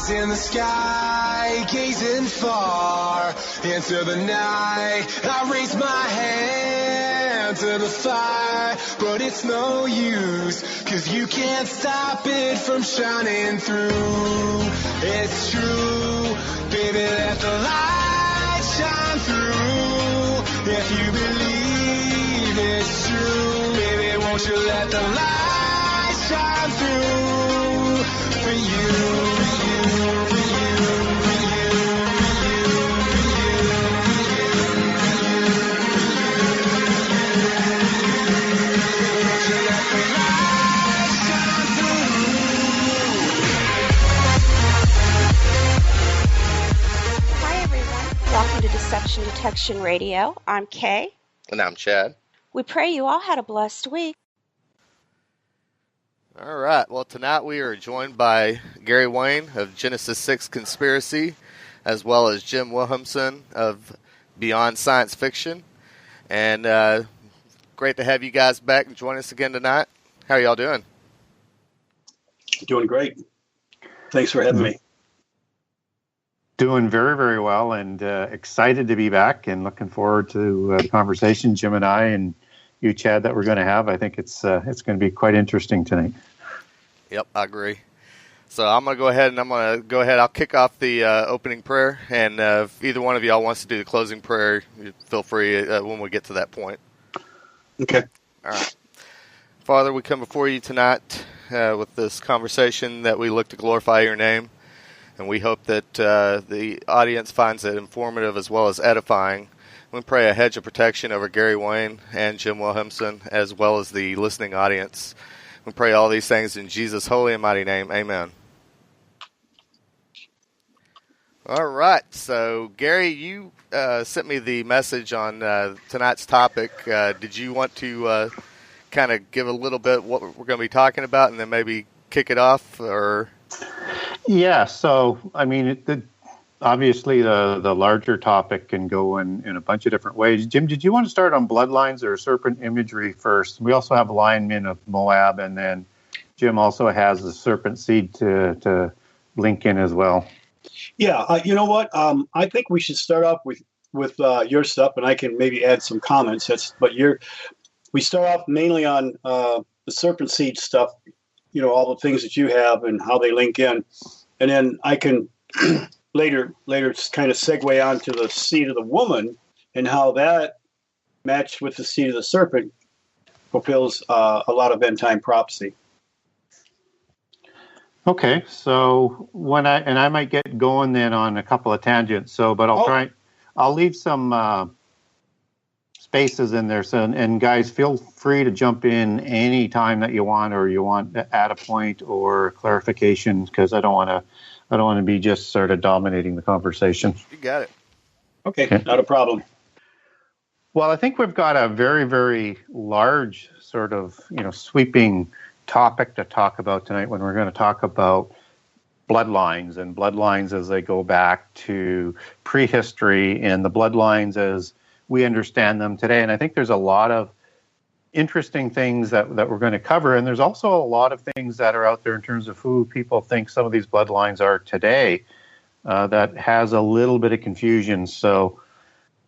eyes in the sky, gazing far into the night. I raise my hand to the fire, but it's no use, 'cause you can't stop it from shining through. It's true, baby, let the light shine through. If you believe it's true, baby, won't you let the light shine through for you, for you, for you, for you, for Hi everyone, welcome to Deception Detection Radio. I'm Kay. And I'm Chad. We pray you all had a blessed week. All right. Well, tonight we are joined by Gary Wayne of Genesis 6 Conspiracy, as well as Jim-Wilhelmsen of Beyond Science Fiction. And great to have you guys back and join us again tonight. How are y'all doing? Doing great. Thanks for having me. Doing very, very well, and excited to be back and looking forward to the conversation, Jim and I and you, Chad, that we're going to have. I think it's going to be quite interesting tonight. Yep, I agree. So I'm going to go ahead I'll kick off the opening prayer, and if either one of y'all wants to do the closing prayer, feel free when we get to that point. Okay. All right. Father, we come before you tonight with this conversation that we look to glorify your name. And we hope that the audience finds it informative as well as edifying. We pray a hedge of protection over Gary Wayne and Jim Wilhelmsen, as well as the listening audience. We pray all these things in Jesus' holy and mighty name. Amen. All right. So, Gary, you sent me the message on tonight's topic. Did you want to kind of give a little bit what we're going to be talking about and then maybe kick it off? Or... Yeah, so, I mean, obviously the larger topic can go in a bunch of different ways. Jim, did you want to start on bloodlines or serpent imagery first? We also have linemen of Moab, and then Jim also has the serpent seed to link in as well. Yeah, you know what? I think we should start off with your stuff, and I can maybe add some comments. We start off mainly on the serpent seed stuff. You know, all the things that you have and how they link in. And then I can later kind of segue on to the seed of the woman and how that matched with the seed of the serpent fulfills a lot of end time prophecy. Okay, so I might get going then on a couple of tangents. But I'll leave some spaces in there. So, and guys, feel free to jump in any time that you want, or you want to add a point or clarification, because I don't want to be just sort of dominating the conversation. You got it. Okay, not a problem. Well, I think we've got a very, very large sort of, sweeping topic to talk about tonight when we're going to talk about bloodlines, and bloodlines as they go back to prehistory, and the bloodlines as we understand them today. And I think there's a lot of interesting things that we're going to cover. And there's also a lot of things that are out there in terms of who people think some of these bloodlines are today that has a little bit of confusion. So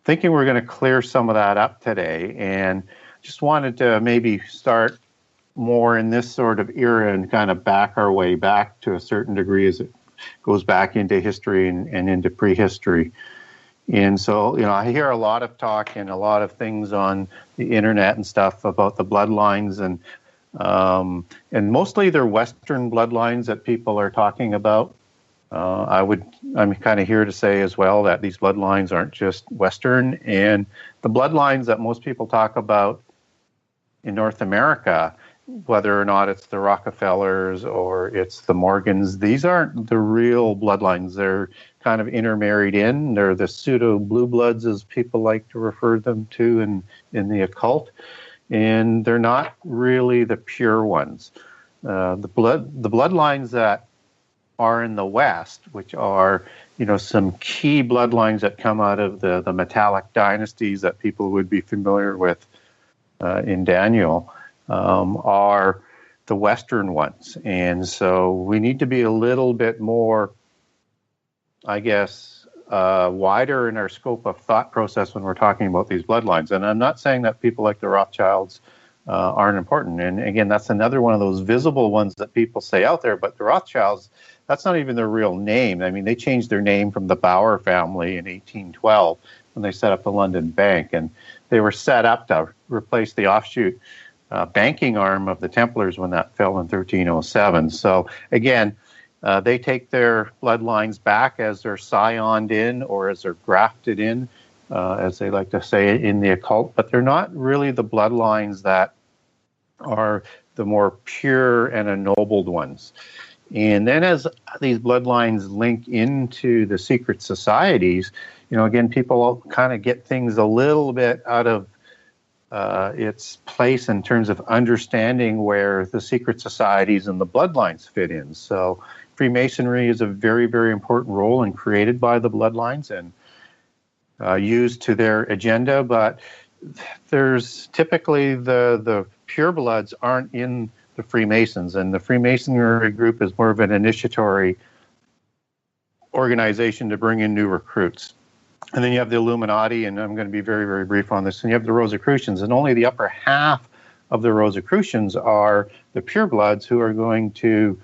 thinking we're going to clear some of that up today, and just wanted to maybe start more in this sort of era and kind of back our way back to a certain degree as it goes back into history and into prehistory. And so, I hear a lot of talk and a lot of things on the internet and stuff about the bloodlines, and mostly they're Western bloodlines that people are talking about. I'm kind of here to say as well that these bloodlines aren't just Western, and the bloodlines that most people talk about in North America, whether or not it's the Rockefellers or it's the Morgans, these aren't the real bloodlines. They're kind of intermarried in. They're the pseudo blue bloods, as people like to refer them to in the occult, and they're not really the pure ones. The bloodlines that are in the West, which are some key bloodlines that come out of the metallic dynasties that people would be familiar with in Daniel, are the Western ones. And so we need to be a little bit more I guess, wider in our scope of thought process when we're talking about these bloodlines. And I'm not saying that people like the Rothschilds aren't important. And again, that's another one of those visible ones that people say out there. But the Rothschilds, that's not even their real name. I mean, they changed their name from the Bauer family in 1812 when they set up the London Bank. And they were set up to replace the offshoot banking arm of the Templars when that fell in 1307. So again, they take their bloodlines back as they're scioned in or as they're grafted in, as they like to say in the occult, but they're not really the bloodlines that are the more pure and ennobled ones. And then as these bloodlines link into the secret societies, again, people kind of get things a little bit out of its place in terms of understanding where the secret societies and the bloodlines fit in. So Freemasonry is a very, very important role and created by the bloodlines and used to their agenda, but there's typically the purebloods aren't in the Freemasons, and the Freemasonry group is more of an initiatory organization to bring in new recruits. And then you have the Illuminati, and I'm going to be very, very brief on this, and you have the Rosicrucians, and only the upper half of the Rosicrucians are the purebloods who are going to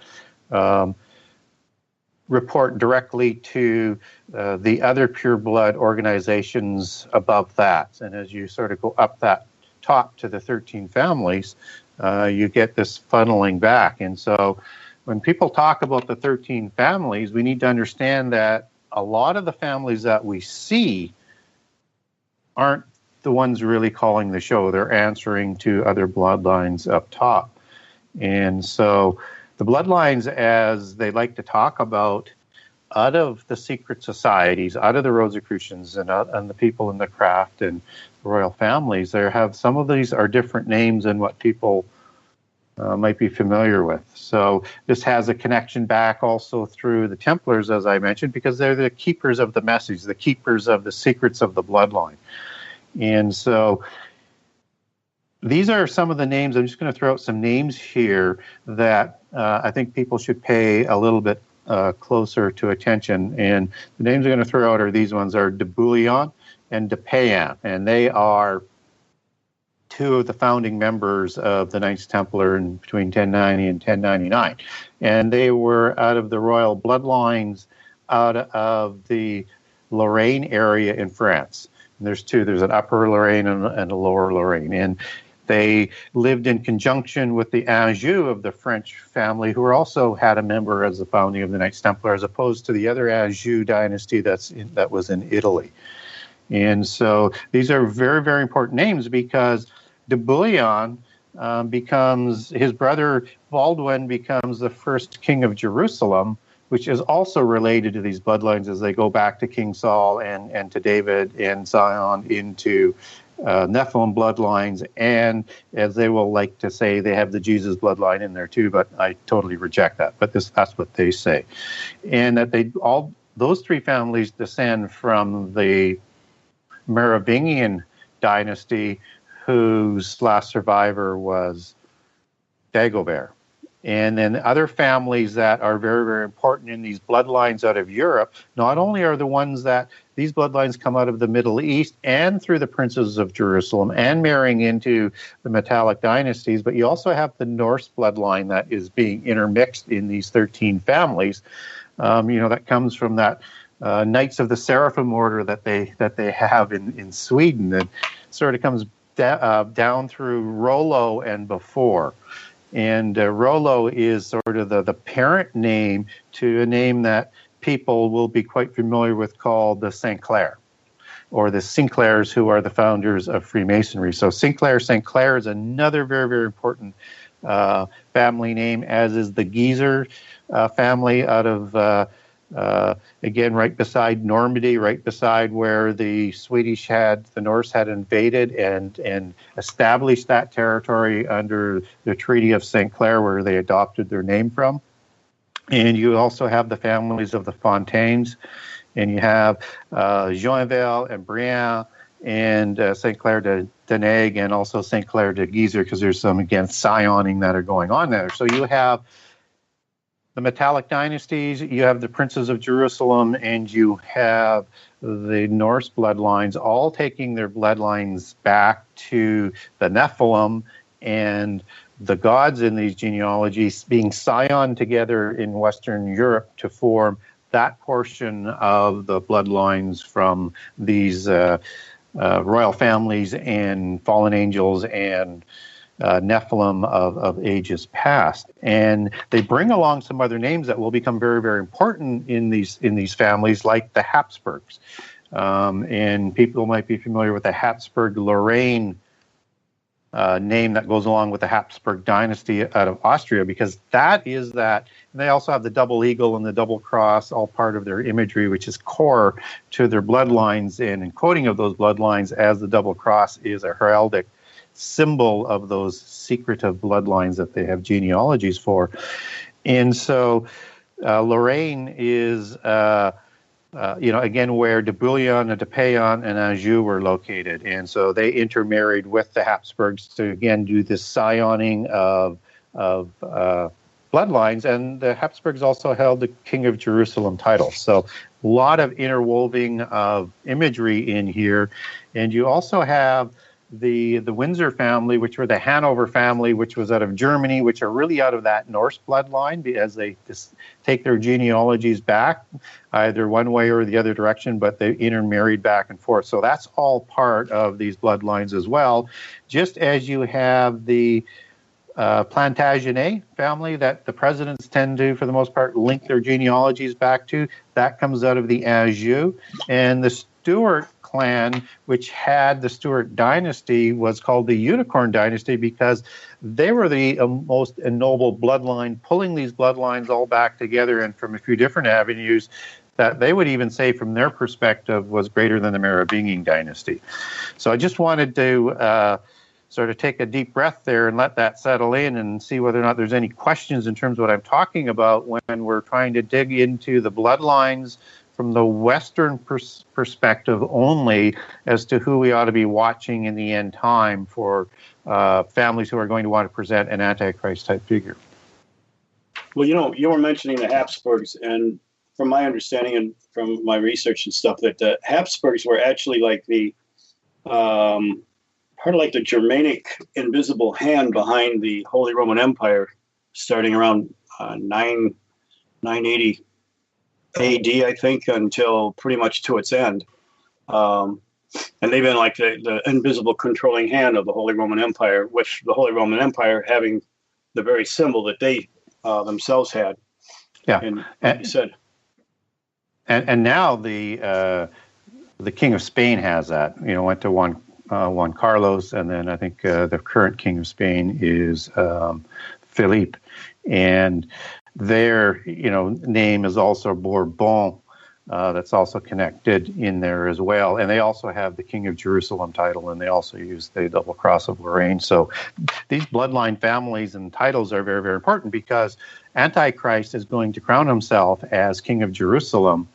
report directly to the other pureblood organizations above that. And as you sort of go up that top to the 13 families, you get this funneling back. And so when people talk about the 13 families, we need to understand that a lot of the families that we see aren't the ones really calling the show. They're answering to other bloodlines up top. And so the bloodlines, as they like to talk about, out of the secret societies, out of the Rosicrucians and the people in the craft and royal families, some of these are different names than what people might be familiar with. So this has a connection back also through the Templars, as I mentioned, because they're the keepers of the message, the keepers of the secrets of the bloodline. And so these are some of the names. I'm just going to throw out some names here that I think people should pay a little bit closer to attention. And the names I'm going to throw out are these ones are de Bouillon and de Payan, and they are two of the founding members of the Knights Templar in between 1090 and 1099. And they were out of the royal bloodlines out of the Lorraine area in France. And there's two. There's an upper Lorraine and a lower Lorraine. And they lived in conjunction with the Anjou of the French family, who also had a member as the founding of the Knights Templar, as opposed to the other Anjou dynasty that was in Italy. And so these are very, very important names because de Bouillon his brother Baldwin becomes the first king of Jerusalem, which is also related to these bloodlines as they go back to King Saul and to David and Zion into Nephilim bloodlines, and as they will like to say, they have the Jesus bloodline in there too, but I totally reject that. But that's what they say. And that those three families descend from the Merovingian dynasty, whose last survivor was Dagobert. And then other families that are very, very important in these bloodlines out of Europe, not only are the ones that these bloodlines come out of the Middle East and through the princes of Jerusalem and marrying into the metallic dynasties, but you also have the Norse bloodline that is being intermixed in these 13 families. That comes from that Knights of the Seraphim order that they have in Sweden, that sort of comes down through Rollo and before. And Rollo is sort of the parent name to a name that people will be quite familiar with called the Sinclair, or the Sinclairs, who are the founders of Freemasonry. So Sinclair is another very, very important family name, as is the Geezer family out of, again, right beside Normandy, right beside where the Norse had invaded and established that territory under the Treaty of St. Clair, where they adopted their name from. And you also have the families of the Fontaines, and you have Joinville and Brienne and St. Clair de Deneg, and also St. Clair de Geezer, because there's some, again, scioning that are going on there. So you have the metallic dynasties, you have the princes of Jerusalem, and you have the Norse bloodlines, all taking their bloodlines back to the Nephilim, and the gods in these genealogies being scioned together in Western Europe to form that portion of the bloodlines from these royal families and fallen angels and Nephilim of ages past. And they bring along some other names that will become very, very important in these families, like the Habsburgs. And people might be familiar with the Habsburg-Lorraine name that goes along with the Habsburg dynasty out of Austria, because that is that. And they also have the double eagle and the double cross, all part of their imagery, which is core to their bloodlines. And in quoting of those bloodlines, as the double cross is a heraldic symbol of those secretive bloodlines that they have genealogies for. And so Lorraine is, again, where de Bouillon and de Payon and Anjou were located. And so they intermarried with the Habsburgs to, again, do this scioning of bloodlines. And the Habsburgs also held the King of Jerusalem title. So a lot of interwoven of imagery in here. And you also have the Windsor family, which were the Hanover family, which was out of Germany, which are really out of that Norse bloodline, as they just take their genealogies back either one way or the other direction, but they intermarried back and forth. So that's all part of these bloodlines as well. Just as you have the Plantagenet family that the presidents tend to, for the most part, link their genealogies back to, that comes out of the Anjou. And the Stuart clan, which had the Stuart dynasty, was called the Unicorn dynasty because they were the most ennobled bloodline, pulling these bloodlines all back together and from a few different avenues that they would even say from their perspective was greater than the Merovingian dynasty. So I just wanted to sort of take a deep breath there and let that settle in and see whether or not there's any questions in terms of what I'm talking about when we're trying to dig into the bloodlines from the Western perspective only as to who we ought to be watching in the end time for families who are going to want to present an Antichrist type figure. Well, you were mentioning the Habsburgs, and from my understanding and from my research and stuff, that the Habsburgs were actually like the part of like the Germanic invisible hand behind the Holy Roman Empire, starting around 980 AD, I think, until pretty much to its end. And they've been like the invisible controlling hand of the Holy Roman Empire, with the Holy Roman Empire having the very symbol that they themselves had. Yeah, and like you said. And now the King of Spain has that. Went to Juan Carlos, and then I think the current King of Spain is Philippe, and their name is also Bourbon. That's also connected in there as well, and they also have the King of Jerusalem title, and they also use the double cross of Lorraine. So these bloodline families and titles are very, very important because Antichrist is going to crown himself as King of Jerusalem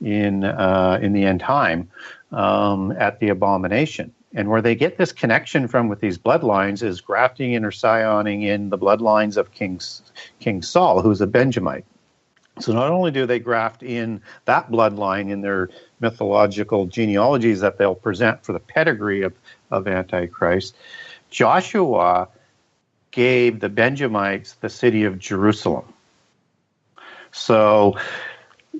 in the end time at the abomination. And where they get this connection from with these bloodlines is grafting in or scioning in the bloodlines of King Saul, who's a Benjamite. So not only do they graft in that bloodline in their mythological genealogies that they'll present for the pedigree of Antichrist, Joshua gave the Benjamites the city of Jerusalem. So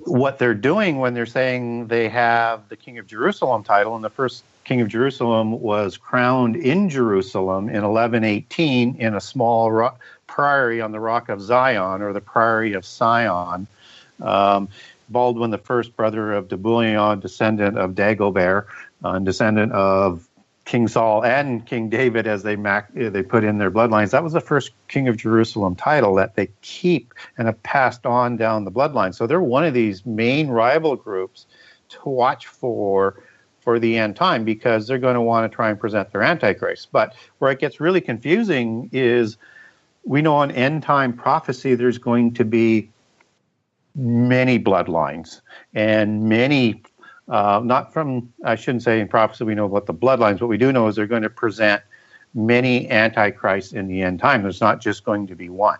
what they're doing when they're saying they have the King of Jerusalem title, and the first King of Jerusalem was crowned in Jerusalem in 1118 in a small priory on the Rock of Zion, or the Priory of Sion. Baldwin the first, brother of de Bouillon, descendant of Dagobert, descendant of King Saul and King David, as they put in their bloodlines. That was the first King of Jerusalem title that they keep and have passed on down the bloodline. So they're one of these main rival groups to watch for the end time, because they're going to want to try and present their Antichrist. But where it gets really confusing is we know in end time prophecy there's going to be many bloodlines and many, not from, I shouldn't say in prophecy we know about the bloodlines. What we do know is they're going to present many Antichrists in the end time. There's not just going to be one.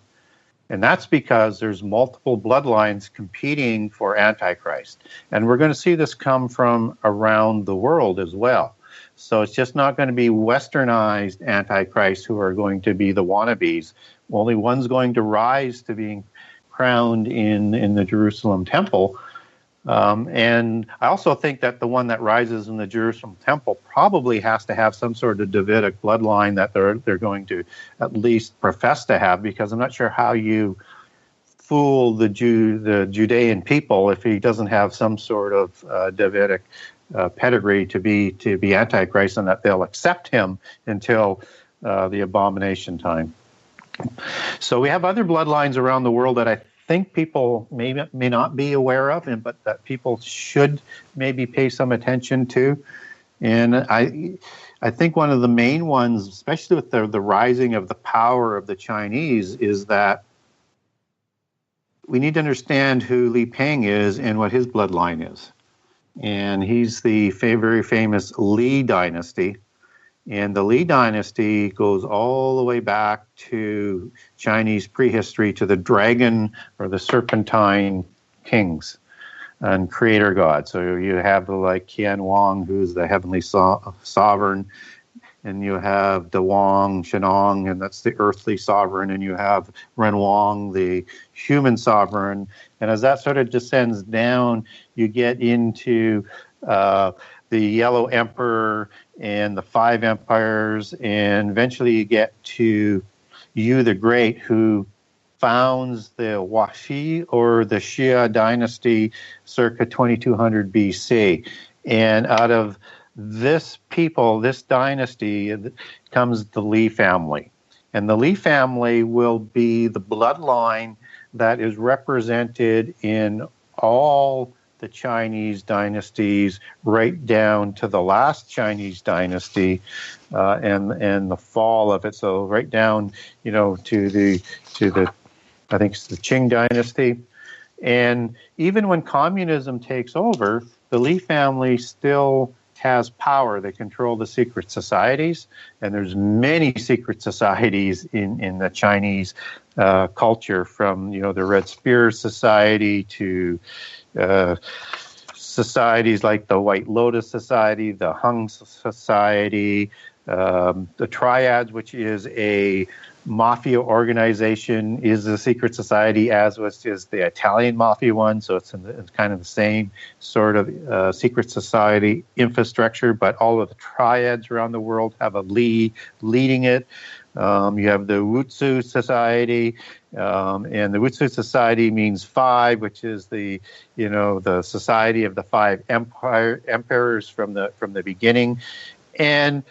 And that's because there's multiple bloodlines competing for Antichrist. And we're going to see this come from around the world as well. So it's just not going to be westernized Antichrist who are going to be the wannabes. Only one's going to rise to being crowned in the Jerusalem temple. And I also think that the one that rises in the Jerusalem temple probably has to have some sort of Davidic bloodline that they're going to at least profess to have, because I'm not sure how you fool the Judean people if he doesn't have some sort of Davidic pedigree to be Antichrist, and that they'll accept him until the abomination time. So we have other bloodlines around the world that I think people may not be aware of, but that people should maybe pay some attention to. And I think one of the main ones, especially with the rising of the power of the Chinese, is that we need to understand who Li Peng is and what his bloodline is. And he's the very famous Li dynasty. And the Li dynasty goes all the way back to Chinese prehistory, to the dragon or the serpentine kings and creator god. So you have like Qian Wang, who's the heavenly sovereign, and you have De Wang, Shenong, and that's the earthly sovereign, and you have Ren Wang, the human sovereign. And as that sort of descends down, you get into the Yellow Emperor and the Five Empires, and eventually you get to Yu the Great, who founds the Washi or the Xia dynasty circa 2200 BC. And out of this dynasty, comes the Li family. And the Li family will be the bloodline that is represented in all the Chinese dynasties, right down to the last Chinese dynasty and the fall of it. So right down, to the I think it's the Qing dynasty. And even when communism takes over, the Li family still has power. They control the secret societies, and there's many secret societies in the Chinese culture, from the Red Spear Society to societies like the White Lotus Society, the Hung Society, the Triads, which is a mafia organization, is a secret society, as is the Italian mafia one. So it's kind of the same sort of secret society infrastructure, but all of the triads around the world have a Li leading it. You have the Wutsu Society, and the Wutsu Society means five, which is the society of the five emperors from the beginning. And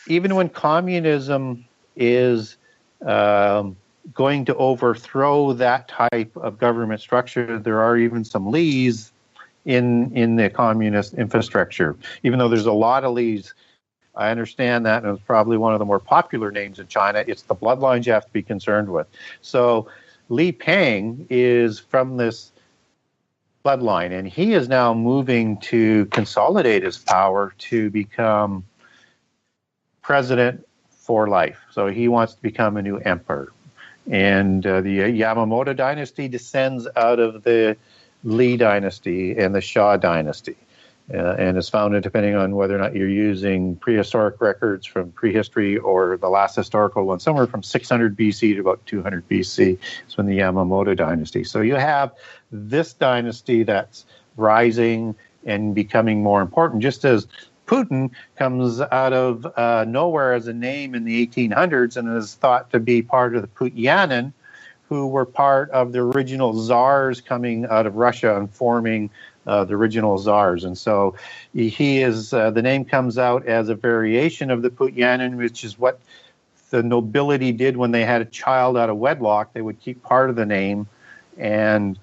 even when communism is going to overthrow that type of government structure, there are even some Lis in the communist infrastructure. Even though there's a lot of Lis, I understand that, and it's probably one of the more popular names in China. It's the bloodlines you have to be concerned with. So Li Peng is from this bloodline, and he is now moving to consolidate his power to become president for life. So he wants to become a new emperor. And the Yamamoto dynasty descends out of the Li dynasty and the Xia dynasty. And is founded, depending on whether or not you're using prehistoric records from prehistory or the last historical one, somewhere from 600 BC to about 200 BC is when the Yamamoto dynasty. So you have this dynasty that's rising and becoming more important, just as Putin comes out of nowhere as a name in the 1800s and is thought to be part of the Putyanin, who were part of the original czars coming out of Russia and forming the original czars. And so he is, the name comes out as a variation of the Putyanin, which is what the nobility did when they had a child out of wedlock. They would keep part of the name, and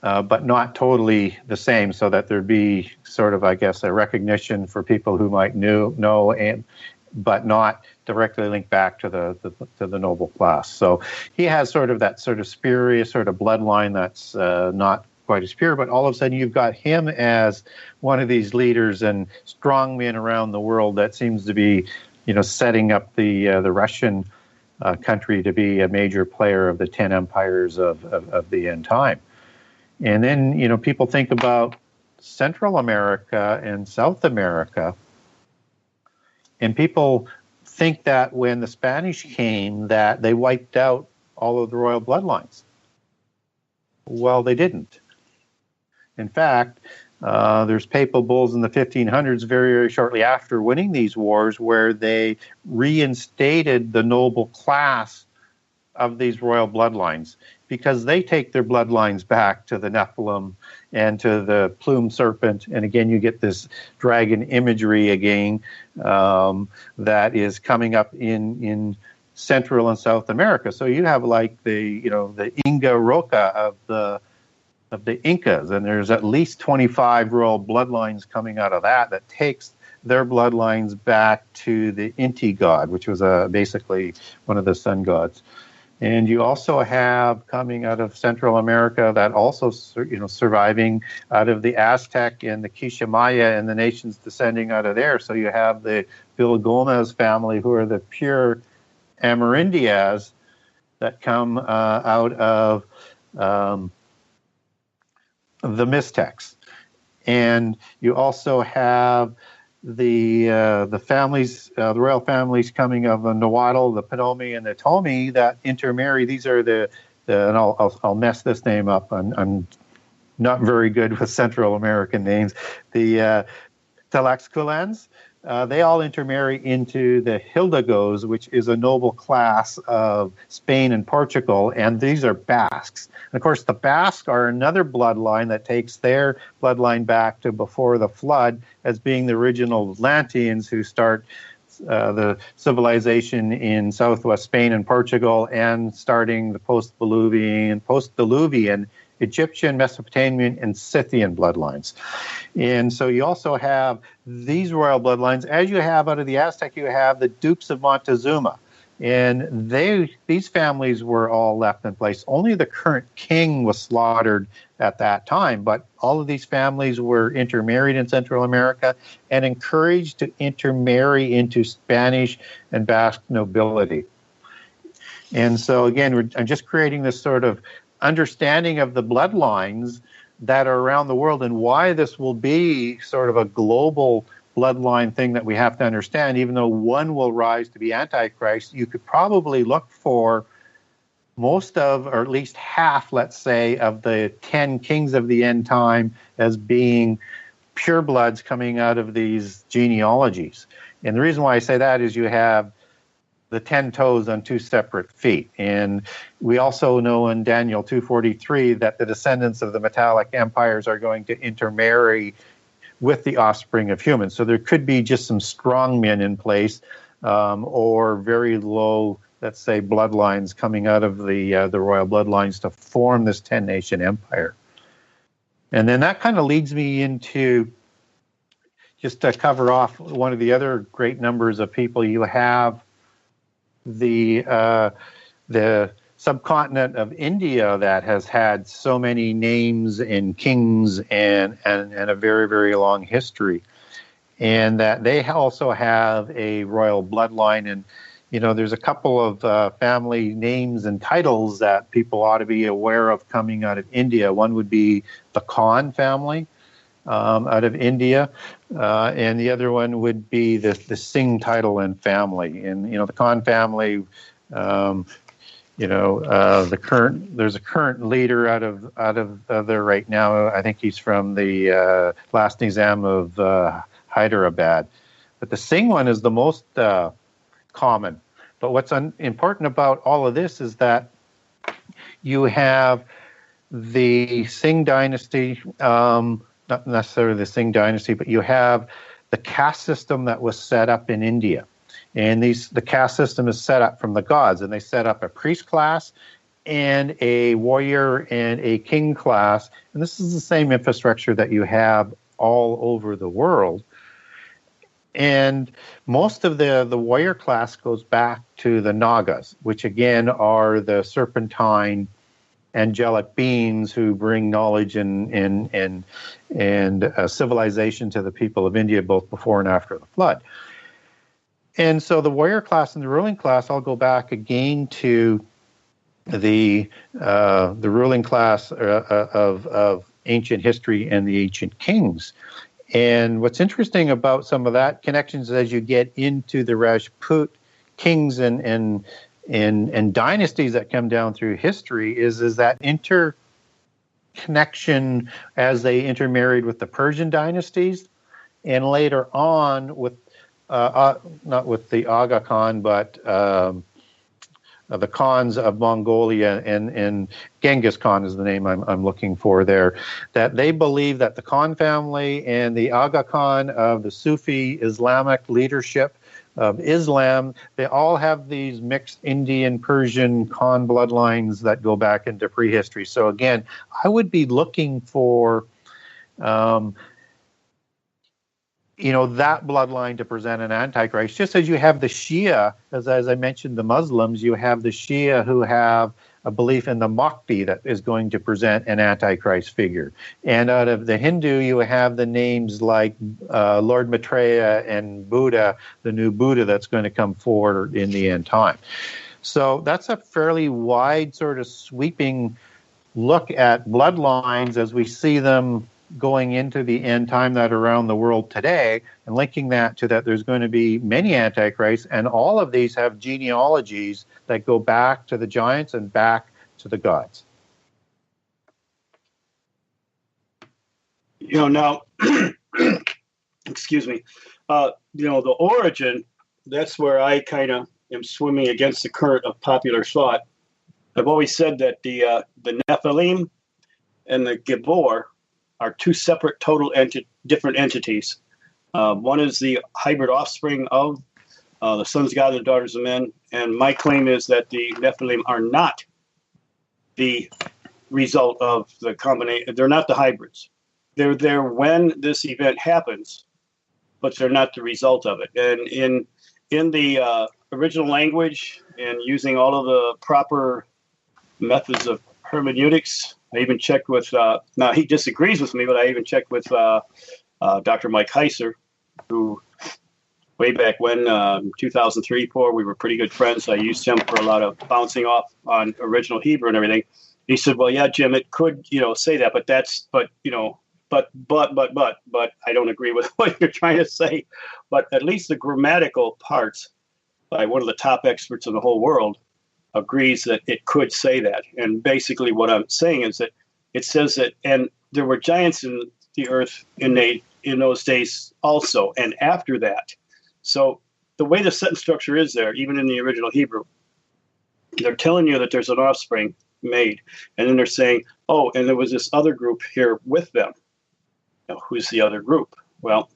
but not totally the same, so that there'd be sort of, I guess, a recognition for people who might know and but not directly linked back to the noble class. So he has sort of that sort of spurious sort of bloodline that's not quite as pure, but all of a sudden you've got him as one of these leaders and strongmen around the world that seems to be, setting up the Russian country to be a major player of the 10 empires of the end time. And then, people think about Central America and South America, and people think that when the Spanish came, that they wiped out all of the royal bloodlines. Well, they didn't. In fact, there's papal bulls in the 1500s, very, very shortly after winning these wars, where they reinstated the noble class of these royal bloodlines, because they take their bloodlines back to the Nephilim and to the Plumed Serpent. And again, you get this dragon imagery again that is coming up in Central and South America. So you have like the Inga Roca of the Incas, and there's at least 25 royal bloodlines coming out of that takes their bloodlines back to the Inti god, which was basically one of the sun gods. And you also have coming out of Central America that also, surviving out of the Aztec and the Quiche Maya and the nations descending out of there. So you have the Villagomez family, who are the pure Amerindias that come out of the Mixtecs. And you also have the families, the royal families coming of the Nahuatl, the Penomi, and the Tomi that intermarry. These are and I'll mess this name up. I'm not very good with Central American names. The Tlaxcalans. They all intermarry into the Hidalgos, which is a noble class of Spain and Portugal, and these are Basques. And of course, the Basques are another bloodline that takes their bloodline back to before the flood as being the original Atlanteans who start the civilization in southwest Spain and Portugal, and starting the post-Diluvian Egyptian, Mesopotamian, and Scythian bloodlines. And so you also have these royal bloodlines. As you have out of the Aztec, you have the Dukes of Montezuma. And these families were all left in place. Only the current king was slaughtered at that time, but all of these families were intermarried in Central America and encouraged to intermarry into Spanish and Basque nobility. And so again, I'm just creating this sort of understanding of the bloodlines that are around the world, and why this will be sort of a global bloodline thing that we have to understand. Even though one will rise to be Antichrist, you could probably look for most of, or at least half, let's say, of the 10 kings of the end time as being purebloods coming out of these genealogies. And the reason why I say that is you have the 10 toes on 2 separate feet. And we also know in Daniel 2:43 that the descendants of the metallic empires are going to intermarry with the offspring of humans. So there could be just some strong men in place, or very low, let's say, bloodlines coming out of the royal bloodlines to form this 10-nation empire. And then that kind of leads me into, just to cover off one of the other great numbers of people, you have the subcontinent of India that has had so many names and kings and a very, very long history. And that they also have a royal bloodline. And, there's a couple of family names and titles that people ought to be aware of coming out of India. One would be the Khan family out of India. And the other one would be the Singh title and family. And, the Khan family, there's a current leader out of there right now. I think he's from the last Nizam of Hyderabad. But the Singh one is the most common. But what's important about all of this is that you have the Singh dynasty, not necessarily the Singh dynasty, but you have the caste system that was set up in India. And the caste system is set up from the gods, and they set up a priest class and a warrior and a king class. And this is the same infrastructure that you have all over the world. And most of the warrior class goes back to the Nagas, which again are the serpentine angelic beings who bring knowledge and civilization to the people of India, both before and after the flood. And so the warrior class and the ruling class all go back again to the ruling class of ancient history and the ancient kings. And what's interesting about some of that connections as you get into the Rajput kings and dynasties that come down through history is that interconnection as they intermarried with the Persian dynasties, and later on with not with the Aga Khan, but the Khans of Mongolia, and Genghis Khan is the name I'm looking for there, that they believe that the Khan family and the Aga Khan of the Sufi Islamic leadership of Islam, they all have these mixed Indian, Persian, Khan bloodlines that go back into prehistory. So again, I would be looking for that bloodline to present an antichrist, just as you have the Shia, as I mentioned, the Muslims, you have the Shia who have a belief in the Mahdi that is going to present an antichrist figure. And out of the Hindu, you have the names like Lord Maitreya and Buddha, the new Buddha that's going to come forward in the end time. So that's a fairly wide sort of sweeping look at bloodlines as we see them going into the end time that are around the world today, and linking that to that there's going to be many antichrists, and all of these have genealogies that go back to the giants and back to the gods. Now, excuse me, the origin, that's where I kind of am swimming against the current of popular thought. I've always said that the Nephilim and the Gibor are two separate, different entities. One is the hybrid offspring of the sons of God and the daughters of men, and my claim is that the Nephilim are not the result of the combination. They're not the hybrids. They're there when this event happens, but they're not the result of it. And in the original language, and using all of the proper methods of hermeneutics, I even checked with, now he disagrees with me, but I even checked with Dr. Mike Heiser, who way back when, 2003, 2004, we were pretty good friends. I used him for a lot of bouncing off on original Hebrew and everything. He said, well, yeah, Jim, it could, say that, but I don't agree with what you're trying to say. But at least the grammatical parts by one of the top experts in the whole world agrees that it could say that. And basically what I'm saying is that it says that, and there were giants in the earth in those days also, and after that. So the way the sentence structure is there, even in the original Hebrew, they're telling you that there's an offspring made, and then they're saying, oh, and there was this other group here with them. Now, who's the other group? Well,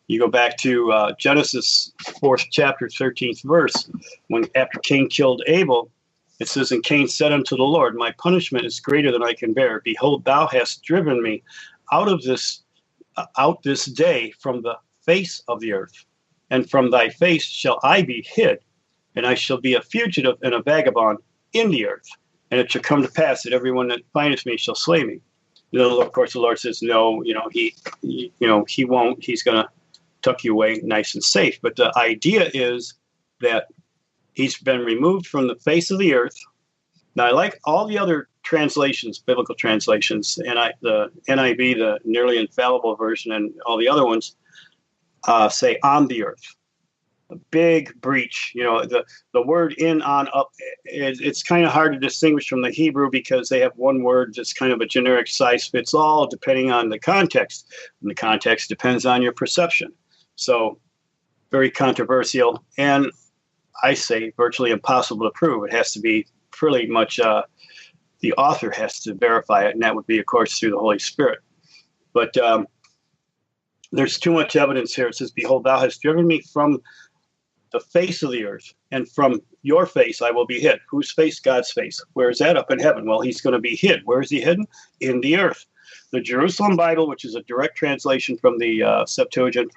you go back to Genesis 4th chapter, 13th verse, when after Cain killed Abel, it says, and Cain said unto the Lord, my punishment is greater than I can bear. Behold, thou hast driven me out this day from the face of the earth, and from thy face shall I be hid, and I shall be a fugitive and a vagabond in the earth. And it shall come to pass that everyone that findeth me shall slay me. Of course, the Lord says, no, he won't. He's going to tuck you away nice and safe. But the idea is that he's been removed from the face of the earth. Now, I like all the other translations, biblical translations, and the NIV, the nearly infallible version, and all the other ones say on the earth. A big breach. The word in, on, up, it's kind of hard to distinguish from the Hebrew because they have one word that's kind of a generic size fits all depending on the context. And the context depends on your perception. So very controversial, and I say virtually impossible to prove. It has to be pretty much the author has to verify it, and that would be, of course, through the Holy Spirit. But there's too much evidence here. It says, behold, thou hast driven me from the face of the earth, and from your face I will be hid. Whose face? God's face. Where is that? Up in heaven. Well, he's going to be hid. Where is he hidden? In the earth. The Jerusalem Bible, which is a direct translation from the Septuagint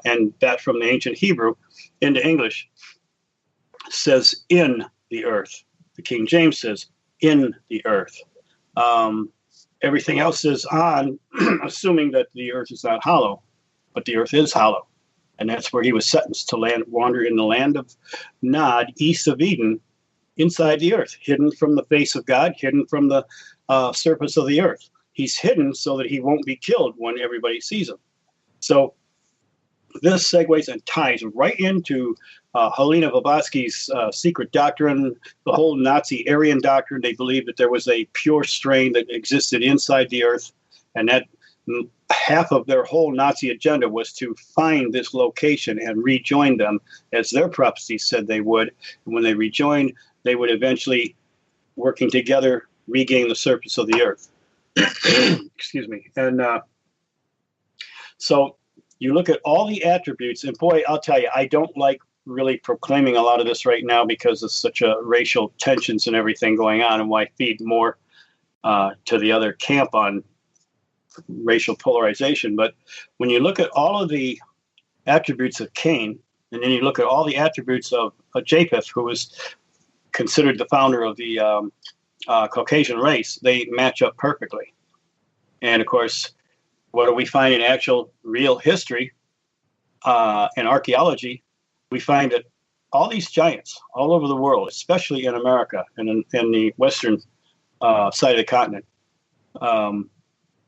and that from the ancient Hebrew into English, says in the earth. The King James says in the earth. Everything else is on, assuming that the earth is not hollow, but the earth is hollow. And that's where he was sentenced to wander in the land of Nod, east of Eden, inside the earth, hidden from the face of God, hidden from the surface of the earth. He's hidden so that he won't be killed when everybody sees him. So this segues and ties right into Helena Blavatsky's secret doctrine, the whole Nazi Aryan doctrine. They believed that there was a pure strain that existed inside the earth, and that half of their whole Nazi agenda was to find this location and rejoin them, as their prophecies said they would. And when they rejoined, they would eventually, working together, regain the surface of the earth. Excuse me. And so you look at all the attributes, and boy, I'll tell you, I don't like really proclaiming a lot of this right now because of such a racial tensions and everything going on, and why feed more to the other camp on racial polarization. But when you look at all of the attributes of Cain, and then you look at all the attributes of Japheth, who was considered the founder of the Caucasian race, they match up perfectly. And of course, what do we find in actual real history and archaeology? We find that all these giants all over the world, especially in America and in the western side of the continent,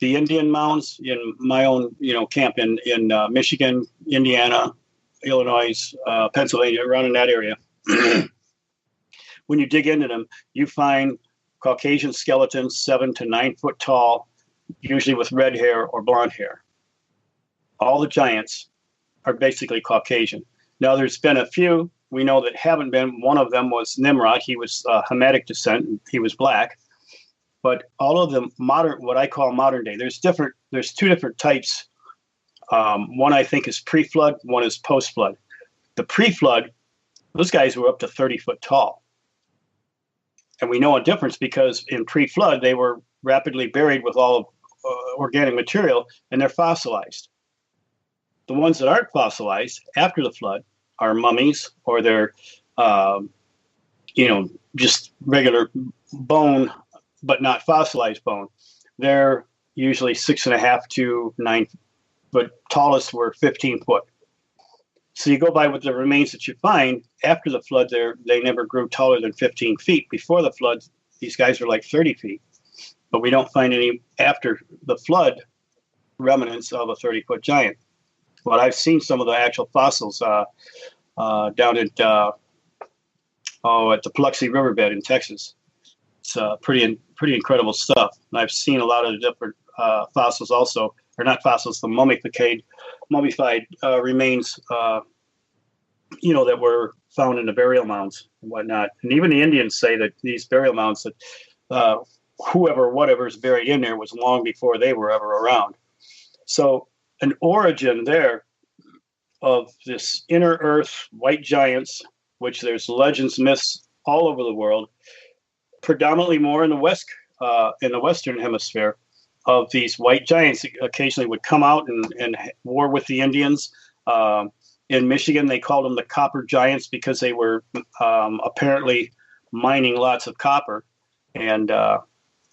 the Indian mounds in my own camp in Michigan, Indiana, Illinois, Pennsylvania, around in that area, when you dig into them, you find Caucasian skeletons 7 to 9 foot tall, usually with red hair or blonde hair. All the giants are basically Caucasian. Now, there's been a few we know that haven't been. One of them was Nimrod. He was Hamitic descent. He was black. But all of them modern, what I call modern day, there's two different types. One I think is pre-flood, one is post-flood. The pre-flood, those guys were up to 30 foot tall. And we know a difference because in pre-flood, they were rapidly buried with all of organic material, and they're fossilized. The ones that aren't fossilized after the flood are mummies, or they're, just regular bone, but not fossilized bone. They're usually 6.5 to 9, but tallest were 15 foot. So you go by with the remains that you find after the flood. They never grew taller than 15 feet. Before the flood, these guys were like 30 feet. But we don't find any after the flood remnants of a 30-foot giant. But I've seen some of the actual fossils down at the Paluxy Riverbed in Texas. It's pretty incredible stuff. And I've seen a lot of the different fossils also, or not fossils, the mummified remains, that were found in the burial mounds and whatnot. And even the Indians say that these burial mounds, that whatever is buried in there was long before they were ever around. So an origin there of this inner earth white giants, which there's legends, myths all over the world, predominantly more in the west, in the Western Hemisphere, of these white giants that occasionally would come out and war with the Indians. In Michigan, they called them the copper giants because they were apparently mining lots of copper. And the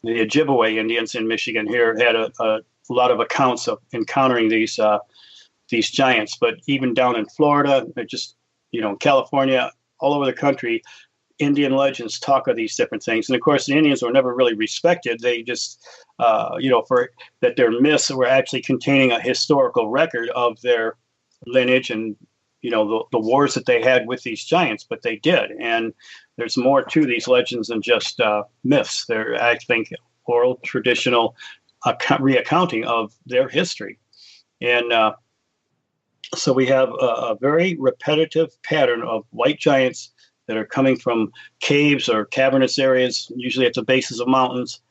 Ojibwe Indians in Michigan here had a lot of accounts of encountering these giants. But even down in Florida, California, all over the country, Indian legends talk of these different things. And of course, the Indians were never really respected. They just, for that their myths were actually containing a historical record of their lineage and, the wars that they had with these giants, but they did. And there's more to these legends than just myths. They're, I think, oral, traditional reaccounting of their history. And so we have a very repetitive pattern of white giants that are coming from caves or cavernous areas, usually at the bases of mountains.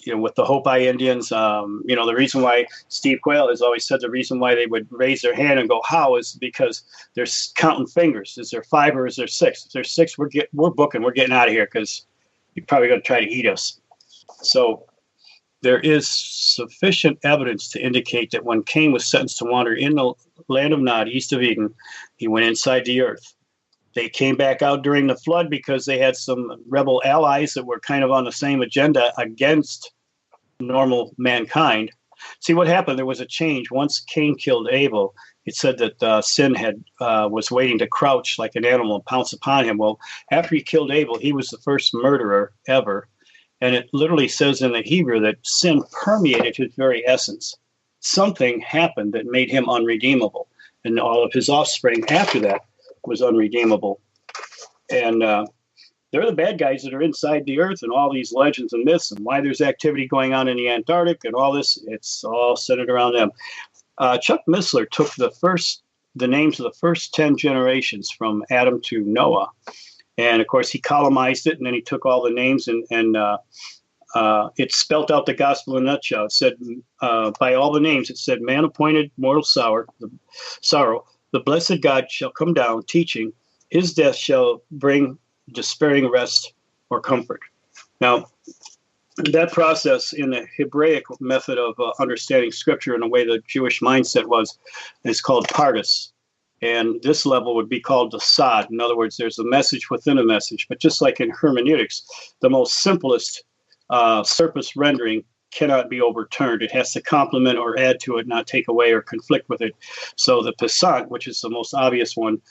With the Hopi Indians, the reason why Steve Quayle has always said the reason why they would raise their hand and go, how, is because they're counting fingers. Is there 5 or is there 6? If there's 6, we're booking. We're getting out of here because you're probably going to try to eat us. So there is sufficient evidence to indicate that when Cain was sentenced to wander in the land of Nod, east of Eden, he went inside the earth. They came back out during the flood because they had some rebel allies that were kind of on the same agenda against normal mankind. See what happened? There was a change. Once Cain killed Abel, it said that Sin was waiting to crouch like an animal and pounce upon him. Well, after he killed Abel, he was the first murderer ever. And it literally says in the Hebrew that sin permeated his very essence. Something happened that made him unredeemable. And all of his offspring after that was unredeemable. And they're the bad guys that are inside the earth, and all these legends and myths and why there's activity going on in the Antarctic and all this. It's all centered around them. Chuck Missler took the names of the first 10 generations from Adam to Noah. And, of course, he columnized it, and then he took all the names and it spelt out the gospel in a nutshell. It said, by all the names, it said, man appointed mortal sorrow, the blessed God shall come down, teaching, his death shall bring despairing rest or comfort. Now, that process in the Hebraic method of understanding Scripture in a way the Jewish mindset is called pardus. And this level would be called the sod. In other words, there's a message within a message. But just like in hermeneutics, the most simplest surface rendering cannot be overturned. It has to complement or add to it, not take away or conflict with it. So the passant, which is the most obvious one,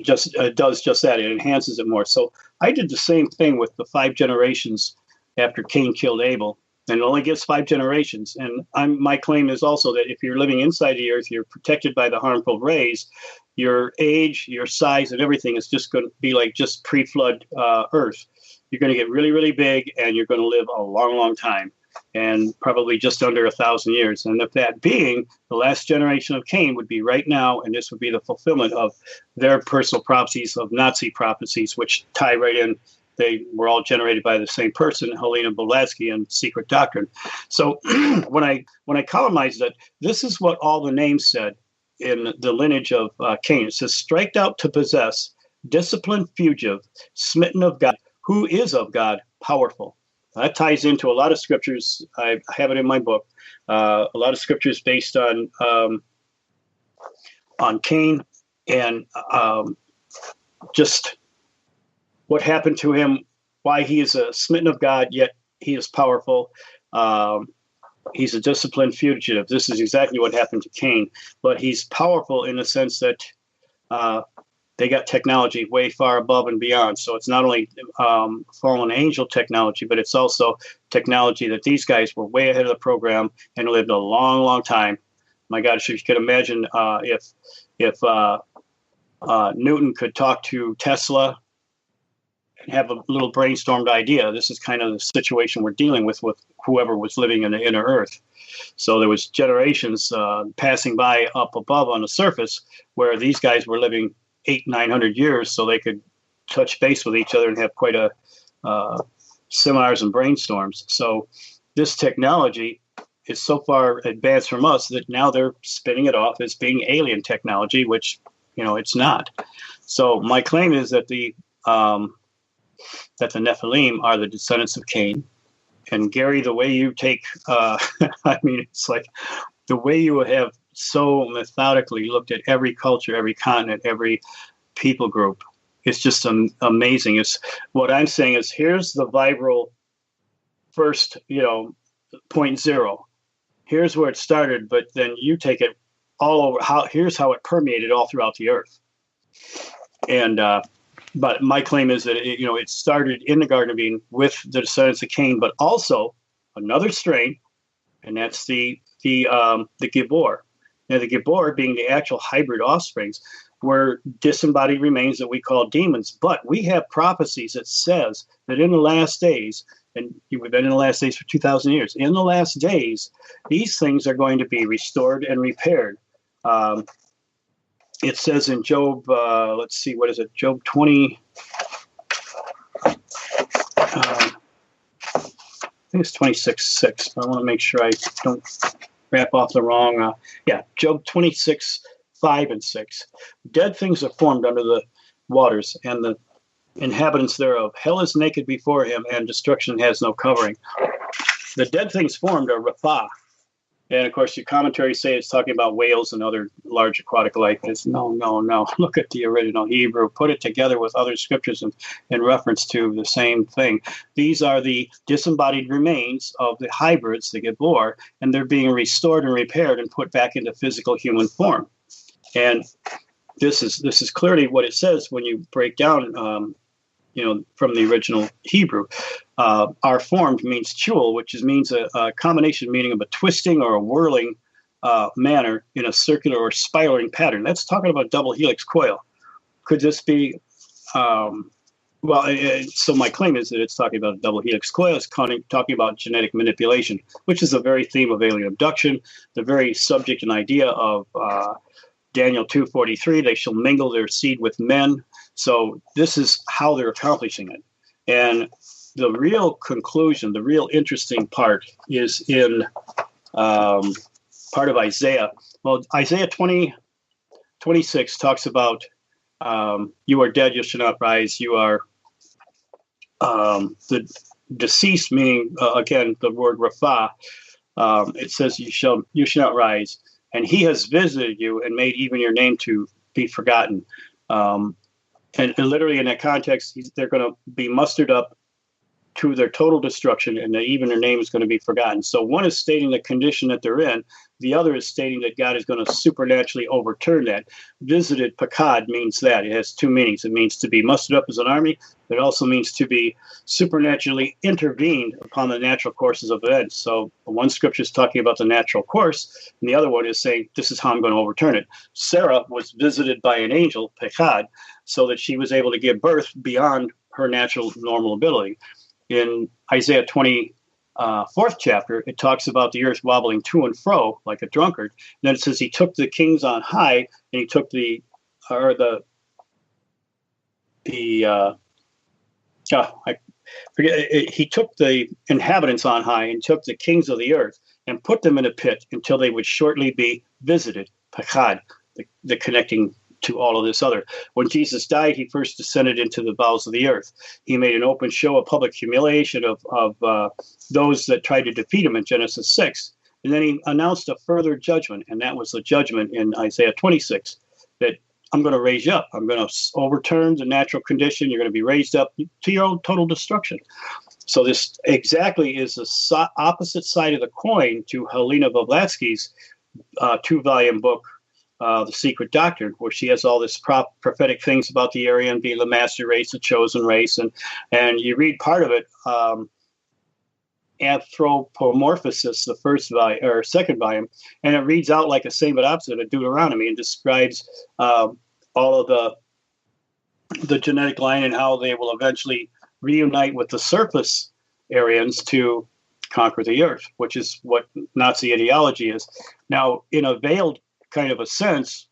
just does just that. It enhances it more. So I did the same thing with the 5 generations after Cain killed Abel. And it only gives 5 generations. And my claim is also that if you're living inside the earth, you're protected by the harmful rays. Your age, your size, and everything is just going to be like just pre-flood earth. You're going to get really, really big, and you're going to live a long, long time, and probably just under 1,000 years. And if that being the last generation of Cain would be right now, and this would be the fulfillment of their personal prophecies of Nazi prophecies, which tie right in. They were all generated by the same person, Helena Blavatsky, and Secret Doctrine. So when I columnized it, this is what all the names said in the lineage of Cain. It says, striked out to possess, disciplined fugitive, smitten of God, who is of God, powerful. That ties into a lot of scriptures. I have it in my book. A lot of scriptures based on Cain and just what happened to him, why he is a smitten of God, yet he is powerful. He's a disciplined fugitive. This is exactly what happened to Cain. But he's powerful in the sense that they got technology way far above and beyond. So it's not only fallen angel technology, but it's also technology that these guys were way ahead of the program and lived a long, long time. My God, if you could imagine if Newton could talk to Tesla, have a little brainstormed idea. This is kind of the situation we're dealing with whoever was living in the inner earth. So there was generations passing by up above on the surface where these guys were living 800-900 years, so they could touch base with each other and have quite a seminars and brainstorms. So this technology is so far advanced from us that now they're spinning it off as being alien technology, which it's not. So my claim is that the Nephilim are the descendants of Cain. And Gary, the way you take, it's like the way you have so methodically looked at every culture, every continent, every people group. It's just amazing. It's what I'm saying is here's the vibral first, 0.0. Here's where it started, but then you take it all over. Here's how it permeated all throughout the earth. And but my claim is that it started in the Garden of Eden with the descendants of Cain, but also another strain, and that's the Gibor. Now, the Gibor being the actual hybrid offsprings were disembodied remains that we call demons. But we have prophecies that says that in the last days, and we've been in the last days for 2,000 years, in the last days, these things are going to be restored and repaired. It says in Job, let's see, what is it? Job 20. I think it's 26:6, but I want to make sure I don't wrap off the wrong. Job 26:5 and 6. Dead things are formed under the waters, and the inhabitants thereof. Hell is naked before him, and destruction has no covering. The dead things formed are Rapha. And of course, your commentaries say it's talking about whales and other large aquatic life. It's no. Look at the original Hebrew. Put it together with other scriptures in reference to the same thing. These are the disembodied remains of the hybrids, the Gibor, and they're being restored and repaired and put back into physical human form. And this is clearly what it says when you break down, from the original Hebrew. Are formed means chul, which means a combination meaning of a twisting or a whirling manner in a circular or spiraling pattern. That's talking about double helix coil. Could this be? So my claim is that it's talking about a double helix coil. It's talking about genetic manipulation, which is the very theme of alien abduction, the very subject and idea of Daniel 2:43. They shall mingle their seed with men. So this is how they're accomplishing it. And the real conclusion, the real interesting part is in part of Isaiah. Well, Isaiah 20:26 talks about you are dead, you shall not rise. You are the deceased, meaning, again, the word Rapha. It says you shall not rise. And he has visited you and made even your name to be forgotten. And literally in that context, they're going to be mustered up to their total destruction, and even their name is going to be forgotten. So one is stating the condition that they're in. The other is stating that God is going to supernaturally overturn that. Visited, pakad, means that. It has two meanings. It means to be mustered up as an army. It also means to be supernaturally intervened upon the natural courses of events. So one scripture is talking about the natural course, and the other one is saying, this is how I'm going to overturn it. Sarah was visited by an angel, pakad, so that she was able to give birth beyond her natural normal ability. In Isaiah 24th chapter, it talks about the earth wobbling to and fro like a drunkard. And then it says he took the kings on high, and he took he took the inhabitants on high and took the kings of the earth and put them in a pit until they would shortly be visited. Pakad, the connecting to all of this other. When Jesus died, he first descended into the bowels of the earth. He made an open show of public humiliation of those that tried to defeat him in Genesis 6. And then he announced a further judgment, and that was the judgment in Isaiah 26, that I'm going to raise you up. I'm going to overturn the natural condition. You're going to be raised up to your own total destruction. So this exactly is the opposite side of the coin to Helena Blavatsky's 2-volume book, The Secret Doctrine, where she has all this prophetic things about the Aryan being the master race, the chosen race, and you read part of it, Anthropomorphosis, the first volume or second volume, and it reads out like a same but opposite of Deuteronomy, and describes all of the genetic line and how they will eventually reunite with the surface Aryans to conquer the earth, which is what Nazi ideology is. Now, in a veiled kind of a sense,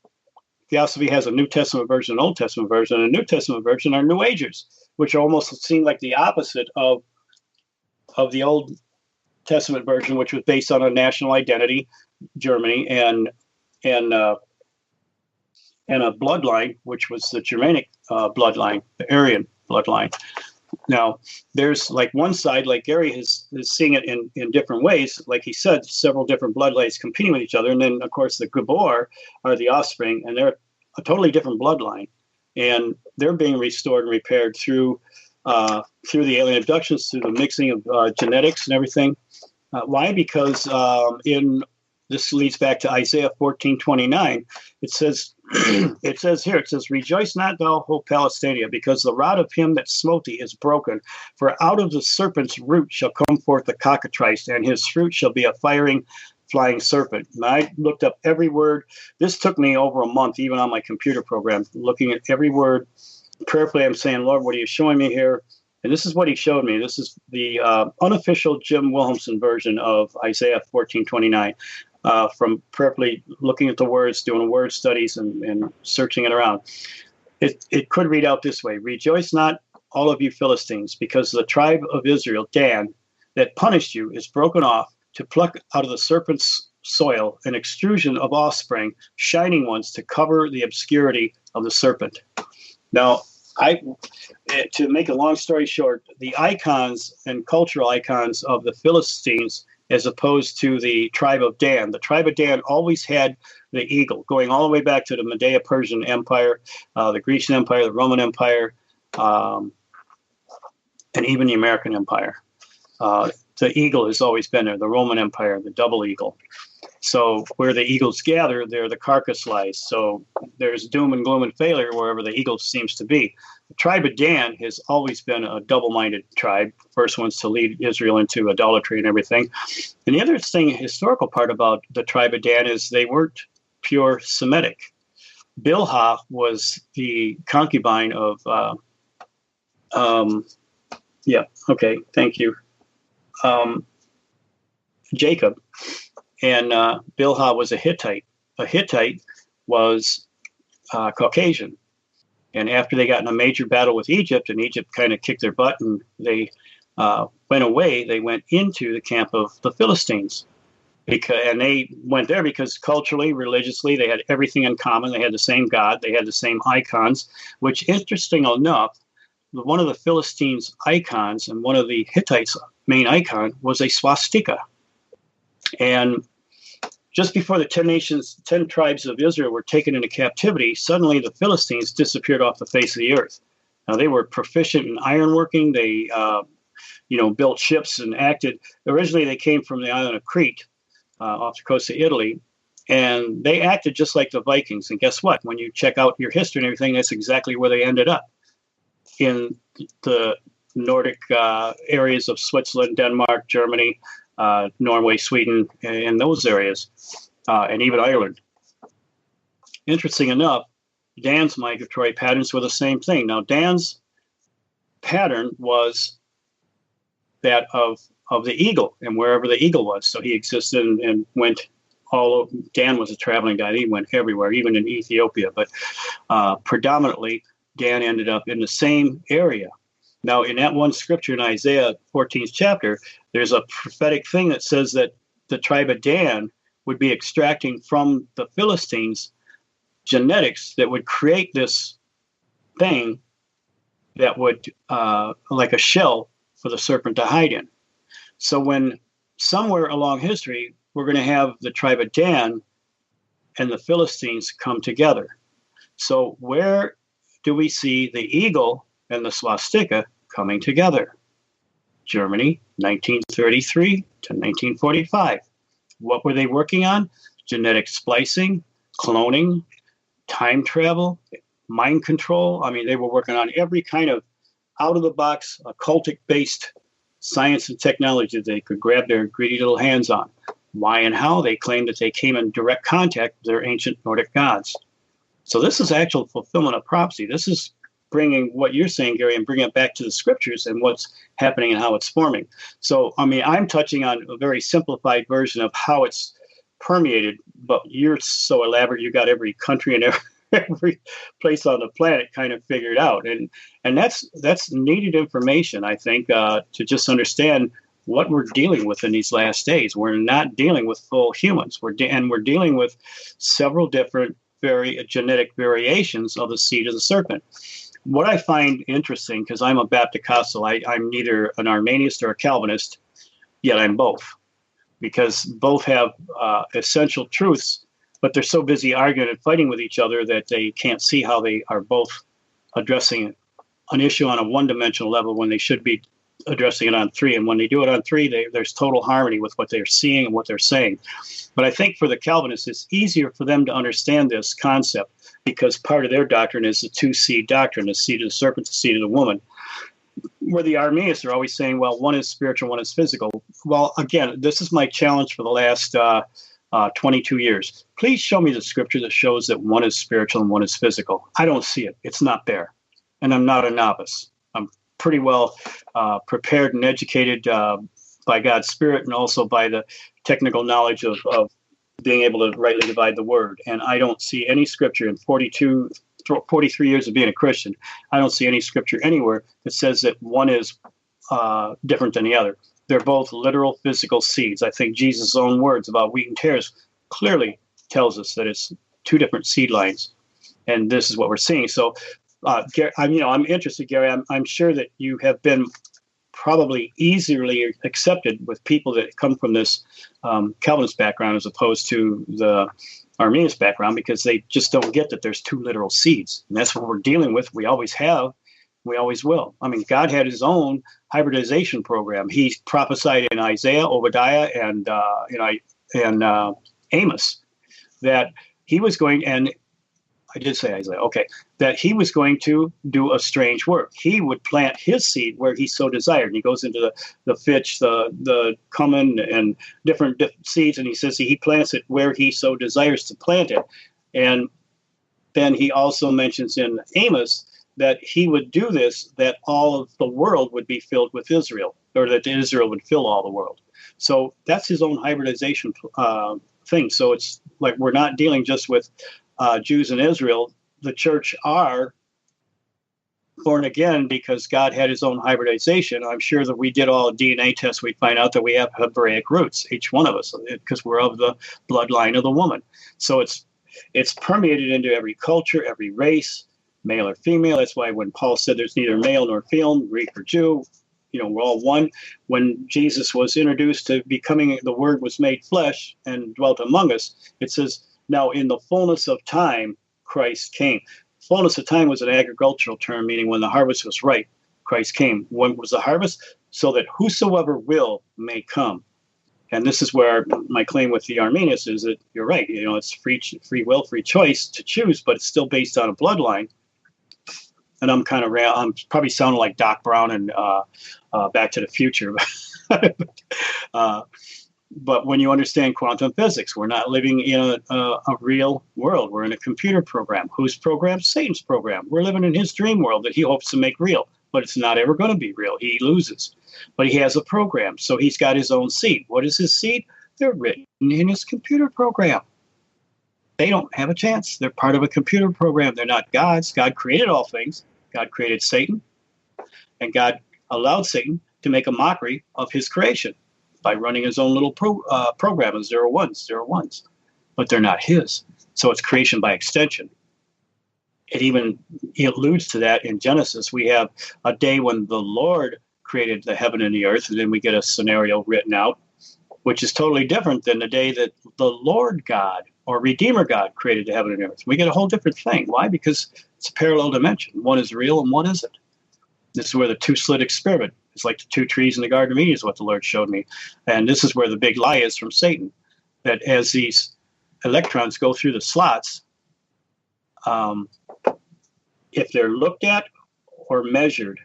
Theosophy has a New Testament version, an Old Testament version, and a New Testament version are New Agers, which almost seem like the opposite of the Old Testament version, which was based on a national identity, Germany, and a bloodline, which was the Germanic bloodline, the Aryan bloodline. Now, there's like one side, like Gary is seeing it in different ways. Like he said, several different bloodlines competing with each other. And then, of course, the Gabor are the offspring, and they're a totally different bloodline. And they're being restored and repaired through the alien abductions, through the mixing of genetics and everything. Why? Because this leads back to Isaiah 14:29. It says, "Rejoice not, thou whole Palestina, because the rod of him that smote thee is broken. For out of the serpent's root shall come forth the cockatrice, and his fruit shall be a flying serpent." And I looked up every word. This took me over a month, even on my computer program, looking at every word. Prayerfully, I'm saying, Lord, what are you showing me here? And this is what he showed me. This is the unofficial Jim-Wilhelmsen version of Isaiah 14:29. From prayerfully looking at the words, doing word studies, and searching it around. It could read out this way: "Rejoice not, all of you Philistines, because the tribe of Israel, Dan, that punished you, is broken off to pluck out of the serpent's soil an extrusion of offspring, shining ones, to cover the obscurity of the serpent." Now, to make a long story short, the icons and cultural icons of the Philistines as opposed to the tribe of Dan. The tribe of Dan always had the eagle, going all the way back to the Medo-Persian Empire, the Grecian Empire, the Roman Empire, and even the American Empire. The eagle has always been there, the Roman Empire, the double eagle. So where the eagles gather, there the carcass lies. So there's doom and gloom and failure wherever the eagle seems to be. The tribe of Dan has always been a double-minded tribe. First ones to lead Israel into idolatry and everything. And the other historical part about the tribe of Dan is they weren't pure Semitic. Bilhah was the concubine of, thank you, Jacob. And Bilhah was a Hittite. A Hittite was Caucasian. And after they got in a major battle with Egypt, and Egypt kind of kicked their butt, and they went away, they went into the camp of the Philistines. And they went there because culturally, religiously, they had everything in common. They had the same God. They had the same icons, which, interesting enough, one of the Philistines' icons and one of the Hittites' main icon was a swastika. And just before the 10 tribes of Israel were taken into captivity, suddenly the Philistines disappeared off the face of the earth. Now, they were proficient in ironworking. They, built ships and acted. Originally, they came from the island of Crete, off the coast of Italy, and they acted just like the Vikings. And guess what? When you check out your history and everything, that's exactly where they ended up, in the Nordic areas of Switzerland, Denmark, Germany, Norway, Sweden, and those areas, and even Ireland. Interesting enough, Dan's migratory patterns were the same thing. Now, Dan's pattern was that of the eagle, and wherever the eagle was. So he existed and went all over. Dan was a traveling guy. He went everywhere, even in Ethiopia. But predominantly, Dan ended up in the same area. Now, in that one scripture in Isaiah 14th chapter, there's a prophetic thing that says that the tribe of Dan would be extracting from the Philistines genetics that would create this thing that would, like a shell for the serpent to hide in. So when somewhere along history, we're going to have the tribe of Dan and the Philistines come together. So where do we see the eagle and the swastika coming together? Germany, 1933 to 1945. What were they working on? Genetic splicing, cloning, time travel, mind control. I mean, they were working on every kind of out-of-the-box, occultic-based science and technology that they could grab their greedy little hands on. Why and how? They claimed that they came in direct contact with their ancient Nordic gods. So this is actual fulfillment of prophecy. This is bringing what you're saying, Gary, and bringing it back to the scriptures and what's happening and how it's forming. So, I mean, I'm touching on a very simplified version of how it's permeated, but you're so elaborate. You got every country and every place on the planet kind of figured out. And that's needed information, I think, to just understand what we're dealing with in these last days. We're not dealing with full humans. We're dealing with several different genetic variations of the seed of the serpent. What I find interesting, because I'm a Baptist-Costal, I'm neither an Arminianist or a Calvinist, yet I'm both, because both have essential truths, but they're so busy arguing and fighting with each other that they can't see how they are both addressing an issue on a one-dimensional level when they should be addressing it on three. And when they do it on three, there's total harmony with what they're seeing and what they're saying. But I think for the Calvinists, it's easier for them to understand this concept because part of their doctrine is the two-seed doctrine, the seed of the serpent, the seed of the woman. Where the Arminians are always saying, well, one is spiritual, one is physical. Well, again, this is my challenge for the last 22 years. Please show me the scripture that shows that one is spiritual and one is physical. I don't see it. It's not there. And I'm not a novice. I'm pretty well prepared and educated by God's Spirit and also by the technical knowledge of being able to rightly divide the word. And I don't see any scripture in 43 years of being a Christian. I don't see any scripture anywhere that says that one is different than the other. They're both literal physical seeds. I think Jesus' own words about wheat and tares clearly tells us that it's two different seed lines. And this is what we're seeing. So, I'm interested, Gary. I'm sure that you have been probably easily accepted with people that come from this Calvinist background as opposed to the Arminius background, because they just don't get that there's two literal seeds. And that's what we're dealing with. We always have. We always will. I mean, God had his own hybridization program. He prophesied in Isaiah, Obadiah, and Amos that he was going, and I did say Isaiah, okay, that he was going to do a strange work. He would plant his seed where he so desired. And he goes into the fitch, the cumin, and different seeds, and he says he plants it where he so desires to plant it. And then he also mentions in Amos that he would do this, that all of the world would be filled with Israel, or that Israel would fill all the world. So that's his own hybridization thing. So it's like we're not dealing just with Jews in Israel. The church are born again because God had his own hybridization. I'm sure that we did all DNA tests, we'd find out that we have Hebraic roots, each one of us, because we're of the bloodline of the woman. So it's permeated into every culture, every race, male or female. That's why when Paul said there's neither male nor female, Greek or Jew, we're all one. When Jesus was introduced to becoming, the Word was made flesh and dwelt among us, it says, now in the fullness of time, Christ came. Fullness of time was an agricultural term, meaning when the harvest was ripe, Christ came. When was the harvest? So that whosoever will may come. And this is where my claim with the Arminius is that you're right. It's free will, free choice to choose, but it's still based on a bloodline. And I'm probably sounding like Doc Brown and Back to the Future. But when you understand quantum physics, we're not living in a real world. We're in a computer program. Whose program? Satan's program. We're living in his dream world that he hopes to make real, but it's not ever going to be real. He loses. But he has a program, so he's got his own seed. What is his seed? They're written in his computer program. They don't have a chance. They're part of a computer program. They're not God's. God created all things. God created Satan, and God allowed Satan to make a mockery of his creation by running his own little program of 0 1s, 0 1s. But they're not his. So it's creation by extension. It alludes to that in Genesis. We have a day when the Lord created the heaven and the earth, and then we get a scenario written out, which is totally different than the day that the Lord God or Redeemer God created the heaven and the earth. We get a whole different thing. Why? Because it's a parallel dimension. One is real and one isn't. This is where the two-slit experiment is like the two trees in the Garden of Eden is what the Lord showed me. And this is where the big lie is from Satan, that as these electrons go through the slots, if they're looked at or measured,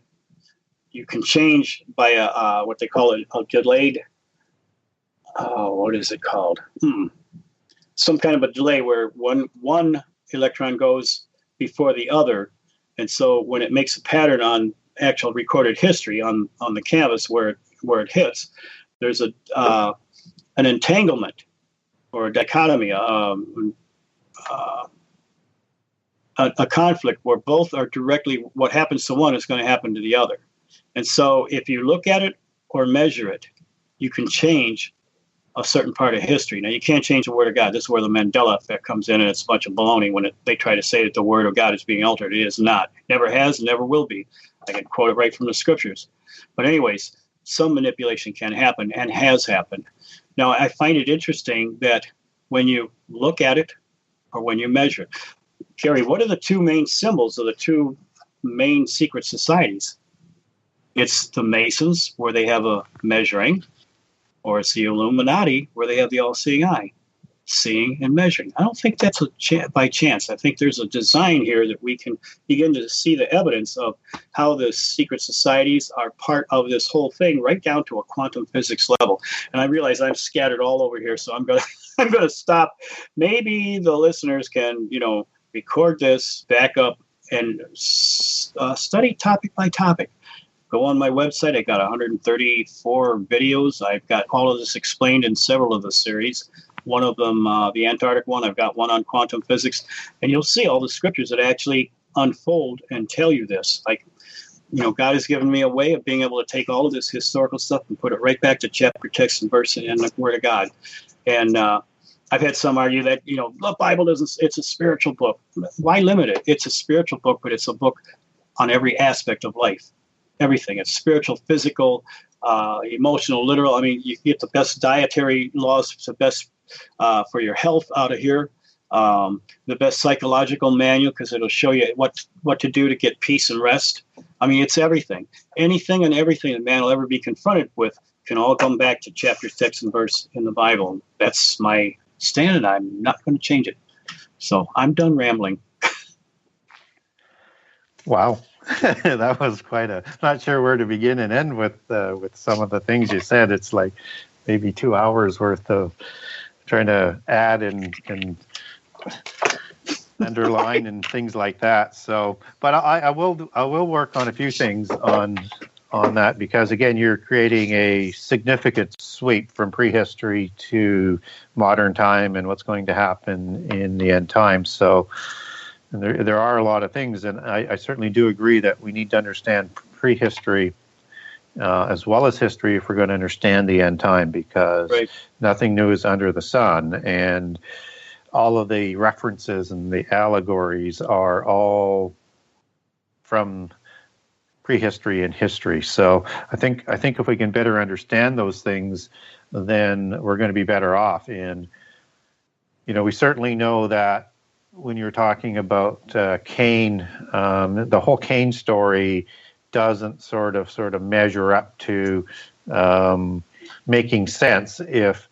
you can change by what they call a delayed, what is it called? Some kind of a delay where one electron goes before the other. And so when it makes a pattern on actual recorded history on the canvas where it hits, there's an entanglement or a dichotomy, a conflict where both are directly, what happens to one is going to happen to the other. And so if you look at it or measure it, you can change a certain part of history. Now, you can't change the Word of God. This is where the Mandela effect comes in, and it's a bunch of baloney when they try to say that the Word of God is being altered. It is not. Never has, never will be. I can quote it right from the Scriptures. But anyways, some manipulation can happen and has happened. Now, I find it interesting that when you look at it or when you measure it, Gary, what are the two main symbols of the two main secret societies? It's the Masons, where they have a measuring, or it's the Illuminati, where they have the all-seeing eye, seeing and measuring. I don't think that's by chance. I think there's a design here that we can begin to see the evidence of how the secret societies are part of this whole thing, right down to a quantum physics level. And I realize I'm scattered all over here, so I'm gonna stop. Maybe the listeners can, record this, back up, and study topic by topic. Go on my website. I got 134 videos. I've got all of this explained in several of the series. One of them, the Antarctic one, I've got one on quantum physics. And you'll see all the scriptures that actually unfold and tell you this. Like, God has given me a way of being able to take all of this historical stuff and put it right back to chapter, text, and verse in the Word of God. And I've had some argue that, the Bible it's a spiritual book. Why limit it? It's a spiritual book, but it's a book on every aspect of life. everything. It's spiritual, physical, emotional, literal. I mean, you get the best dietary laws, the best for your health out of here. The best psychological manual, because it'll show you what to do to get peace and rest. I mean, it's everything. Anything and everything that man will ever be confronted with can all come back to chapter, text, and verse in the Bible. That's my stand, and I'm not going to change it. So I'm done rambling. Wow. That was quite not sure where to begin and end with some of the things you said. It's like maybe 2 hours worth of trying to add and underline and things like that. So, but I will work on a few things on that, because again, you're creating a significant sweep from prehistory to modern time and what's going to happen in the end time. So, and there are a lot of things, and I certainly do agree that we need to understand prehistory as well as history if we're going to understand the end time, because nothing new is under the sun, and all of the references and the allegories are all from prehistory and history. So I think if we can better understand those things, then we're going to be better off. And we certainly know that when you're talking about Cain, the whole Cain story doesn't sort of measure up to making sense if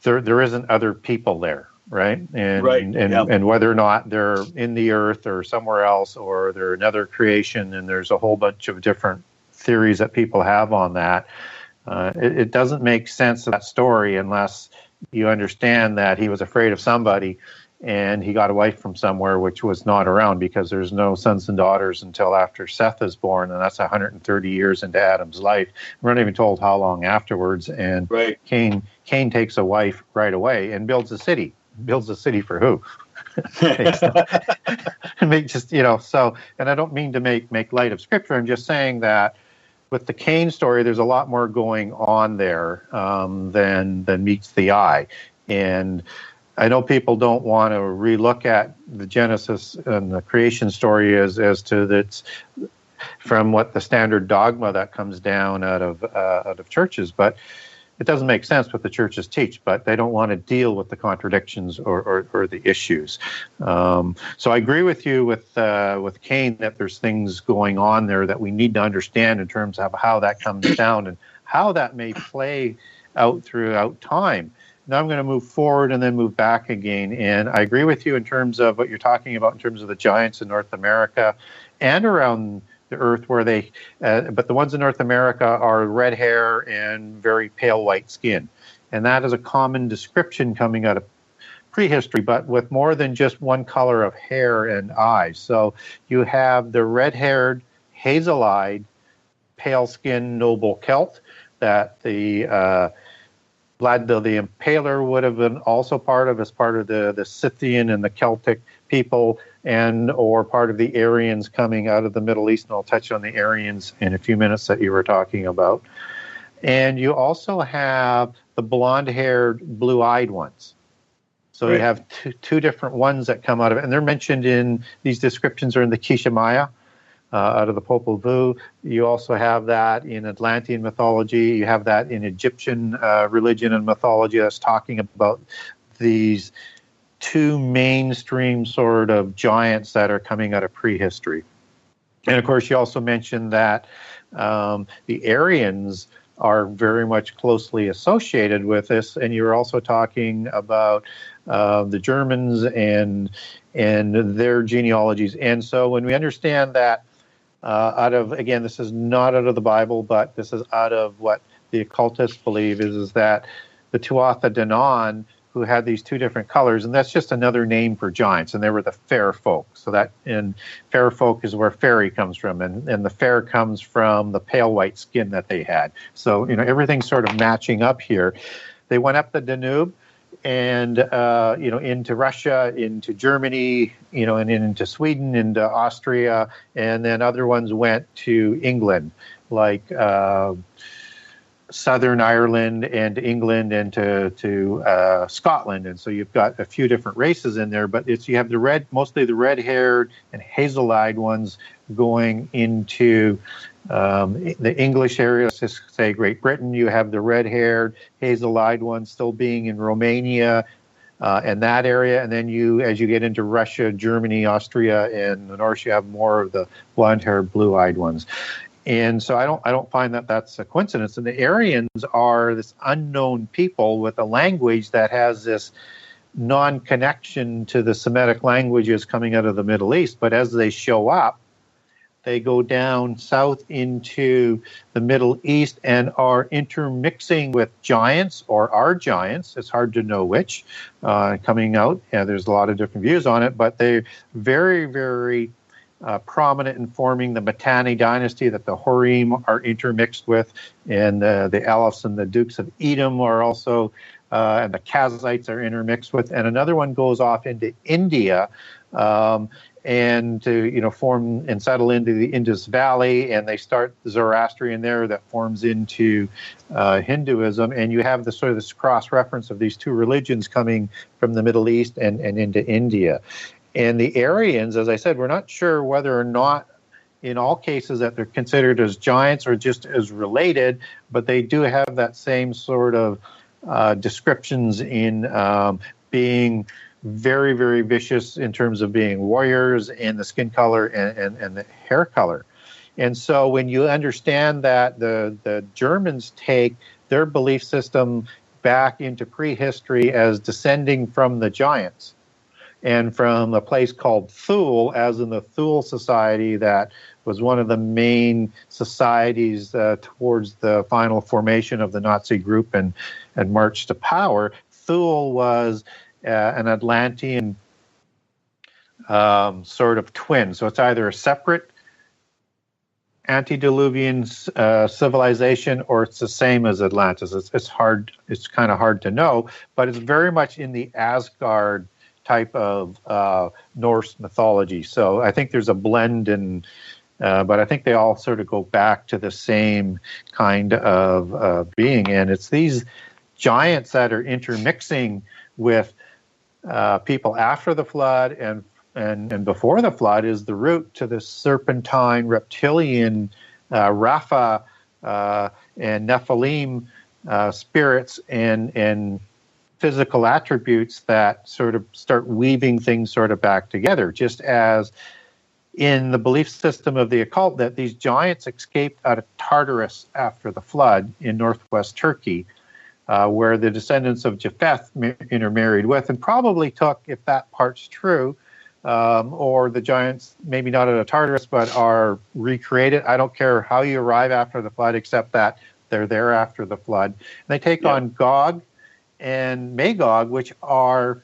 there isn't other people there, right? And whether or not they're in the earth or somewhere else, or they're another creation, and there's a whole bunch of different theories that people have on that. It doesn't make sense of that story unless you understand that he was afraid of somebody, and he got a wife from somewhere which was not around, because there's no sons and daughters until after Seth is born, and that's 130 years into Adam's life. We're not even told how long afterwards. And Cain takes a wife right away and builds a city. Builds a city for who? So, and I don't mean to make light of Scripture. I'm just saying that with the Cain story, there's a lot more going on there than meets the eye. And I know people don't want to relook at the Genesis and the creation story as to that's from what the standard dogma that comes down out of churches, but it doesn't make sense what the churches teach. But they don't want to deal with the contradictions or the issues. So I agree with you with Cain that there's things going on there that we need to understand in terms of how that comes down and how that may play out throughout time. Now I'm going to move forward and then move back again. And I agree with you in terms of what you're talking about in terms of the giants in North America and around the earth, where but the ones in North America are red hair and very pale white skin. And that is a common description coming out of prehistory, but with more than just one color of hair and eyes. So you have the red-haired, hazel-eyed, pale-skinned noble Celt that the Vlad the Impaler would have been also part of, as part of the Scythian and the Celtic people, or part of the Aryans coming out of the Middle East. And I'll touch on the Aryans in a few minutes that you were talking about. And you also have the blonde-haired, blue-eyed ones. So you have two different ones that come out of it. And they're mentioned in these descriptions are in the Quiché Maya. Out of the Popol Vuh. You also have that in Atlantean mythology. You have that in Egyptian religion and mythology that's talking about these two mainstream sort of giants that are coming out of prehistory. And of course, you also mentioned that the Aryans are very much closely associated with this. And you're also talking about the Germans and their genealogies. And so when we understand that, again, this is not out of the Bible, but this is out of what the occultists believe is that the Tuatha De Danann, who had these two different colors, and that's just another name for giants, and they were the fair folk. So that in fair folk is where fairy comes from, and the fair comes from the pale white skin that they had. So, everything's sort of matching up here. They went up the Danube and, into Russia, into Germany, and into Sweden, into Austria, and then other ones went to England, like Southern Ireland and England and to Scotland, and so you've got a few different races in there. But you have mostly the red-haired and hazel-eyed ones going into the English area. Let's just say Great Britain. You have the red-haired, hazel-eyed ones still being in Romania and that area, and then as you get into Russia, Germany, Austria, and the North, you have more of the blonde-haired, blue-eyed ones. And so I don't find that that's a coincidence. And the Aryans are this unknown people with a language that has this non-connection to the Semitic languages coming out of the Middle East. But as they show up, they go down south into the Middle East and are intermixing with giants, or are giants. It's hard to know which coming out. Yeah, there's a lot of different views on it, but they're very, very prominent in forming the Mitanni dynasty that the Horim are intermixed with, and the Alephs and the Dukes of Edom are also, and the Kazites are intermixed with, and another one goes off into India, and to form and settle into the Indus Valley, and they start Zoroastrian there that forms into Hinduism, and you have this cross-reference of these two religions coming from the Middle East and into India. And the Aryans, as I said, we're not sure whether or not in all cases that they're considered as giants or just as related, but they do have that same sort of descriptions in being very, very vicious in terms of being warriors and the skin color and the hair color. And so when you understand that the Germans take their belief system back into prehistory as descending from the giants, and from a place called Thule, as in the Thule Society, that was one of the main societies towards the final formation of the Nazi group and march to power. Thule was an Atlantean sort of twin. So it's either a separate antediluvian civilization, or it's the same as Atlantis. It's kind of hard to know, but it's very much in the Asgard type of Norse mythology. So I think there's a blend, but I think they all sort of go back to the same kind of being. And it's these giants that are intermixing with people after the flood and before the flood is the root to the serpentine, reptilian, Rapha, and Nephilim spirits and physical attributes that sort of start weaving things sort of back together, just as in the belief system of the occult that these giants escaped out of Tartarus after the flood in northwest Turkey, where the descendants of Japheth intermarried with, and probably took, if that part's true, or the giants maybe not out of Tartarus but are recreated. I don't care how you arrive after the flood, except that they're there after the flood. And they take on Gog and Magog, which are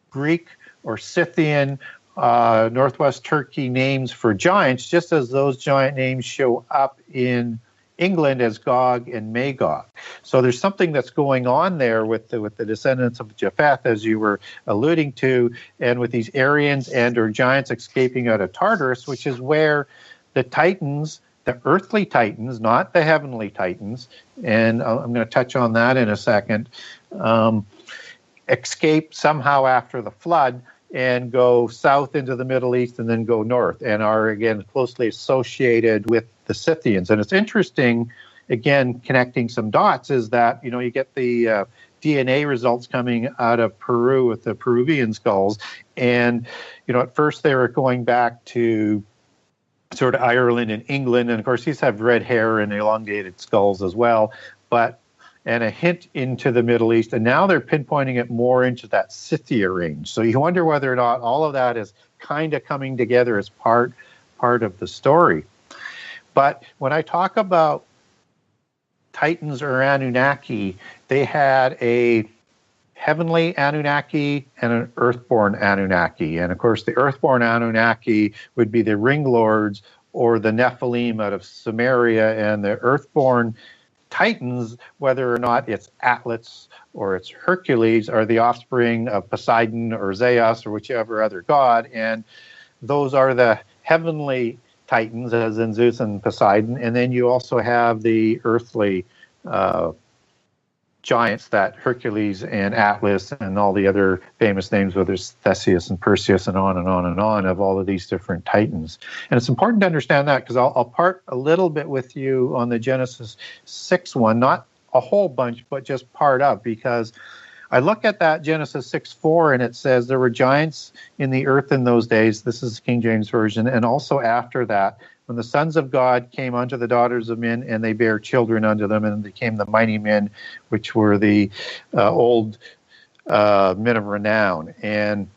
Greek or Scythian, northwest Turkey names for giants, just as those giant names show up in England as Gog and Magog. So there's something that's going on there with the descendants of Japheth, as you were alluding to, and with these Aryans or giants escaping out of Tartarus, which is where the Titans, the earthly Titans, not the heavenly Titans, and I'm going to touch on that in a second, escape somehow after the flood and go south into the Middle East and then go north, and are again closely associated with the Scythians. And it's interesting, again, connecting some dots, is that you get the DNA results coming out of Peru with the Peruvian skulls, and at first they were going back to sort of Ireland and England, and of course these have red hair and elongated skulls as well, and a hint into the Middle East, and now they're pinpointing it more into that Scythia range. So you wonder whether or not all of that is kind of coming together as part of the story. But when I talk about Titans or Anunnaki, they had a heavenly Anunnaki and an earthborn Anunnaki. And of course, the earthborn Anunnaki would be the ring lords or the Nephilim out of Samaria, and the earthborn Titans, whether or not it's Atlas or it's Hercules, are the offspring of Poseidon or Zeus or whichever other god. And those are the heavenly Titans, as in Zeus and Poseidon. And then you also have the earthly giants that Hercules and Atlas and all the other famous names, whether it's Theseus and Perseus and on and on and on, of all of these different titans. And it's important to understand that, because I'll part a little bit with you on the Genesis 6 one, not a whole bunch, but just part of, because I look at that Genesis 6:4, and it says there were giants in the earth in those days. This is the King James Version. And also after that, when the sons of God came unto the daughters of men, and they bare children unto them, and became the mighty men, which were the old men of renown. And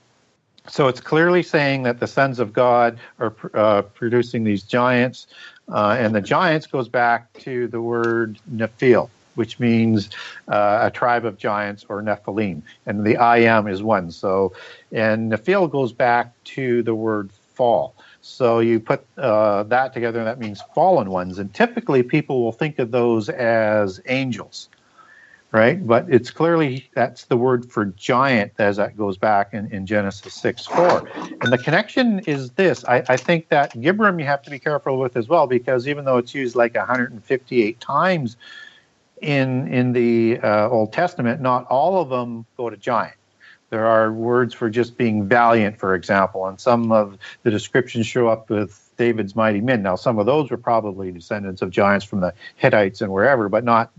so it's clearly saying that the sons of God are producing these giants, and the giants goes back to the word Nephil, which means a tribe of giants, or Nephilim, and the I am is one. So, and Nephil goes back to the word fall. So you put that together, and that means fallen ones. And typically people will think of those as angels, right? But it's clearly, that's the word for giant as that goes back in Genesis 6:4. And the connection is this. I think that Gibram you have to be careful with as well, because even though it's used like 158 times in the Old Testament, not all of them go to giant. There are words for just being valiant, for example, and some of the descriptions show up with David's mighty men. Now, some of those were probably descendants of giants from the Hittites and wherever, but not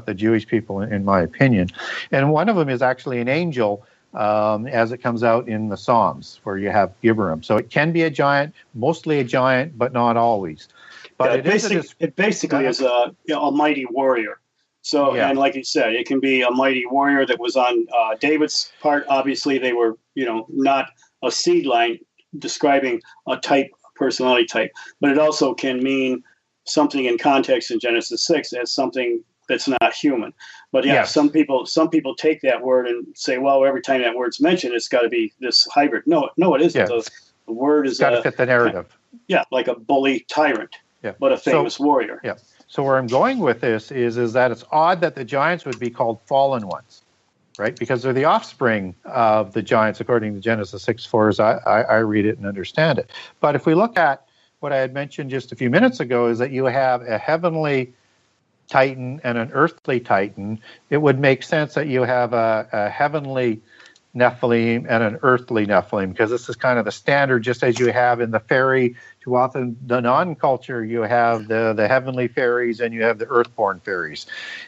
the Jewish people, in my opinion. And one of them is actually an angel, as it comes out in the Psalms, where you have Gibram. So it can be a giant, mostly a giant, but not always. But yeah, it basically is a mighty warrior. So, yeah. And like you said, it can be a mighty warrior that was on David's part. Obviously, they were, not a seed line describing a type, personality type, but it also can mean something in context in Genesis 6 as something that's not human. But yeah, yes. Some people take that word and say, well, every time that word's mentioned, it's got to be this hybrid. No, it isn't. Yeah. The word is got to fit the narrative. Yeah, like a bully tyrant, but a famous warrior. Yeah. So where I'm going with this is that it's odd that the giants would be called fallen ones, right? Because they're the offspring of the giants, according to Genesis 6:4, as I read it and understand it. But if we look at what I had mentioned just a few minutes ago, is that you have a heavenly titan and an earthly titan. It would make sense that you have a heavenly Nephilim and an earthly Nephilim, because this is kind of the standard, just as you have in the fairy. Too often, the non-culture, you have the heavenly fairies and you have the earthborn fairies,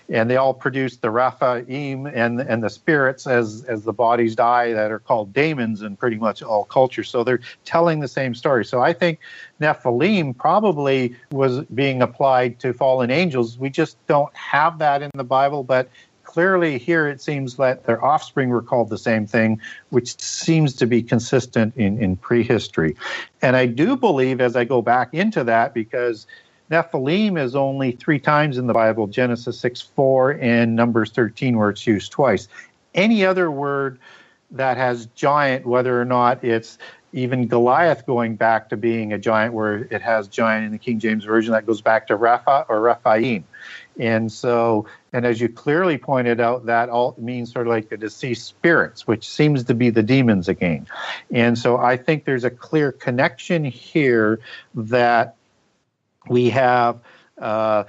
and they all produce the Raphaim and the spirits as the bodies die, that are called daemons in pretty much all cultures. So they're telling the same story. So I think Nephilim probably was being applied to fallen angels. We just don't have that in the Bible, but clearly here it seems that their offspring were called the same thing, which seems to be consistent in prehistory. And I do believe, as I go back into that, because Nephilim is only 3 times in the Bible, Genesis 6:4 and Numbers 13, where it's used twice. Any other word that has giant, whether or not it's even Goliath going back to being a giant, where it has giant in the King James Version, that goes back to Rapha or Raphaim. And so, and as you clearly pointed out, that all means sort of like the deceased spirits, which seems to be the demons again. And so I think there's a clear connection here that we have, and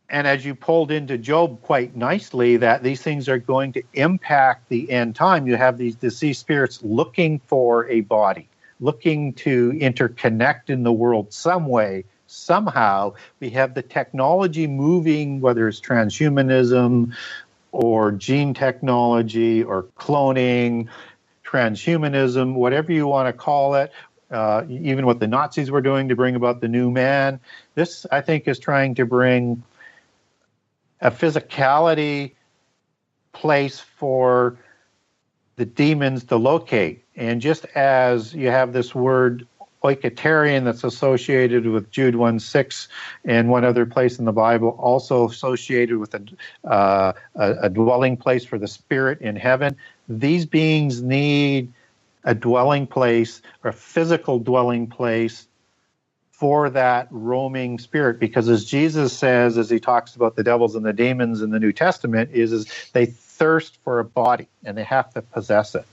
as you pulled into Job quite nicely, that these things are going to impact the end time. You have these deceased spirits looking for a body, looking to interconnect in the world some way. Somehow we have the technology moving, whether it's transhumanism or gene technology or cloning, transhumanism, whatever you want to call it, even what the Nazis were doing to bring about the new man. This, I think, is trying to bring a physicality place for the demons to locate. And just as you have this word oikotarian that's associated with Jude 1:6 and one other place in the Bible, also associated with a dwelling place for the spirit in heaven. These beings need a dwelling place, or a physical dwelling place, for that roaming spirit, because as Jesus says, as he talks about the devils and the demons in the New Testament, is they thirst for a body and they have to possess it.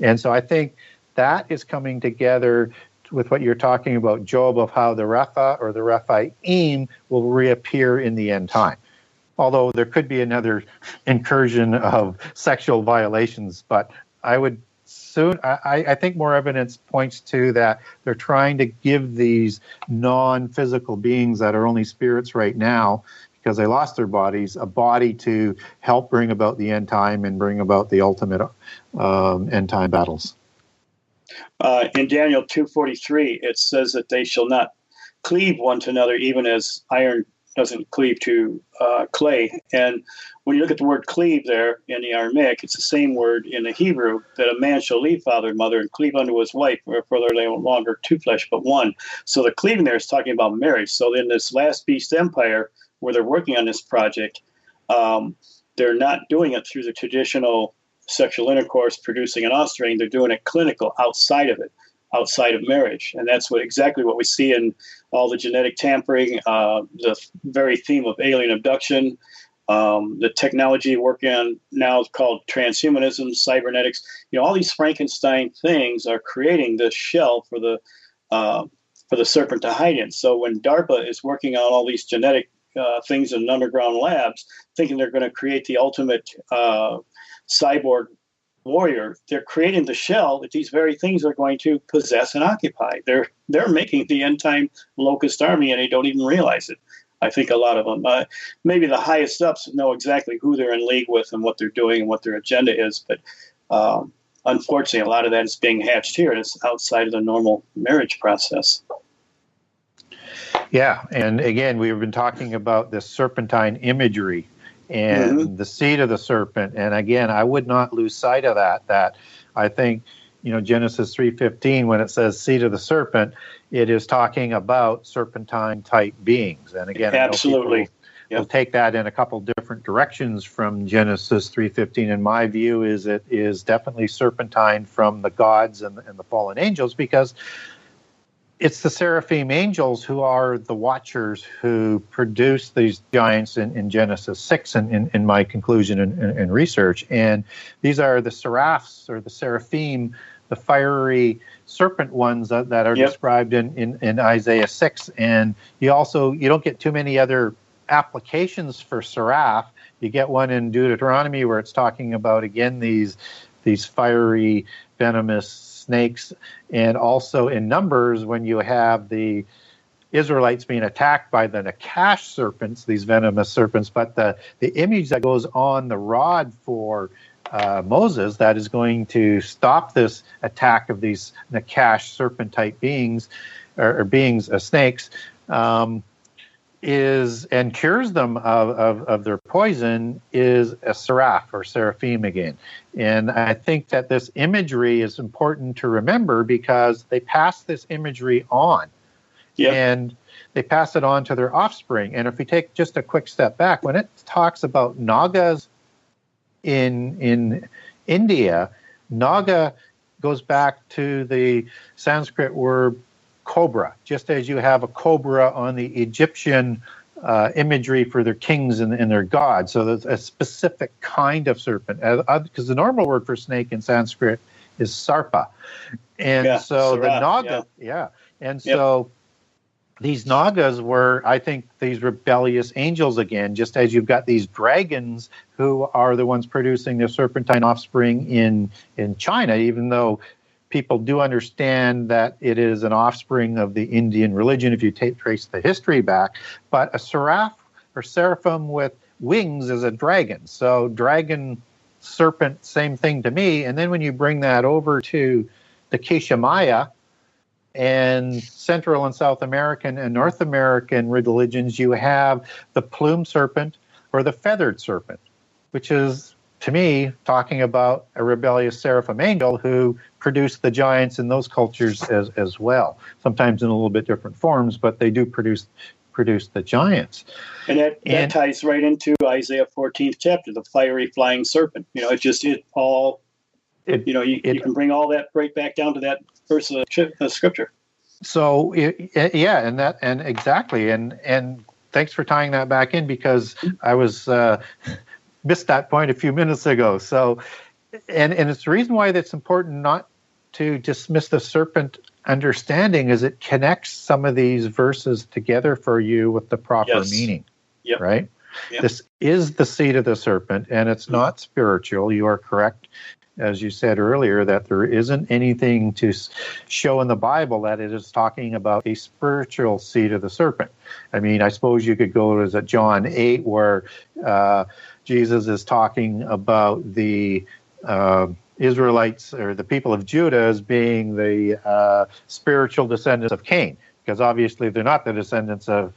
And so I think that is coming together with what you're talking about, Job, of how the Rapha or the Raphaim will reappear in the end time. although there could be another incursion of sexual violations. But I think more evidence points to that they're trying to give these non-physical beings that are only spirits right now, because they lost their bodies, a body to help bring about the end time and bring about the ultimate end time battles. In Daniel 2:43, it says that they shall not cleave one to another, even as iron doesn't cleave to clay. And when you look at the word cleave there in the Aramaic, it's the same word in the Hebrew, that a man shall leave father and mother and cleave unto his wife, wherefore they're no longer two flesh but one. So the cleaving there is talking about marriage. So in this last beast empire, where they're working on this project, they're not doing it through the traditional sexual intercourse, producing an offspring. They're doing it clinical, outside of it, outside of marriage. And that's exactly what we see in all the genetic tampering, the very theme of alien abduction, the technology working on now is called transhumanism, cybernetics. All these Frankenstein things are creating this shell for the serpent to hide in. So when DARPA is working on all these genetic things in underground labs, thinking they're going to create the ultimate cyborg warrior, they're creating the shell that these very things are going to possess and occupy. They're making the end time locust army, and they don't even realize it. I think a lot of them, maybe the highest ups, know exactly who they're in league with and what they're doing and what their agenda is. But unfortunately, a lot of that is being hatched here, and it's outside of the normal marriage process. Yeah, and again, we've been talking about this serpentine imagery and the seed of the serpent. And again, I would not lose sight of that I think, Genesis 3:15, when it says seed of the serpent, it is talking about serpentine type beings. And again, absolutely. We'll take that in a couple different directions from Genesis 3:15. In my view, it is definitely serpentine from the gods and the fallen angels, because it's the seraphim angels who are the watchers who produce these giants in Genesis 6 in my conclusion and research. And these are the seraphs, or the seraphim, the fiery serpent ones that are described in Isaiah 6. And you don't get too many other applications for seraph. You get one in Deuteronomy where it's talking about, again, these fiery, venomous snakes, and also in Numbers when you have the Israelites being attacked by the Nakash serpents, these venomous serpents. But the image that goes on the rod for Moses that is going to stop this attack of these Nakash serpent-type beings, or beings, snakes, and cures them of their poison, is a seraph or seraphim again. And I think that this imagery is important to remember, because they pass this imagery on. And they pass it on to their offspring. And if we take just a quick step back, when it talks about Nagas in India, Naga goes back to the Sanskrit word cobra, just as you have a cobra on the Egyptian imagery for their kings and their gods. So there's a specific kind of serpent, because the normal word for snake in Sanskrit is sarpa. And so the Naga, so these Nagas were, I think, these rebellious angels again, just as you've got these dragons who are the ones producing their serpentine offspring in China, even though people do understand that it is an offspring of the Indian religion if you trace the history back. But a seraph or seraphim with wings is a dragon. So dragon, serpent, same thing to me. And then when you bring that over to the Kishamaya and Central and South American and North American religions, you have the plumed serpent or the feathered serpent, which is, to me, talking about a rebellious seraphim angel who produced the giants in those cultures as well. Sometimes in a little bit different forms, but they do produce the giants. And that ties right into Isaiah 14th chapter, the fiery flying serpent. You can bring all that right back down to that verse of scripture. So exactly. And thanks for tying that back in, because I was missed that point a few minutes ago. So, and it's the reason why that's important not to dismiss the serpent understanding, is it connects some of these verses together for you with the proper meaning, right? Yeah. This is the seed of the serpent, and it's not spiritual. You are correct, as you said earlier, that there isn't anything to show in the Bible that it is talking about a spiritual seed of the serpent. I mean, I suppose you could go to John 8, where Jesus is talking about the Israelites or the people of Judah as being the spiritual descendants of Cain, because obviously they're not the descendants of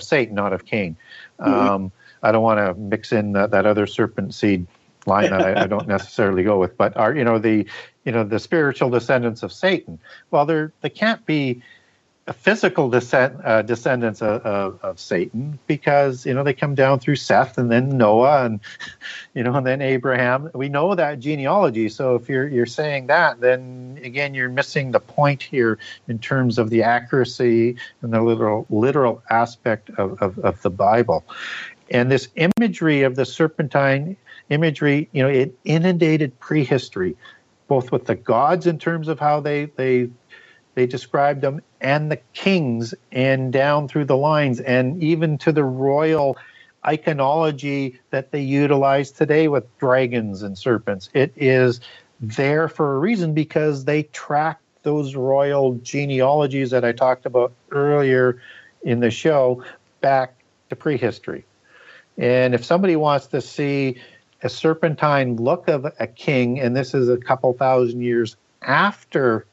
Satan, not of Cain. I don't want to mix in that other serpent seed line that I don't necessarily go with, but are the spiritual descendants of Satan? Well, they can't be a physical descendants of Satan, because they come down through Seth and then Noah and and then Abraham. We know that genealogy. So if you're saying that, then again you're missing the point here in terms of the accuracy and the literal aspect of the Bible. And this imagery of the serpentine imagery, it inundated prehistory, both with the gods in terms of how they described them, and the kings, and down through the lines, and even to the royal iconology that they utilize today with dragons and serpents. It is there for a reason, because they track those royal genealogies that I talked about earlier in the show back to prehistory. And if somebody wants to see a serpentine look of a king, and this is a couple thousand years after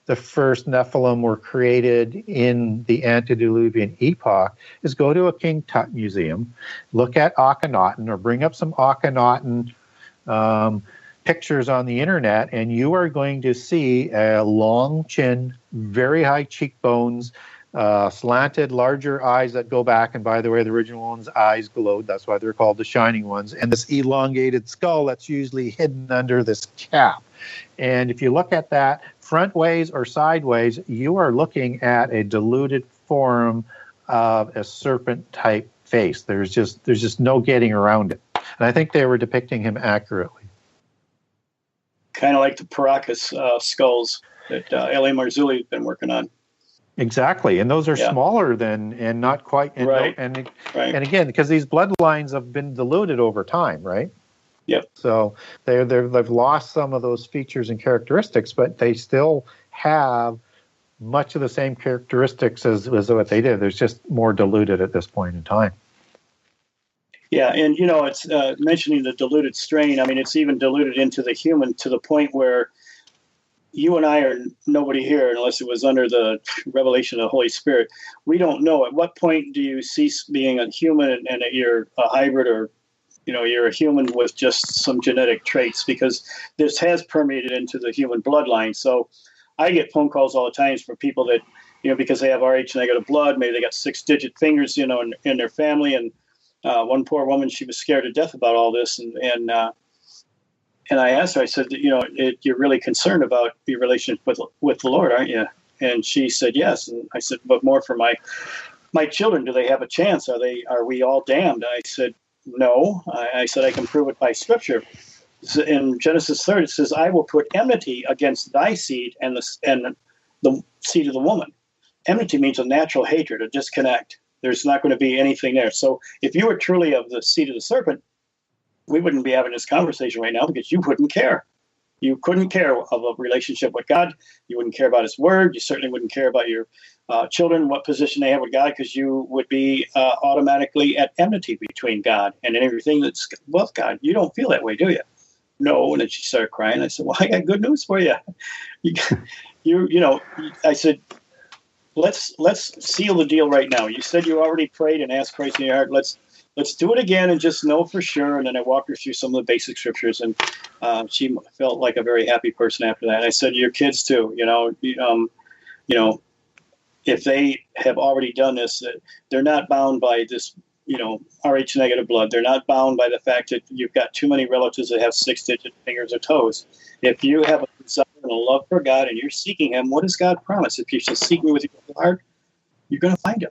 the first Nephilim were created in the antediluvian epoch, is go to a King Tut museum, look at Akhenaten, or bring up some Akhenaten pictures on the internet, and you are going to see a long chin, very high cheekbones, slanted, larger eyes that go back. And by the way, the original one's eyes glowed. That's why they're called the shining ones. And this elongated skull that's usually hidden under this cap. And if you look at that front ways or sideways, you are looking at a diluted form of a serpent type face. There's just no getting around it. And I think they were depicting him accurately. Kind of like the Paracas skulls that L.A. Marzulli has been working on. Exactly, and those are smaller than, and not quite, and, right. and again, because these bloodlines have been diluted over time, right? Yep. So they've lost some of those features and characteristics, but they still have much of the same characteristics as what they did. There's just more diluted at this point in time. Yeah, and it's mentioning the diluted strain. I mean, it's even diluted into the human to the point where you and I are nobody here unless it was under the revelation of the Holy Spirit. We don't know at what point do you cease being a human and you're a hybrid, or you're a human with just some genetic traits, because this has permeated into the human bloodline. So I get phone calls all the time from people that, because they have Rh negative blood, maybe they got 6-digit fingers, in their family. And one poor woman, she was scared to death about all this. And I asked her, I said, you're really concerned about your relationship with the Lord, aren't you? And she said, yes. And I said, but more for my children, do they have a chance? Are we all damned? I said, no. I said, I can prove it by Scripture. In Genesis 3, it says, I will put enmity against thy seed and the seed of the woman. Enmity means a natural hatred, a disconnect. There's not going to be anything there. So if you were truly of the seed of the serpent, we wouldn't be having this conversation right now, because you wouldn't care. You couldn't care of a relationship with God. You wouldn't care about His Word. You certainly wouldn't care about your children, what position they have with God, because you would be automatically at enmity between God and everything that's with God. You don't feel that way, do you? No. And then she started crying. I said, well, I got good news for you. I said, let's seal the deal right now. You said you already prayed and asked Christ in your heart. Let's do it again and just know for sure. And then I walked her through some of the basic scriptures, and she felt like a very happy person after that. And I said, your kids too, if they have already done this, they're not bound by this, Rh negative blood. They're not bound by the fact that you've got too many relatives that have 6-digit fingers or toes. If you have a desire and a love for God and you're seeking Him, what does God promise? If you shall seek me with your whole heart, you're going to find Him.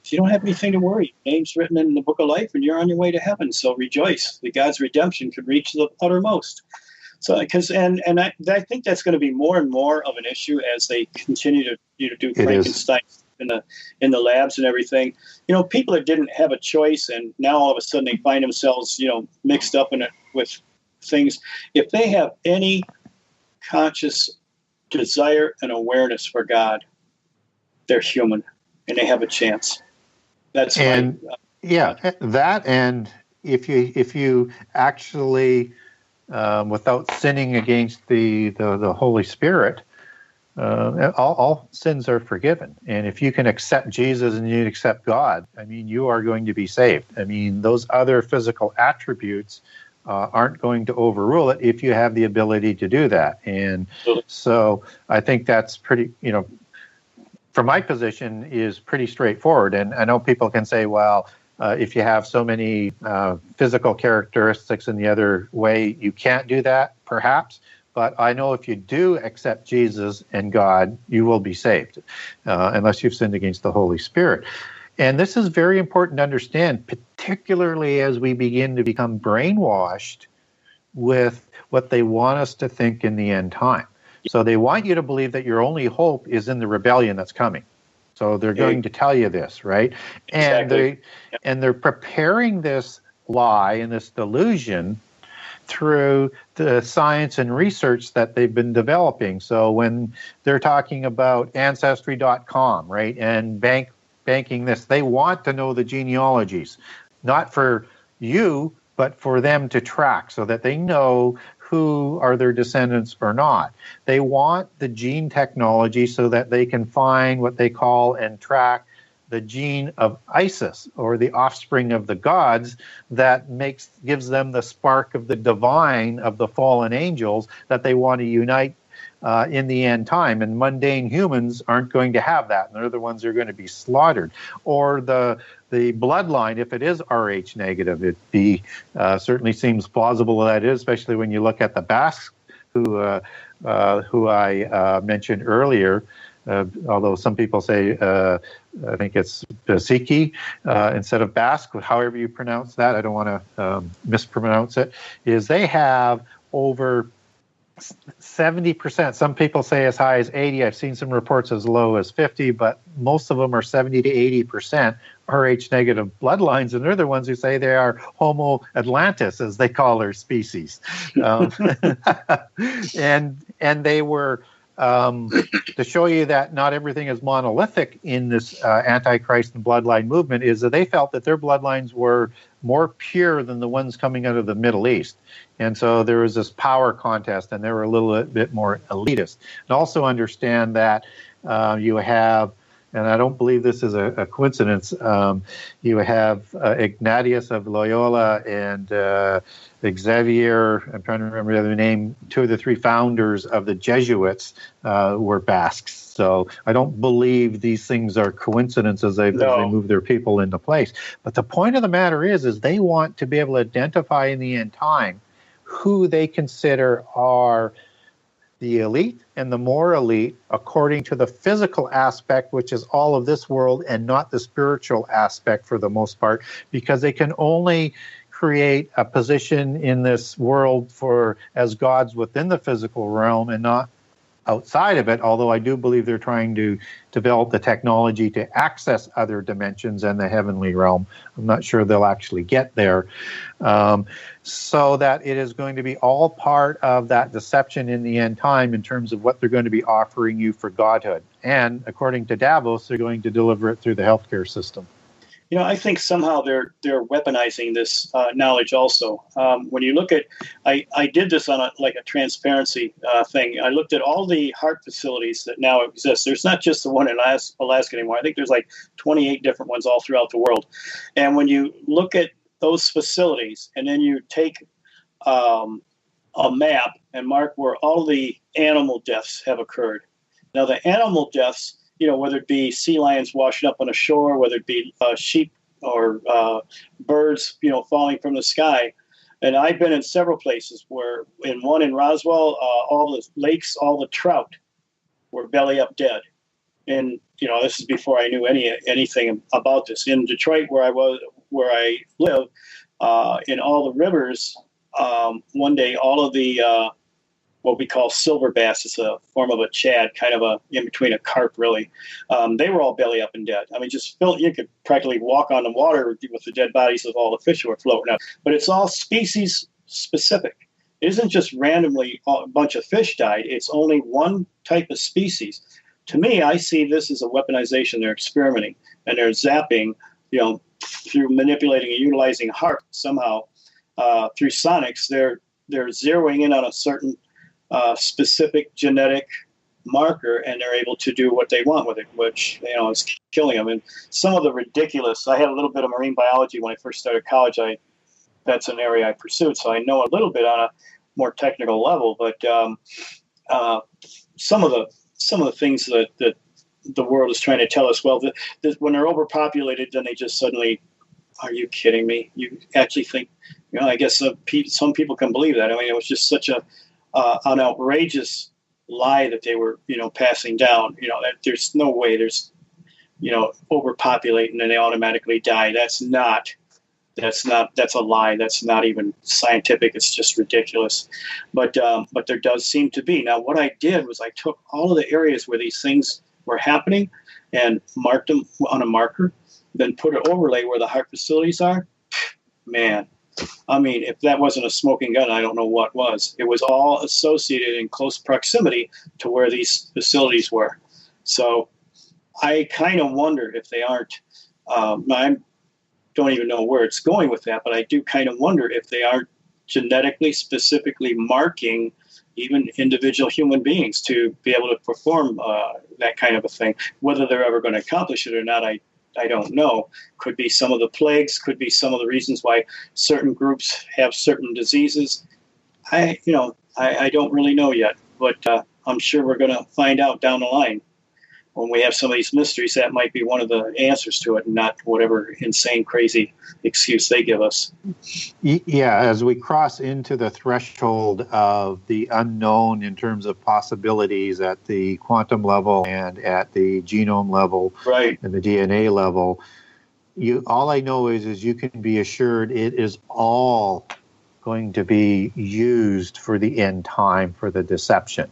You don't have anything to worry. Your name's written in the book of life, and you're on your way to heaven. So rejoice that God's redemption could reach the uttermost. So, I think that's going to be more and more of an issue as they continue to do Frankenstein in the labs and everything. People that didn't have a choice, and now all of a sudden they find themselves, mixed up in it with things. If they have any conscious desire and awareness for God, they're human and they have a chance. That's and that, and if you actually without sinning against the Holy Spirit, all sins are forgiven. And if you can accept Jesus and you accept God, you are going to be saved. Those other physical attributes aren't going to overrule it if you have the ability to do that. And so I think that's pretty, from my position, is pretty straightforward. And I know people can say, well, if you have so many physical characteristics in the other way, you can't do that, perhaps. But I know if you do accept Jesus and God, you will be saved, unless you've sinned against the Holy Spirit. And this is very important to understand, particularly as we begin to become brainwashed with what they want us to think in the end time. So they want you to believe that your only hope is in the rebellion that's coming. So they're going to tell you this, right? Exactly. And they're preparing this lie and this delusion through the science and research that they've been developing. So when they're talking about Ancestry.com, right, and banking this, they want to know the genealogies, not for you, but for them to track so that they know who are their descendants or not. They want the gene technology so that they can find what they call and track the gene of Isis, or the offspring of the gods, that gives them the spark of the divine, of the fallen angels that they want to unite in the end time. And mundane humans aren't going to have that, and they're the ones who are going to be slaughtered. Or the bloodline, if it is Rh negative, it certainly seems plausible that it is, especially when you look at the Basques, who I mentioned earlier. Although some people say, I think it's Basiki instead of Basque, however you pronounce that, I don't want to mispronounce it, is they have over 70%. Some people say as high as 80. I've seen some reports as low as 50, but most of them are 70 to 80% Rh negative bloodlines, and they're the ones who say they are Homo Atlantis, as they call their species. And they were to show you that not everything is monolithic in this Antichrist and bloodline movement, is that they felt that their bloodlines were more pure than the ones coming out of the Middle East. And so there was this power contest, and they were a little bit more elitist. And also understand that you have, and I don't believe this is a coincidence, you have Ignatius of Loyola and Xavier, I'm trying to remember the other name, two of the three founders of the Jesuits were Basques. So I don't believe these things are coincidences as they move their people into place. But the point of the matter is they want to be able to identify in the end time who they consider are the elite and the more elite according to the physical aspect, which is all of this world, and not the spiritual aspect for the most part, because they can only create a position in this world as gods within the physical realm and not outside of it, although I do believe they're trying to develop the technology to access other dimensions and the heavenly realm. I'm not sure they'll actually get there. So that it is going to be all part of that deception in the end time in terms of what they're going to be offering you for godhood. And according to Davos, they're going to deliver it through the healthcare system. I think somehow they're weaponizing this knowledge also. When you look at, I did this on a transparency thing. I looked at all the heart facilities that now exist. There's not just the one in Alaska anymore. I think there's 28 different ones all throughout the world. And when you look at those facilities, and then you take a map and mark where all the animal deaths have occurred. Now, the animal deaths, whether it be sea lions washing up on a shore, whether it be sheep or birds, falling from the sky. And I've been in several places where, in Roswell, all the lakes, all the trout were belly up dead. And, this is before I knew anything about this. In Detroit, where I live, in all the rivers, one day all of the what we call silver bass. It's a form of a shad, kind of in between a carp, really. They were all belly up and dead. I mean, you could practically walk on the water with the dead bodies of all the fish that were floating up. But it's all species specific. It isn't just randomly a bunch of fish died. It's only one type of species. To me, I see this as a weaponization. They're experimenting, and they're zapping, through manipulating and utilizing HAARP somehow, through sonics. They're zeroing in on a certain specific genetic marker, and they're able to do what they want with it, which is killing them. And some of the ridiculous. I had a little bit of marine biology when I first started college. That's an area I pursued, so I know a little bit on a more technical level. But some of the things that the world is trying to tell us. Well, when they're overpopulated, then they just suddenly. Are you kidding me? You actually think? I guess some people can believe that. I mean, it was just such an outrageous lie that they were, passing down. That there's no way there's, overpopulating and they automatically die. That's a lie. That's not even scientific. It's just ridiculous. But there does seem to be. Now, what I did was I took all of the areas where these things were happening and marked them on a marker, then put an overlay where the HAARP facilities are. Man, I mean, if that wasn't a smoking gun, I don't know what was. It was all associated in close proximity to where these facilities were. So I kind of wonder if they aren't, I don't even know where it's going with that, but I do kind of wonder if they aren't genetically specifically marking even individual human beings to be able to perform that kind of a thing. Whether they're ever going to accomplish it or not, I don't know. Could be some of the plagues, could be some of the reasons why certain groups have certain diseases. I don't really know yet, but I'm sure we're going to find out down the line. When we have some of these mysteries, that might be one of the answers to it, not whatever insane, crazy excuse they give us. Yeah, as we cross into the threshold of the unknown in terms of possibilities at the quantum level and at the genome level, right, and the DNA level, all I know is you can be assured it is all going to be used for the end time, for the deception.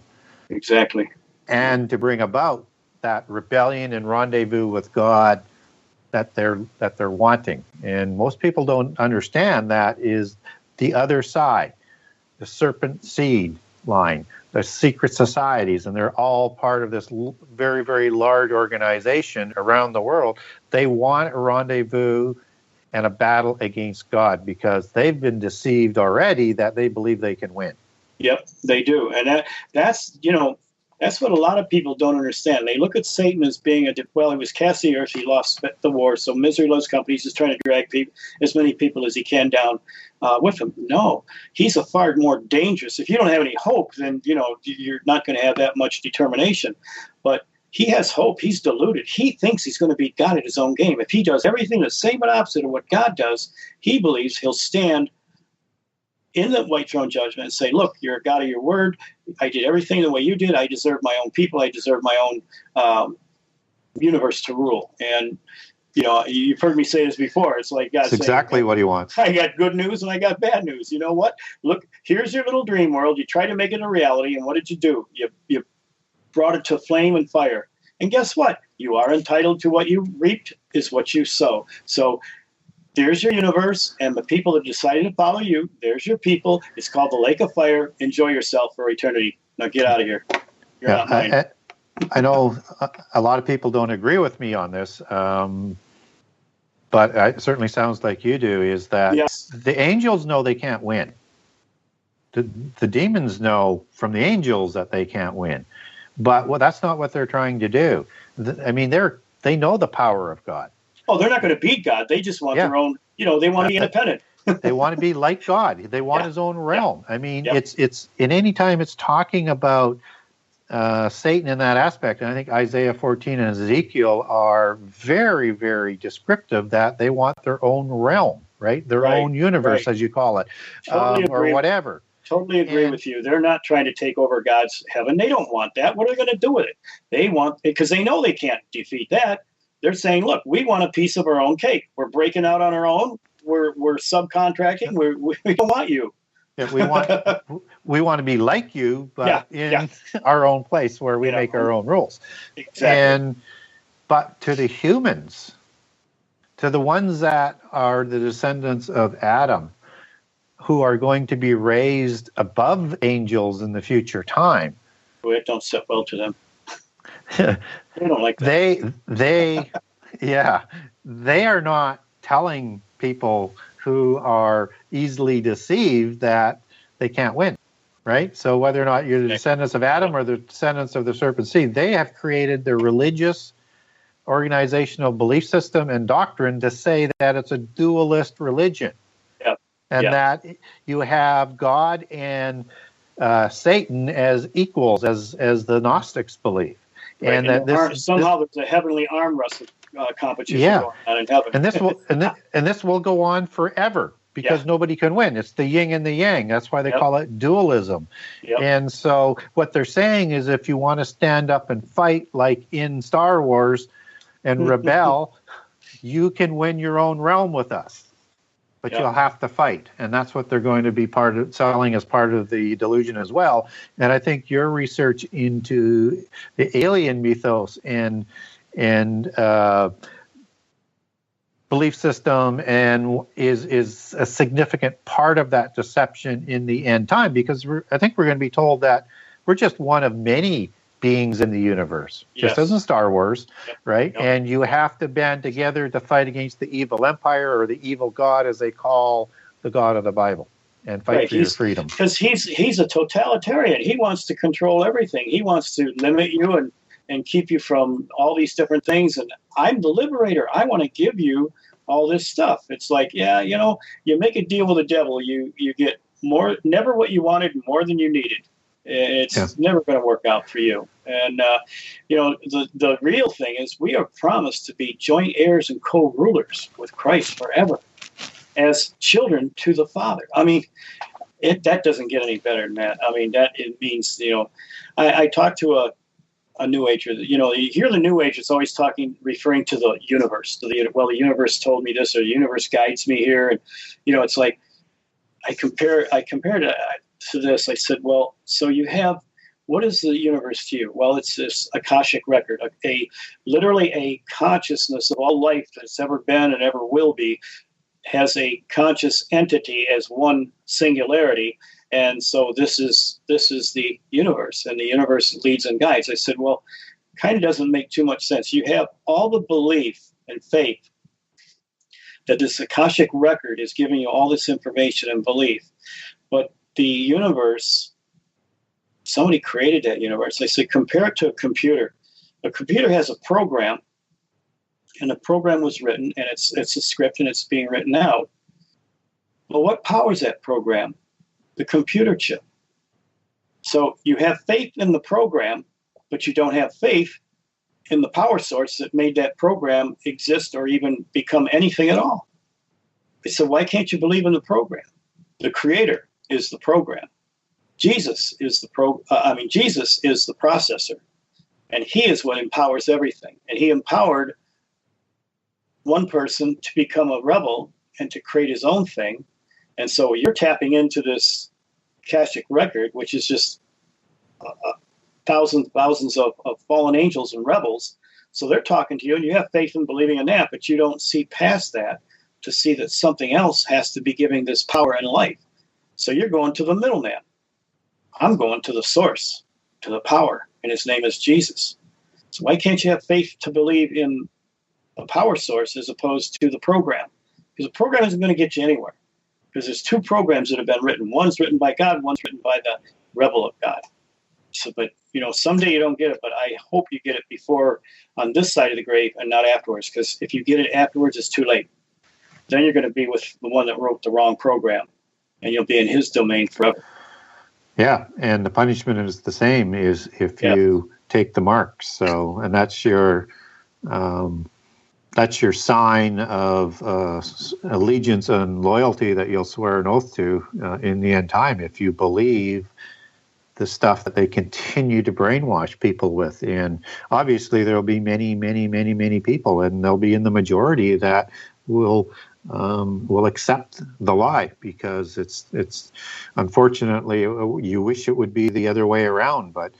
Exactly. And to bring about that rebellion and rendezvous with God that they're wanting. And most people don't understand that is the other side, the serpent seed line, the secret societies, and they're all part of this very, very large organization around the world. They want a rendezvous and a battle against God because they've been deceived already that they believe they can win. Yep, they do. And that's what a lot of people don't understand. They look at Satan as being he was cast to the earth, he lost the war, so misery loves company. He's just trying to drag as many people as he can down with him. No, he's a far more dangerous. If you don't have any hope, then you're not going to have that much determination. But he has hope. He's deluded. He thinks he's going to beat God at his own game. If he does everything the same and opposite of what God does, he believes he'll stand in the white throne judgment and say, look, you're a God of your word. I did everything the way you did. I deserve my own people. I deserve my own universe to rule. And, you've heard me say this before. It's like God saying, exactly what he wants. I got good news and I got bad news. You know what? Look, here's your little dream world. You tried to make it a reality. And what did you do? You brought it to flame and fire. And guess what? You are entitled to what you reaped is what you sow. So there's your universe, and the people that decided to follow you, there's your people. It's called the Lake of Fire. Enjoy yourself for eternity. Now get out of here. You're not mine. I know a lot of people don't agree with me on this, but it certainly sounds like you do, is that yes. The angels know they can't win. The demons know from the angels that they can't win. But that's not what they're trying to do. They know the power of God. Oh, they're not going to beat God. They just want their own, they want to be independent. They want to be like God. They want his own realm. Yeah. It's in any time it's talking about Satan in that aspect. And I think Isaiah 14 and Ezekiel are very, very descriptive that they want their own realm, right? Their own universe, as you call it, or whatever. Totally agree with you. They're not trying to take over God's heaven. They don't want that. What are they going to do with it? They want, because they know they can't defeat that. They're saying, look, we want a piece of our own cake. We're breaking out on our own. We're subcontracting. We don't want you. we want to be like you, but Yeah. our own place where we make our own rules. Exactly. But to the humans, to the ones that are the descendants of Adam, who are going to be raised above angels in the future time. It don't sit well to them. They don't like that. They are not telling people who are easily deceived that they can't win, right? So whether or not you're the descendants of Adam or the descendants of the serpent seed, they have created their religious organizational belief system and doctrine to say that it's a dualist religion. And that you have God and Satan as equals, as the Gnostics believe. Right. And that somehow there's a heavenly arm wrestle competition going on in heaven. And this will go on forever because nobody can win. It's the yin and the yang. That's why they call it dualism. And so what they're saying is, if you want to stand up and fight like in Star Wars and rebel, you can win your own realm with us. But you'll have to fight, and that's what they're going to be selling as part of the delusion as well. And I think your research into the alien mythos and belief system and is a significant part of that deception in the end time, because I think we're going to be told that we're just one of many beings in the universe, just as in Star Wars, right? And you have to band together to fight against the evil empire, or the evil god, as they call the God of the Bible, and fight for your freedom. Because he's a totalitarian. He wants to control everything. He wants to limit you and keep you from all these different things. And I'm the liberator. I want to give you all this stuff. It's like, you make a deal with the devil. You get never what you wanted, more than you needed. It's never going to work out for you. And, the real thing is, we are promised to be joint heirs and co-rulers with Christ forever as children to the Father. I mean, that doesn't get any better than that. I mean, it means, I talked to a New Ager. You hear the New Age, it's always referring to the universe. The universe told me this, or the universe guides me here. And, it's like, I compared it to this. I said, well, so you have, what is the universe to you? Well, it's this Akashic record, literally a consciousness of all life that's ever been and ever will be, has a conscious entity as one singularity. And so this is the universe, and the universe leads and guides. I said, well, kind of doesn't make too much sense. You have all the belief and faith that this Akashic record is giving you all this information and belief, but the universe, somebody created that universe. I said, compare it to a computer. A computer has a program, and the program was written, and it's a script, and it's being written out. But what powers that program? The computer chip. So you have faith in the program, but you don't have faith in the power source that made that program exist or even become anything at all. I said, why can't you believe in the program? The creator is the program. Jesus is Jesus is the processor, and he is what empowers everything. And he empowered one person to become a rebel and to create his own thing. And so you're tapping into this Akashic record, which is just thousands of fallen angels and rebels. So they're talking to you, and you have faith in believing in that, but you don't see past that to see that something else has to be giving this power and life. So you're going to the middleman. I'm going to the source, to the power, and his name is Jesus. So why can't you have faith to believe in a power source as opposed to the program? Because the program isn't going to get you anywhere. Because there's two programs that have been written. One's written by God, one's written by the rebel of God. So, but, someday you don't get it, but I hope you get it before, on this side of the grave, and not afterwards. Because if you get it afterwards, it's too late. Then you're going to be with the one that wrote the wrong program, and you'll be in his domain forever. Yeah, and the punishment is the same, is if you take the mark. So, and that's your sign of allegiance and loyalty that you'll swear an oath to in the end time, if you believe the stuff that they continue to brainwash people with. And obviously there will be many, many, many, many people, and they'll be in the majority that will will accept the lie, because it's unfortunately, you wish it would be the other way around, but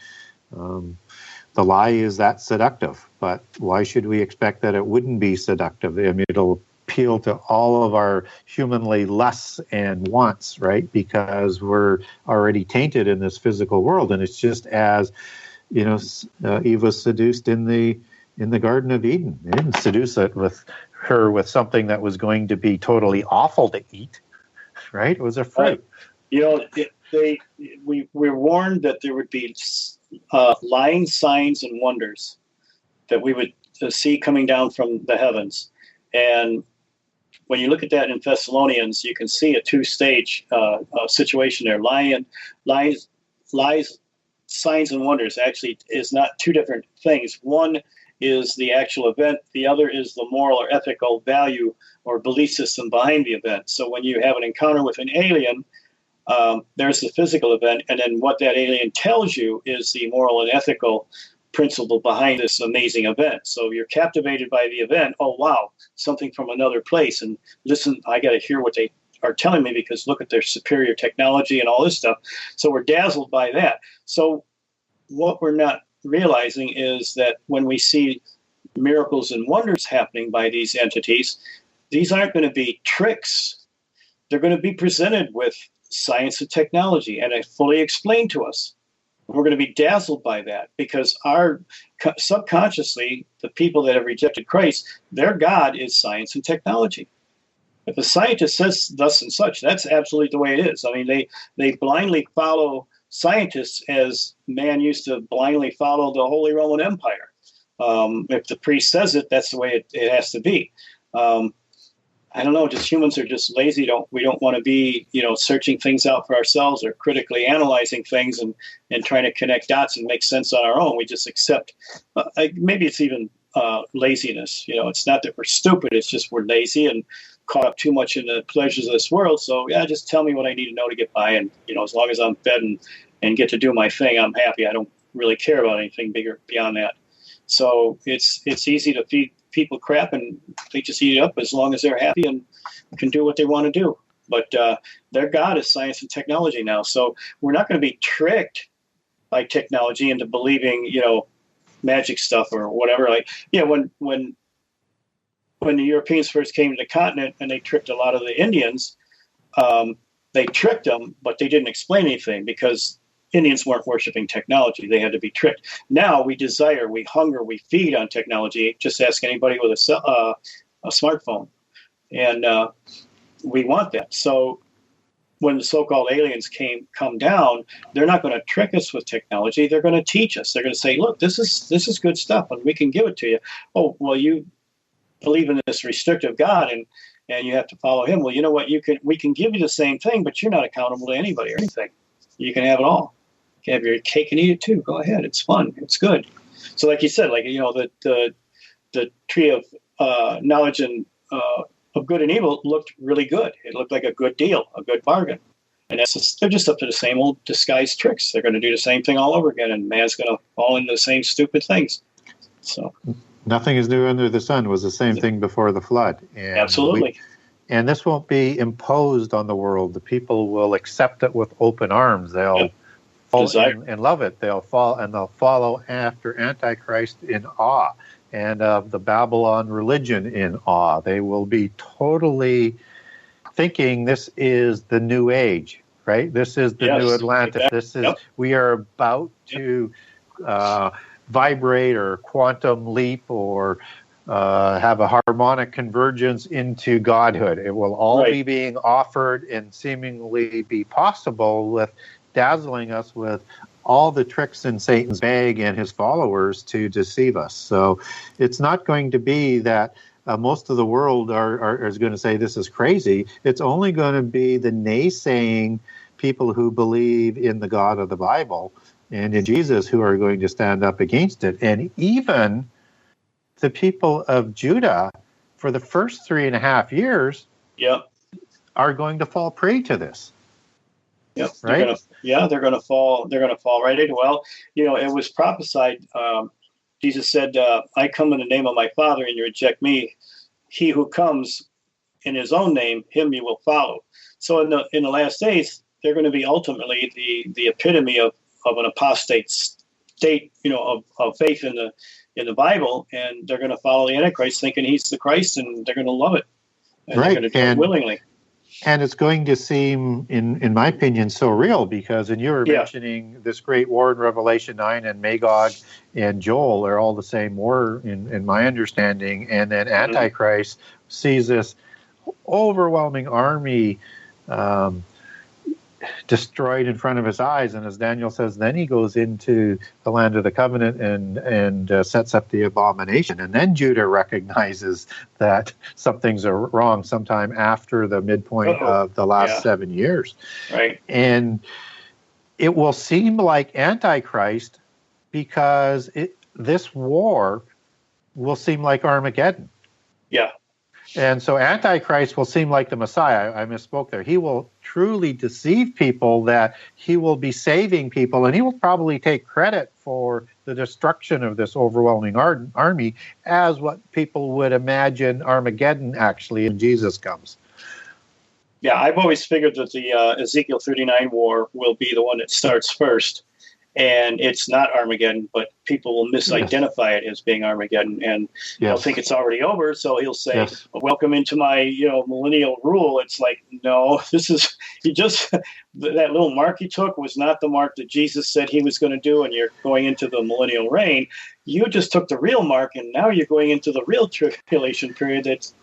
the lie is that seductive. But why should we expect that it wouldn't be seductive? I mean, it'll appeal to all of our humanly lusts and wants, right? Because we're already tainted in this physical world, and it's just as Eve was seduced in the Garden of Eden. They didn't seduce her with something that was going to be totally awful to eat, right? It was a fruit. We were warned that there would be lying signs and wonders that we would see coming down from the heavens. And when you look at that in Thessalonians, you can see a two-stage situation there. Lies, signs, and wonders actually is not two different things. One is the actual event. The other is the moral or ethical value or belief system behind the event. So when you have an encounter with an alien, there's the physical event, and then what that alien tells you is the moral and ethical principle behind this amazing event. So you're captivated by the event. Oh, wow, something from another place. And listen, I got to hear what they are telling me, because look at their superior technology and all this stuff. So we're dazzled by that. So what we're not realizing is that when we see miracles and wonders happening by these entities, these aren't going to be tricks. They're going to be presented with science and technology and fully explained to us. We're going to be dazzled by that, because our subconsciously, the people that have rejected Christ, their God is science and technology. If a scientist says thus and such, that's absolutely the way it is. I mean, they blindly follow scientists as man used to blindly follow the Holy Roman Empire. If the priest says it, that's the way it has to be. I don't know, just humans are just lazy. We don't want to be, searching things out for ourselves or critically analyzing things and trying to connect dots and make sense on our own. We just accept, maybe it's even laziness. It's not that we're stupid, it's just we're lazy and caught up too much in the pleasures of this world. So yeah, just tell me what I need to know to get by. And, as long as I'm fed and get to do my thing, I'm happy. I don't really care about anything bigger beyond that. So it's easy to feed people crap, and they just eat it up as long as they're happy and can do what they want to do. But their God is science and technology now. So we're not going to be tricked by technology into believing, magic stuff or whatever. When the Europeans first came to the continent and they tricked a lot of the Indians, they tricked them, but they didn't explain anything, because Indians weren't worshiping technology. They had to be tricked. Now we desire, we hunger, we feed on technology. Just ask anybody with a smartphone. And we want that. So when the so-called aliens come down, they're not going to trick us with technology. They're going to teach us. They're going to say, look, this is good stuff, and we can give it to you. Oh, well, you believe in this restrictive God, and you have to follow him. Well, you know what? We can give you the same thing, but you're not accountable to anybody or anything. You can have it all. You can have your cake and eat it too. Go ahead. It's fun. It's good. So like you said, the tree of knowledge and of good and evil looked really good. It looked like a good deal, a good bargain. And they're just up to the same old disguised tricks. They're going to do the same thing all over again, and man's going to fall into the same stupid things. So nothing is new under the sun was the same thing before the flood. And absolutely. And this won't be imposed on the world. The people will accept it with open arms. They'll fall and love it. They'll follow after Antichrist in awe, and the Babylon religion in awe. They will be totally thinking this is the new age, right? This is the new Atlantis. Exactly. This is we are about to vibrate or quantum leap or have a harmonic convergence into godhood. It will all be being offered and seemingly be possible with dazzling us with all the tricks in Satan's bag and his followers to deceive us. So it's not going to be that most of the world is going to say this is crazy. It's only going to be the naysaying people who believe in the God of the Bible and in Jesus who are going to stand up against it. And even the people of Judah, for the first 3.5 years, are going to fall prey to this. Yep. Right? They're going to fall. They're going to fall right into. Well, it was prophesied. Jesus said, "I come in the name of my Father, and you reject me. He who comes in his own name, him you will follow. So in the last days, they're going to be ultimately the epitome of an apostate state, of faith in the Bible, and they're going to follow the Antichrist, thinking he's the Christ, and they're going to love it, and they're going to do it willingly. And it's going to seem, in my opinion, so real, because, and you were mentioning this great war in Revelation 9, and Magog and Joel are all the same war in my understanding, and then Antichrist sees this overwhelming army destroyed in front of his eyes, and as Daniel says, then he goes into the land of the covenant and sets up the abomination, and then Judah recognizes that something's wrong sometime after the midpoint of the last 7 years. Right. And it will seem like Antichrist because this war will seem like Armageddon. Yeah. And so Antichrist will seem like the Messiah. I misspoke there. He will truly deceive people that he will be saving people, and he will probably take credit for the destruction of this overwhelming army as what people would imagine Armageddon actually when Jesus comes. Yeah, I've always figured that the Ezekiel 39 war will be the one that starts first. And it's not Armageddon, but people will misidentify it as being Armageddon, and they'll think it's already over. So he'll say, "Welcome into my, millennial rule." It's like, no, this is that little mark he took was not the mark that Jesus said he was going to do, and you're going into the millennial reign. You just took the real mark, and now you're going into the real tribulation period. It's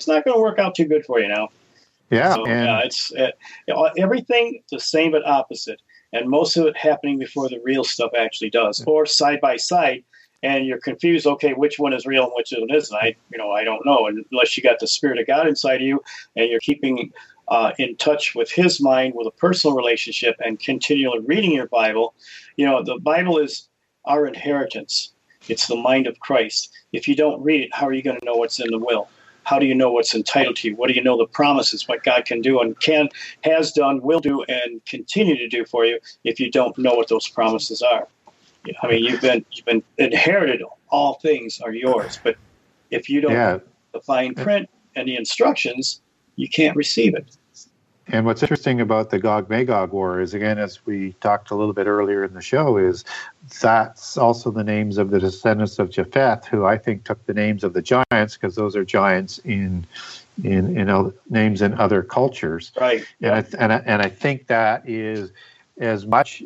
not going to work out too good for you now. Yeah, so, it's everything the same but opposite. And most of it happening before the real stuff actually does, or side by side, and you're confused. Okay, which one is real and which one isn't? I don't know, unless you got the Spirit of God inside of you, and you're keeping in touch with His mind with a personal relationship, and continually reading your Bible. The Bible is our inheritance. It's the mind of Christ. If you don't read it, how are you going to know what's in the will? How do you know what's entitled to you? What do you know the promises, what God can do and has done, will do, and continue to do for you if you don't know what those promises are? I mean, you've been inherited. All things are yours. But if you don't know the fine print and the instructions, you can't receive it. And what's interesting about the Gog-Magog war is, again, as we talked a little bit earlier in the show, is that's also the names of the descendants of Japheth, who I think took the names of the giants, because those are giants in names in other cultures. Right. And I think that is as much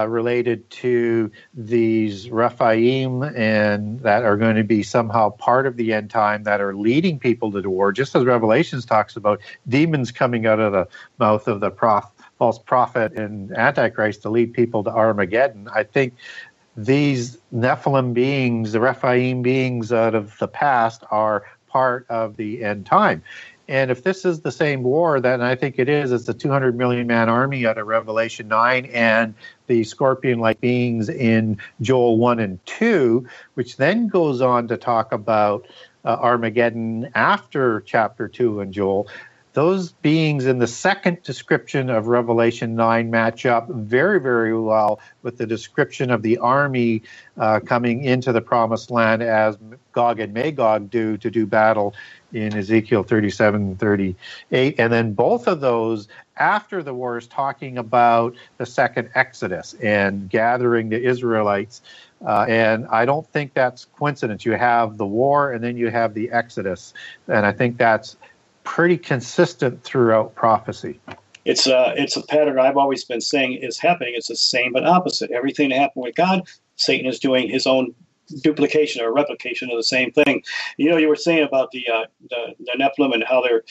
related to these Rephaim, and that are going to be somehow part of the end time, that are leading people to the war, just as Revelations talks about demons coming out of the mouth of the false prophet and Antichrist to lead people to Armageddon. I think these Nephilim beings, the Rephaim beings out of the past, are part of the end time. And if this is the same war, then I think it is. It's the 200 million man army out of Revelation 9 and the scorpion-like beings in Joel 1 and 2, which then goes on to talk about Armageddon after chapter 2 in Joel. Those beings in the second description of Revelation 9 match up very, very well with the description of the army coming into the promised land as Gog and Magog do to do battle in Ezekiel 37 and 38. And then both of those, after the war, is talking about the second Exodus and gathering the Israelites. And I don't think that's coincidence. You have the war and then you have the Exodus. And I think that's pretty consistent throughout prophecy. It's a pattern I've always been saying is happening. It's the same but opposite. Everything that happened with God, Satan is doing his own duplication or replication of the same thing. You were saying about the Nephilim and how they're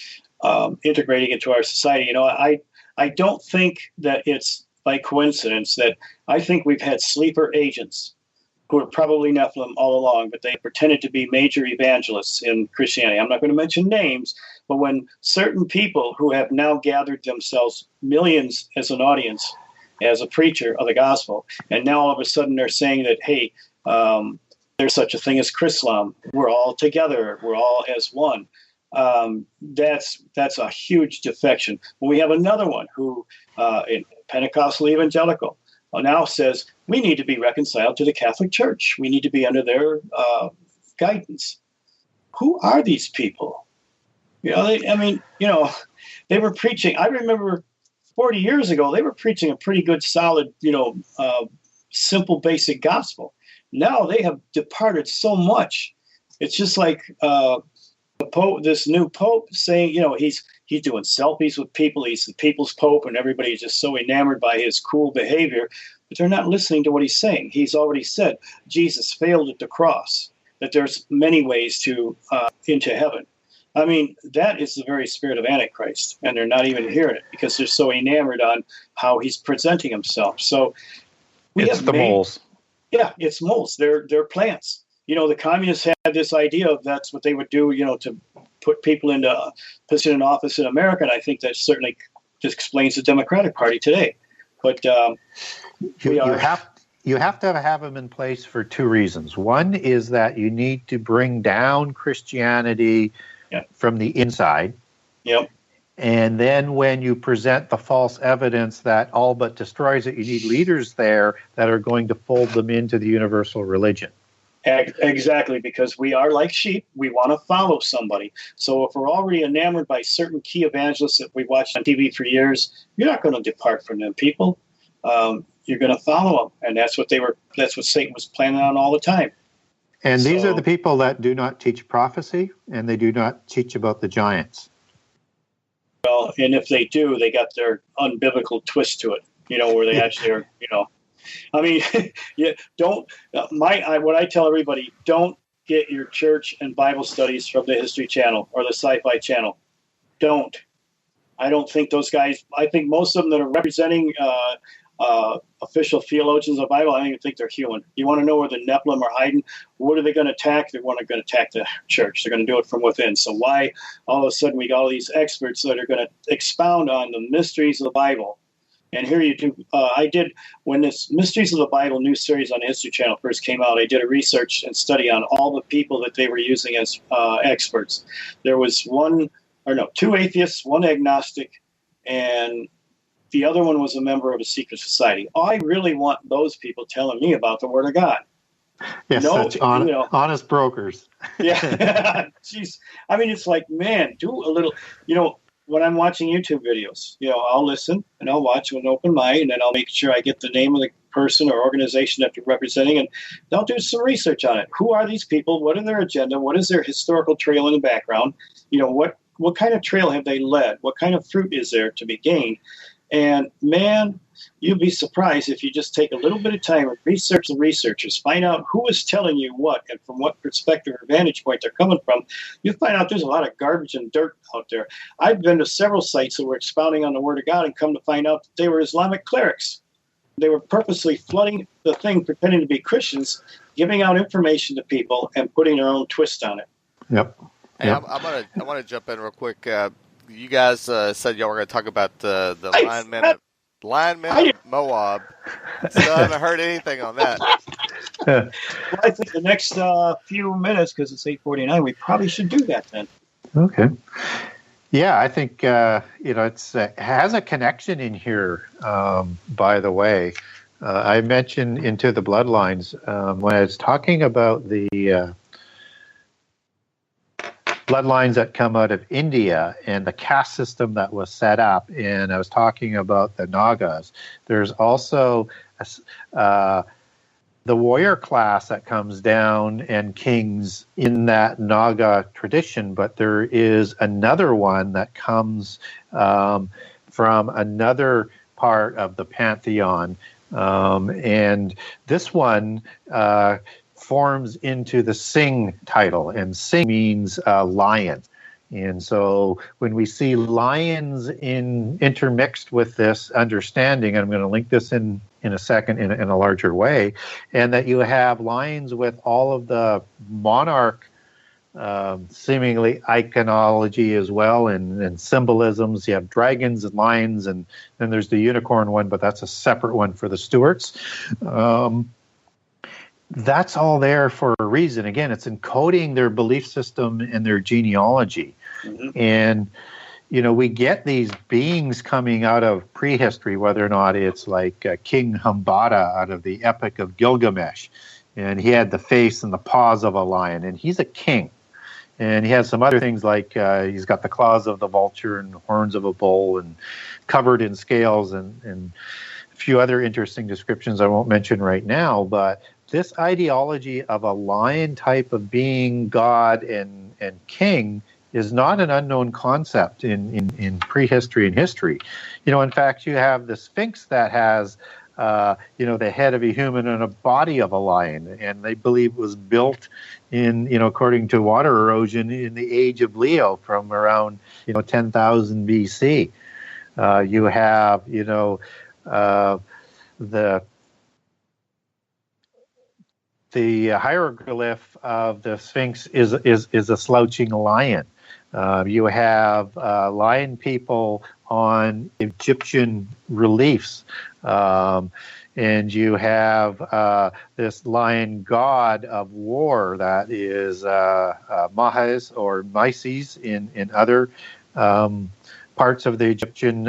integrating into our society. I don't think that it's by coincidence. That I think we've had sleeper agents who are probably Nephilim all along, but they pretended to be major evangelists in Christianity. I'm not going to mention names, but when certain people who have now gathered themselves millions as an audience, as a preacher of the gospel, and now all of a sudden they're saying that, hey, there's such a thing as Chrislam. We're all together. We're all as one. That's a huge defection. Well, we have another one who, in Pentecostal evangelical, now says we need to be reconciled to the Catholic Church. We need to be under their guidance. Who are these people? They were preaching. I remember 40 years ago, they were preaching a pretty good, solid, simple, basic gospel. Now they have departed so much. It's just like the Pope, this new Pope, saying, he's doing selfies with people. He's the people's Pope, and everybody's just so enamored by his cool behavior. But they're not listening to what he's saying. He's already said Jesus failed at the cross, that there's many ways to into heaven. I mean, that is the very spirit of Antichrist, and they're not even hearing it because they're so enamored on how he's presenting himself. So it's the moles. Yeah, it's moles. They're plants. The communists had this idea of that's what they would do, to put people into position in office in America, and I think that certainly just explains the Democratic Party today. But you have to have them in place for two reasons. One is that you need to bring down Christianity from the inside. Yep. And then when you present the false evidence that all but destroys it, you need leaders there that are going to fold them into the universal religion. Exactly, because we are like sheep. We want to follow somebody. So if we're already enamored by certain key evangelists that we watched on TV for years, you're not going to depart from them people. You're going to follow them. And that's what Satan was planning on all the time. And these are the people that do not teach prophecy, and they do not teach about the giants. Well, and if they do, they got their unbiblical twist to it, where they actually are, I mean, what I tell everybody, don't get your church and Bible studies from the History Channel or the Sci-Fi Channel. Don't. I don't think those guys, I think most of them that are representing official theologians of the Bible, I don't even think they're human. You want to know where the Nephilim are hiding? What are they going to attack? They're going to attack the church. They're going to do it from within. So why all of a sudden we got all these experts that are going to expound on the mysteries of the Bible? And here you do. I did, when this Mysteries of the Bible new series on the History Channel first came out, I did a research and study on all the people that they were using as experts. There was two atheists, one agnostic, and the other one was a member of a secret society. I really want those people telling me about the Word of God. Yes, such honest brokers. Yeah. Jeez. I mean, it's like, man, do a little, when I'm watching YouTube videos, I'll listen and I'll watch with an open mind, and then I'll make sure I get the name of the person or organization that they're representing, and I'll do some research on it. Who are these people? What are their agenda? What is their historical trail in the background? What kind of trail have they led? What kind of fruit is there to be gained? And man, you'd be surprised if you just take a little bit of time and research the researchers, find out who is telling you what and from what perspective or vantage point they're coming from. You'll find out there's a lot of garbage and dirt out there. I've been to several sites that were expounding on the Word of God and come to find out that they were Islamic clerics. They were purposely flooding the thing, pretending to be Christians, giving out information to people and putting their own twist on it. Yep. Hey, I want to jump in real quick. You guys said y'all were going to talk about the linemen of Moab. Still haven't heard anything on that. Well, I think the next few minutes, because it's 8:49, we probably should do that then. Okay. Yeah, I think it has a connection in here. By the way, I mentioned Into the Bloodlines when I was talking about the bloodlines that come out of India and the caste system that was set up, and I was talking about the Nagas. There's also the warrior class that comes down and kings in that Naga tradition, but there is another one that comes from another part of the pantheon, and this one forms into the Singh title, and Singh means lion. And so when we see lions intermixed with this understanding, and I'm going to link this in a second in a larger way, and that you have lions with all of the monarch seemingly iconology as well, and symbolisms. You have dragons and lions, and then there's the unicorn one, but that's a separate one for the Stuarts. That's all there for a reason. Again, it's encoding their belief system and their genealogy. Mm-hmm. And, we get these beings coming out of prehistory, whether or not it's like King Humbada out of the Epic of Gilgamesh. And he had the face and the paws of a lion, and he's a king. And he has some other things like he's got the claws of the vulture and horns of a bull and covered in scales and a few other interesting descriptions I won't mention right now. But this ideology of a lion type of being, God and king, is not an unknown concept in prehistory and history. In fact, you have the Sphinx that has the head of a human and a body of a lion, and they believe it was built in, according to water erosion, in the age of Leo from around, 10,000 BC. You have, the hieroglyph of the Sphinx is a slouching lion. You have lion people on Egyptian reliefs. And you have this lion god of war that is Mahas or Myces in other parts of the Egyptian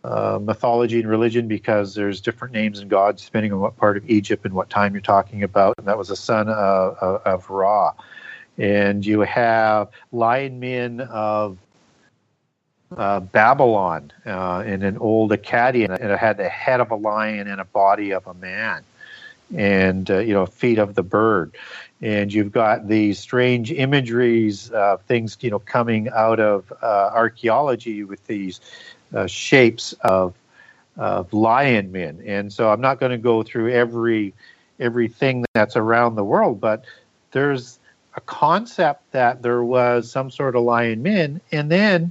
mythology and religion, because there's different names and gods depending on what part of Egypt and what time you're talking about. And that was a son of Ra. And you have lion men of Babylon in an old Akkadian, and it had the head of a lion and a body of a man, and feet of the bird. And you've got these strange imageries of things coming out of archaeology with these shapes of lion men. And so I'm not going to go through everything that's around the world, but there's a concept that there was some sort of lion men, and then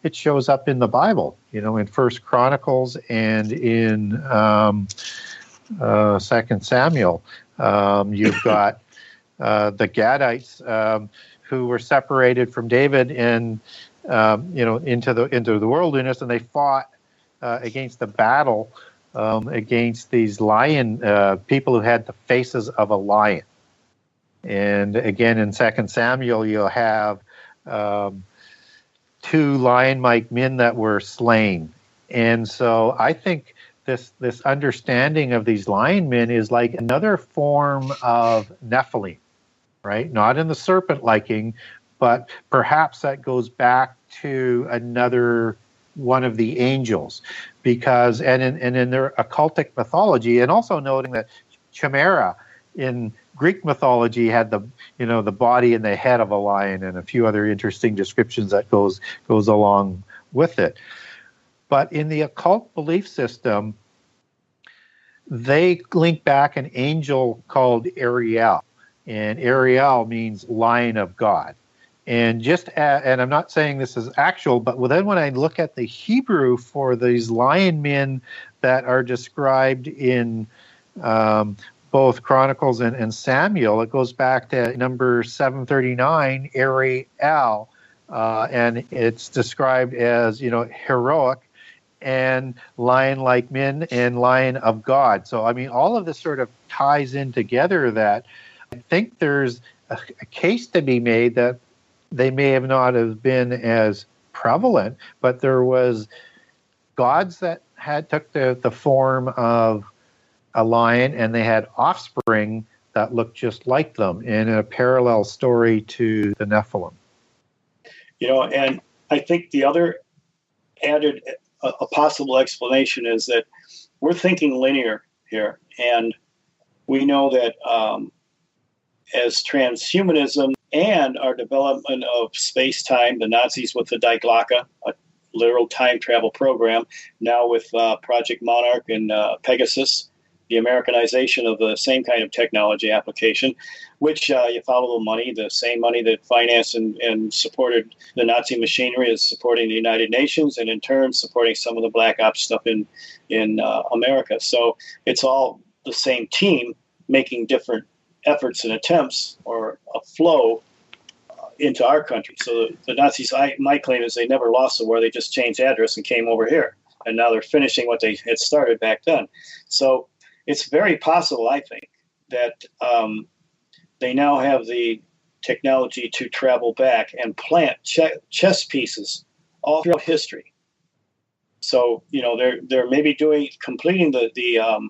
it shows up in the Bible, in First Chronicles and in 2 Samuel. You've got the Gadites who were separated from David and into the wilderness, and they fought against the battle against these lion people who had the faces of a lion. And again, in 2 Samuel, you'll have two lion-like men that were slain. And so I think this understanding of these lion men is like another form of Nephilim, right? Not in the serpent liking, but perhaps that goes back to another one of the angels, because and in their occultic mythology, and also noting that Chimera in Greek mythology had the body and the head of a lion, and a few other interesting descriptions that goes along with it. But in the occult belief system, they link back an angel called Ariel, and Ariel means Lion of God. And and I'm not saying this is actual, but then when I look at the Hebrew for these lion men that are described in both Chronicles and Samuel, it goes back to number 739, Ariel, and it's described as, heroic and lion-like men and lion of God. So, I mean, all of this sort of ties in together that I think there's a case to be made that they may have not have been as prevalent, but there was gods that took the form of a lion, and they had offspring that looked just like them in a parallel story to the Nephilim. And I think the other added a possible explanation is that we're thinking linear here, and we know that as transhumanism and our development of space-time, the Nazis with the Die Glocke, a literal time travel program, now with Project Monarch and Pegasus, the Americanization of the same kind of technology application, which you follow the money, the same money that financed and supported the Nazi machinery is supporting the United Nations, and in turn supporting some of the Black Ops stuff in America. So it's all the same team making different efforts and attempts or a flow into our country. So the Nazis, my claim is they never lost the war, they just changed address and came over here. And now they're finishing what they had started back then. So it's very possible, I think, that they now have the technology to travel back and plant chess pieces all throughout history. So, they're maybe completing the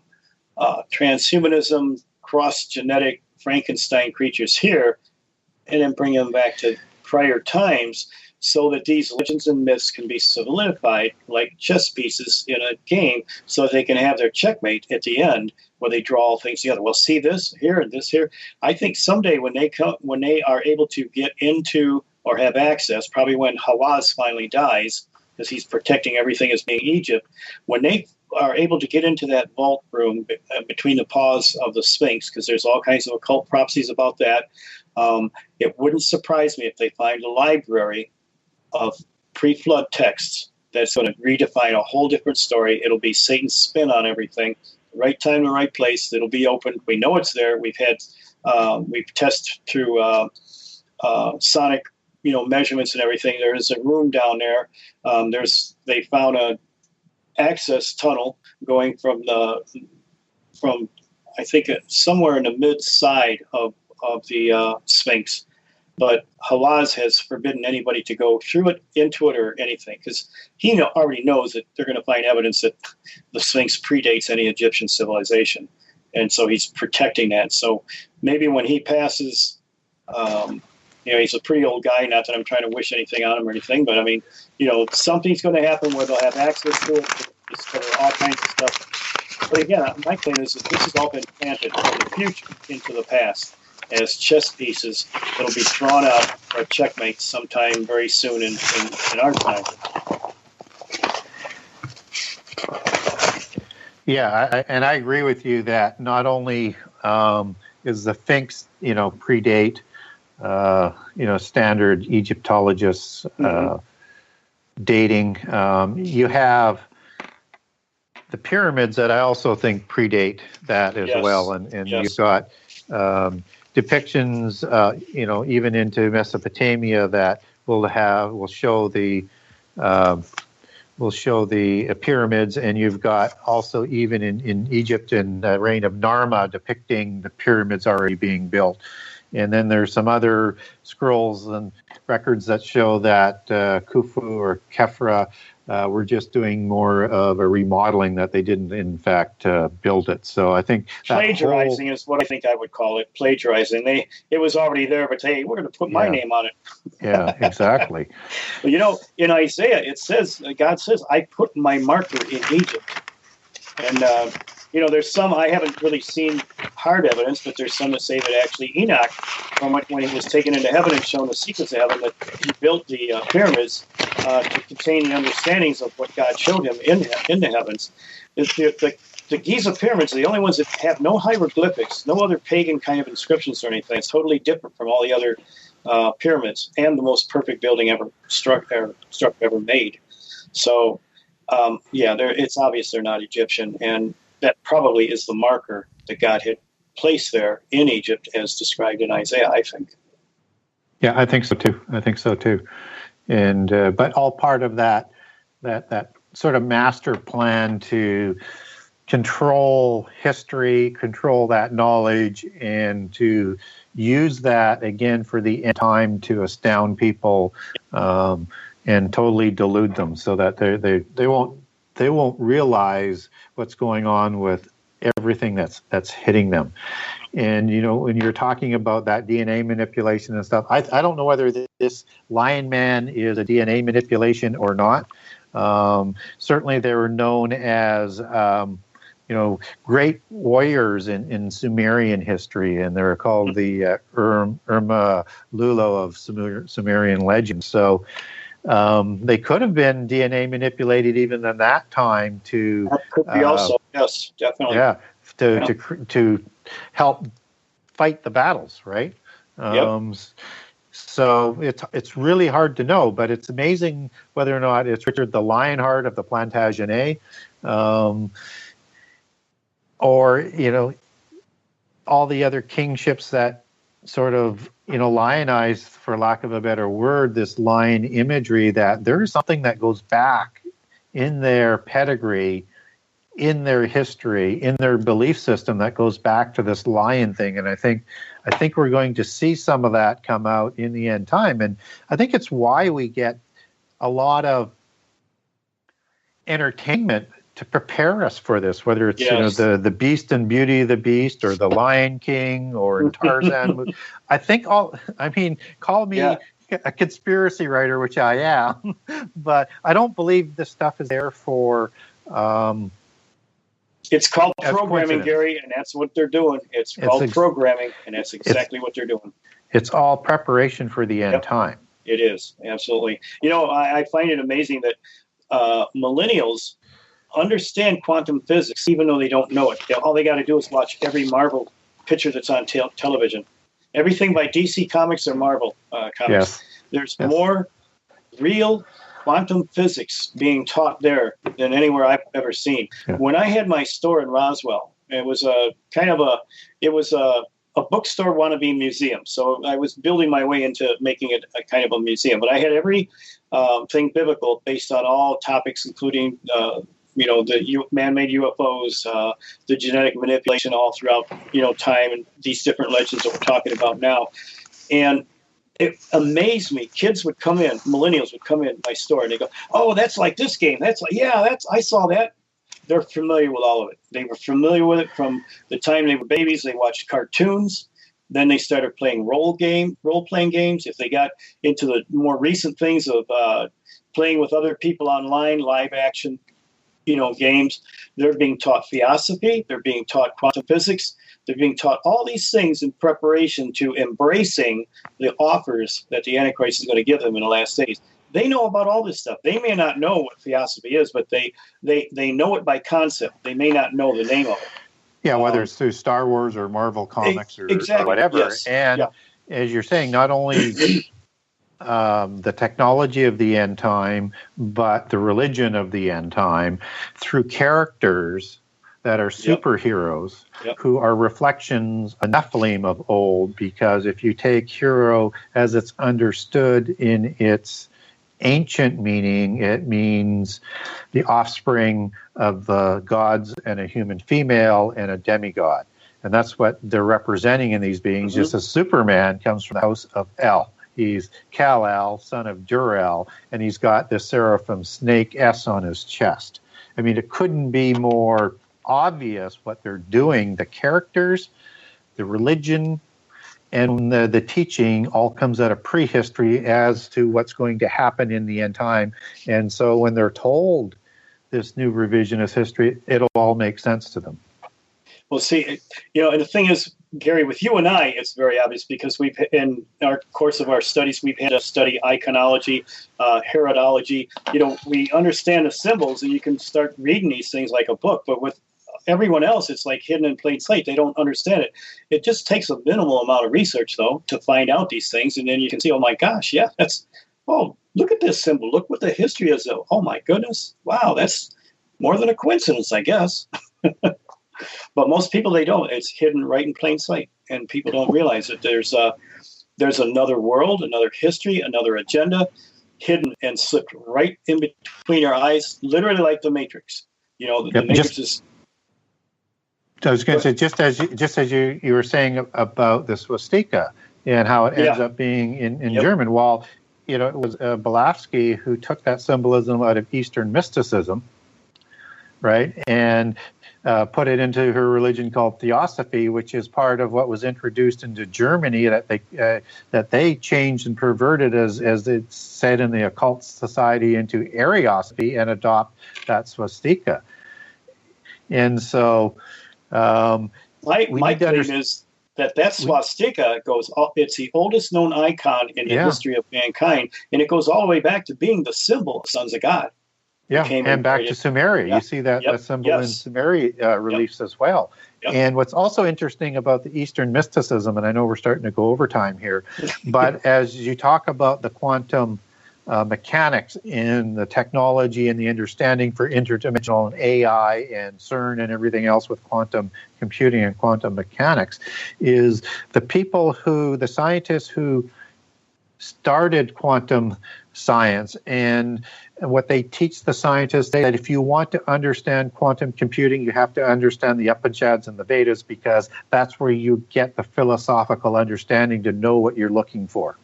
transhumanism, cross-genetic Frankenstein creatures here, and then bring them back to prior times so that these legends and myths can be solidified like chess pieces in a game so that they can have their checkmate at the end where they draw all things together. Well, see this here and this here. I think someday when they are able to get into or have access, probably when Hawaz finally dies, because he's protecting everything as being Egypt, when they are able to get into that vault room between the paws of the Sphinx, because there's all kinds of occult prophecies about that, it wouldn't surprise me if they find a library of pre-flood texts that's going to redefine a whole different story. It'll be Satan's spin on everything. Right time, the right place. It'll be open. We know it's there. We've tested through sonic, measurements and everything. There is a room down there. They found a access tunnel going from I think somewhere in the mid side of the Sphinx. But Hawaz has forbidden anybody to go through it, into it, or anything, because he already knows that they're going to find evidence that the Sphinx predates any Egyptian civilization. And so he's protecting that. So maybe when he passes, he's a pretty old guy, not that I'm trying to wish anything on him or anything, but I mean, something's going to happen where they'll have access to it, discover all kinds of stuff. But again, my claim is that this has all been planted from the future into the past as chess pieces that'll be drawn out for checkmate sometime very soon in our time. Yeah, and I agree with you that not only is the Sphinx, predate, standard Egyptologists dating. You have the pyramids that I also think predate that as well, and you've got depictions, even into Mesopotamia that will show the pyramids, and you've got also even in Egypt in the reign of Narma depicting the pyramids already being built. And then there's some other scrolls and records that show that Khufu or Khafra were just doing more of a remodeling, that they didn't, in fact, build it. So I think plagiarizing is what I think I would call it. Plagiarizing. It was already there, but hey, we're going to put my name on it. Yeah, exactly. Well, in Isaiah, it says, God says, I put my marker in Egypt. And, there's some, I haven't really seen hard evidence, but there's some that say that actually Enoch, when he was taken into heaven and shown the secrets of heaven, that he built the pyramids to contain the understandings of what God showed him in the heavens. The Giza pyramids are the only ones that have no hieroglyphics, no other pagan kind of inscriptions or anything. It's totally different from all the other pyramids, and the most perfect building ever ever made. So, it's obvious they're not Egyptian, and that probably is the marker that God had placed there in Egypt as described in Isaiah, I think. Yeah, I think so too. And but all part of that sort of master plan to control history, control that knowledge, and to use that again for the end time to astound people and totally delude them, so that they won't realize what's going on with everything that's hitting them. And when you're talking about that DNA manipulation and stuff, I don't know whether this Lion Man is a DNA manipulation or not. Certainly they were known as great warriors in Sumerian history, and they're called the Irma Lulo of Sumerian legends. So they could have been DNA manipulated even in that time to. That could be also, yes, definitely. Yeah, to help fight the battles, right? Yep. So it's really hard to know, but it's amazing whether or not it's Richard the Lionheart of the Plantagenet, or all the other kingships that sort of lionized, for lack of a better word, this lion imagery, that there's something that goes back in their pedigree, in their history, in their belief system, that goes back to this lion thing. And I think we're going to see some of that come out in the end time. And I think it's why we get a lot of entertainment to prepare us for this, whether it's Yes. the Beast and Beauty of the Beast or the Lion King or in Tarzan. I think call me a conspiracy writer, which I am, but I don't believe this stuff is there for. It's called programming, Gary, and that's what they're doing. It's called programming, and that's exactly what they're doing. It's all preparation for the end time. It is, absolutely. I find it amazing that millennials understand quantum physics, even though they don't know it. All they got to do is watch every Marvel picture that's on television. Everything by DC Comics or Marvel Comics. Yes. There's more real quantum physics being taught there than anywhere I've ever seen. Yeah. When I had my store in Roswell, it was a bookstore wannabe museum. So I was building my way into making it a kind of a museum. But I had every thing biblical based on all topics, including the man-made UFOs, the genetic manipulation all throughout time, and these different legends that we're talking about now. And it amazed me. Kids would come in, millennials would come in my store, and they go, "Oh, that's like this game. That's like, I saw that." They're familiar with all of it. They were familiar with it from the time they were babies. They watched cartoons. Then they started playing role-playing games. If they got into the more recent things of playing with other people online, live action, games, they're being taught theosophy. They're being taught quantum physics. They're being taught all these things in preparation to embracing the offers that the Antichrist is going to give them in the last days. They know about all this stuff. They may not know what theosophy is, but they know it by concept. They may not know the name of it. Yeah, whether it's through Star Wars or Marvel comics or whatever. Yes. And as you're saying, not only the technology of the end time, but the religion of the end time through characters that are superheroes who are reflections, a Nephilim of old, because if you take hero as it's understood in its ancient meaning, it means the offspring of the gods and a human female and a demigod. And that's what they're representing in these beings, just as Superman comes from the house of El. He's Kal-El, son of Jor-El, and he's got this seraphim snake S on his chest. I mean, it couldn't be more obvious what they're doing. The characters, the religion, and the teaching all comes out of prehistory as to what's going to happen in the end time. And so when they're told this new revisionist history, it'll all make sense to them. Well, see, and the thing is, Gary, with you and I, it's very obvious because we've, in our course of our studies, we've had to study iconology, heritology. We understand the symbols, and you can start reading these things like a book. But with everyone else, it's like hidden in plain sight. They don't understand it. It just takes a minimal amount of research, though, to find out these things. And then you can see, oh, my gosh, look at this symbol. Look what the history is. Oh, my goodness. Wow, that's more than a coincidence, I guess. But most people, they don't. It's hidden right in plain sight. And people don't realize that there's another world, another history, another agenda hidden and slipped right in between our eyes, literally like the Matrix. The Matrix is... I was going to say, just as you were saying about the swastika and how it ends up being in German. Well, it was Blavatsky who took that symbolism out of Eastern mysticism, right, and put it into her religion called Theosophy, which is part of what was introduced into Germany that they changed and perverted, as it's said in the occult society, into Ariosophy and adopt that swastika. And so... my claim is that swastika it's the oldest known icon in the history of mankind, and it goes all the way back to being the symbol of sons of God. Yeah, and back to Sumeria. You see that symbol in Sumeria reliefs as well. Yep. And what's also interesting about the Eastern mysticism, and I know we're starting to go over time here, but as you talk about the quantum mechanics in the technology and the understanding for interdimensional and AI and CERN and everything else with quantum computing and quantum mechanics, is the scientists who started quantum science and what they teach the scientists, that if you want to understand quantum computing, you have to understand the Upanishads and the Vedas, because that's where you get the philosophical understanding to know what you're looking for.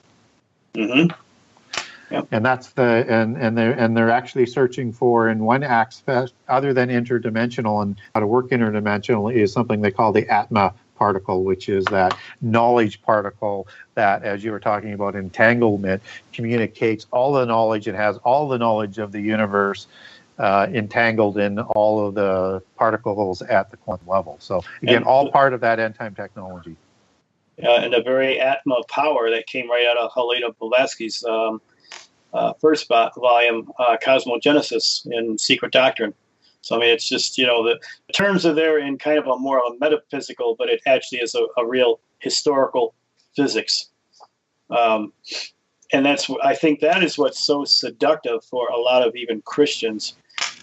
Yep. And that's they're actually searching for, in one aspect other than interdimensional, and how to work interdimensional is something they call the Atma particle, which is that knowledge particle that, as you were talking about entanglement, communicates all the knowledge. It has all the knowledge of the universe entangled in all of the particles at the quantum level. So again, all part of that end time technology. And the very Atma power that came right out of Helena Blavatsky's first volume, Cosmogenesis in Secret Doctrine. So, I mean, it's just, the terms are there in kind of a more of a metaphysical, but it actually is a real historical physics. And I think that is what's so seductive for a lot of even Christians,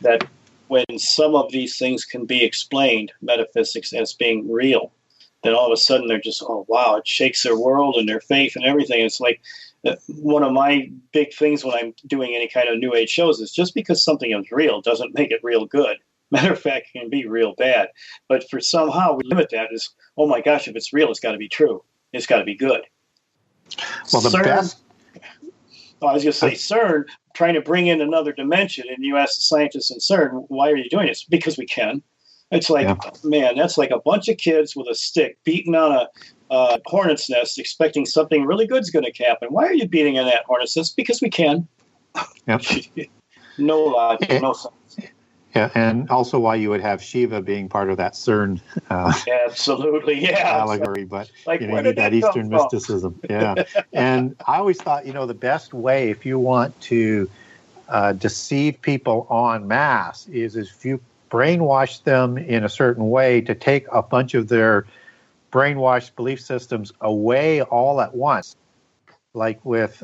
that when some of these things can be explained, metaphysics, as being real, then all of a sudden they're just, oh, wow, it shakes their world and their faith and everything. It's like one of my big things when I'm doing any kind of New Age shows is just because something is real doesn't make it real good. Matter of fact, it can be real bad. But for somehow we limit that as, oh my gosh, if it's real, it's got to be true. It's got to be good. Well, the CERN, best... I was going to say, CERN, trying to bring in another dimension, and you ask the scientists in CERN, why are you doing this? Because we can. It's like, man, that's like a bunch of kids with a stick beating on a hornet's nest expecting something really good's going to happen. Why are you beating on that hornet's nest? Because we can. Yep. No logic, no sense. Yeah, and also why you would have Shiva being part of that CERN absolutely, yeah, allegory, but like, you need that Eastern mysticism. Yeah, and I always thought, the best way if you want to deceive people en masse is if you brainwash them in a certain way to take a bunch of their brainwashed belief systems away all at once. Like with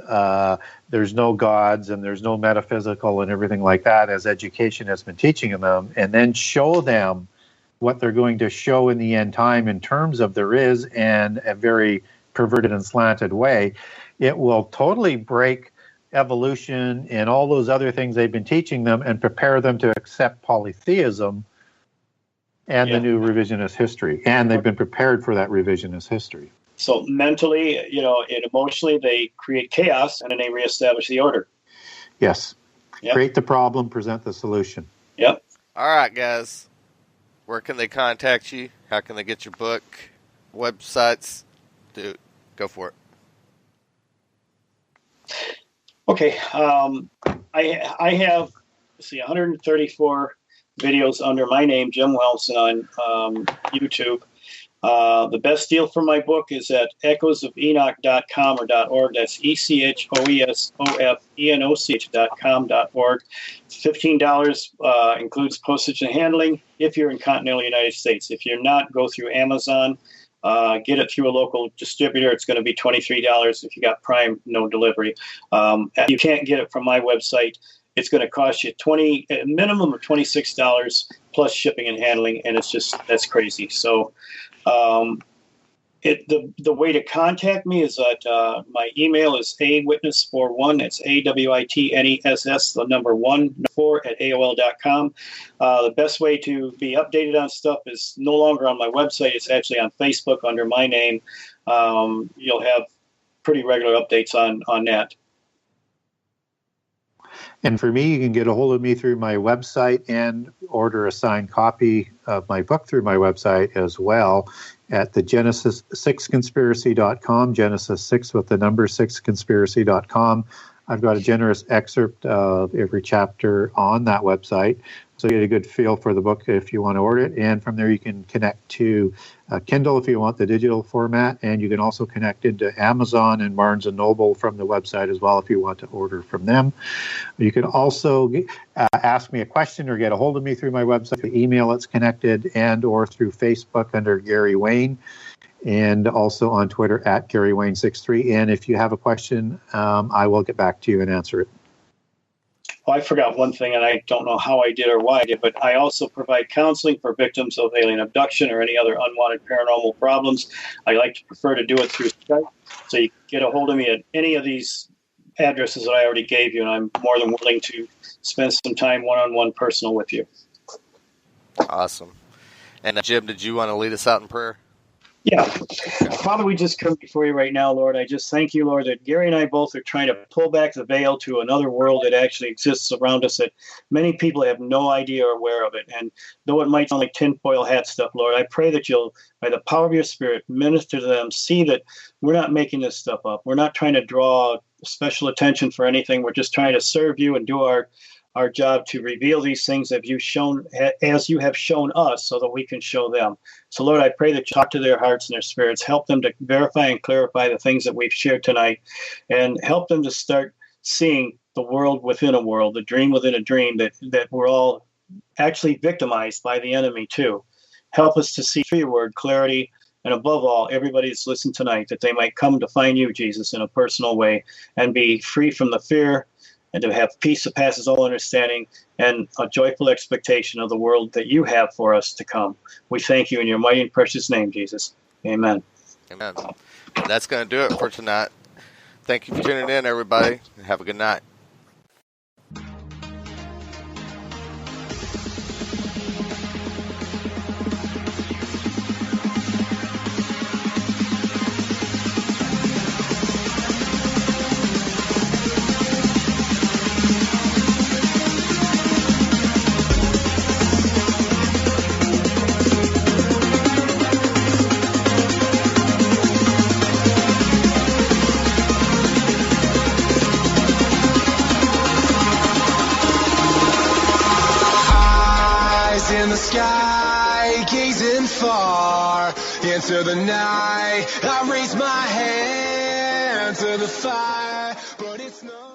there's no gods and there's no metaphysical and everything like that, as education has been teaching them, and then show them what they're going to show in the end time in terms of there is, and a very perverted and slanted way, it will totally break evolution and all those other things they've been teaching them and prepare them to accept polytheism and the new revisionist history. And they've been prepared for that revisionist history. So mentally, and emotionally, they create chaos, and then they reestablish the order. Yes. Yep. Create the problem, present the solution. Yep. All right, guys. Where can they contact you? How can they get your book? Websites? Dude, go for it. Okay. I have, 134 videos under my name, Jim Wilhelmsen, on YouTube. The best deal for my book is at echoesofenoch.com or .org. That's ECHOESOFENOCH.com.org. $15 includes postage and handling if you're in continental United States. If you're not, go through Amazon. Get it through a local distributor. It's going to be $23. If you got Prime, no delivery. You can't get it from my website. It's going to cost you a minimum of $26 plus shipping and handling, and that's crazy. So the way to contact me is that my email is awitness41. That's AWITNESS, the number 14 at AOL.com. The best way to be updated on stuff is no longer on my website. It's actually on Facebook under my name. You'll have pretty regular updates on that. And for me, you can get a hold of me through my website and order a signed copy of my book through my website as well at the Genesis6conspiracy.com, Genesis 6 with the number 6conspiracy.com. I've got a generous excerpt of every chapter on that website, so you get a good feel for the book if you want to order it. And from there, you can connect to Kindle if you want the digital format, and you can also connect into Amazon and Barnes & Noble from the website as well if you want to order from them. You can also ask me a question or get a hold of me through my website, the email it's connected, and or through Facebook under Gary Wayne, and also on Twitter at GaryWayne63. And if you have a question, I will get back to you and answer it. Well, I forgot one thing, and I don't know how I did or why I did, but I also provide counseling for victims of alien abduction or any other unwanted paranormal problems. I like to prefer to do it through Skype, so you can get a hold of me at any of these addresses that I already gave you, and I'm more than willing to spend some time one-on-one personal with you. Awesome. And Jim, did you want to lead us out in prayer? Yeah. Father, we just come before you right now, Lord. I just thank you, Lord, that Gary and I both are trying to pull back the veil to another world that actually exists around us that many people have no idea or aware of it. And though it might sound like tinfoil hat stuff, Lord, I pray that you'll, by the power of your Spirit, minister to them, see that we're not making this stuff up. We're not trying to draw special attention for anything. We're just trying to serve you and do our job to reveal these things as you have shown us so that we can show them. So, Lord, I pray that you talk to their hearts and their spirits, help them to verify and clarify the things that we've shared tonight, and help them to start seeing the world within a world, the dream within a dream, that we're all actually victimized by the enemy too. Help us to see through your word clarity, and above all, everybody that's listened tonight, that they might come to find you, Jesus, in a personal way and be free from the fear, and to have peace that passes all understanding and a joyful expectation of the world that you have for us to come. We thank you in your mighty and precious name, Jesus. Amen. Amen. And that's going to do it for tonight. Thank you for tuning in, everybody, and have a good night. In the sky, gazing far into the night, I raise my hand to the fire, but it's no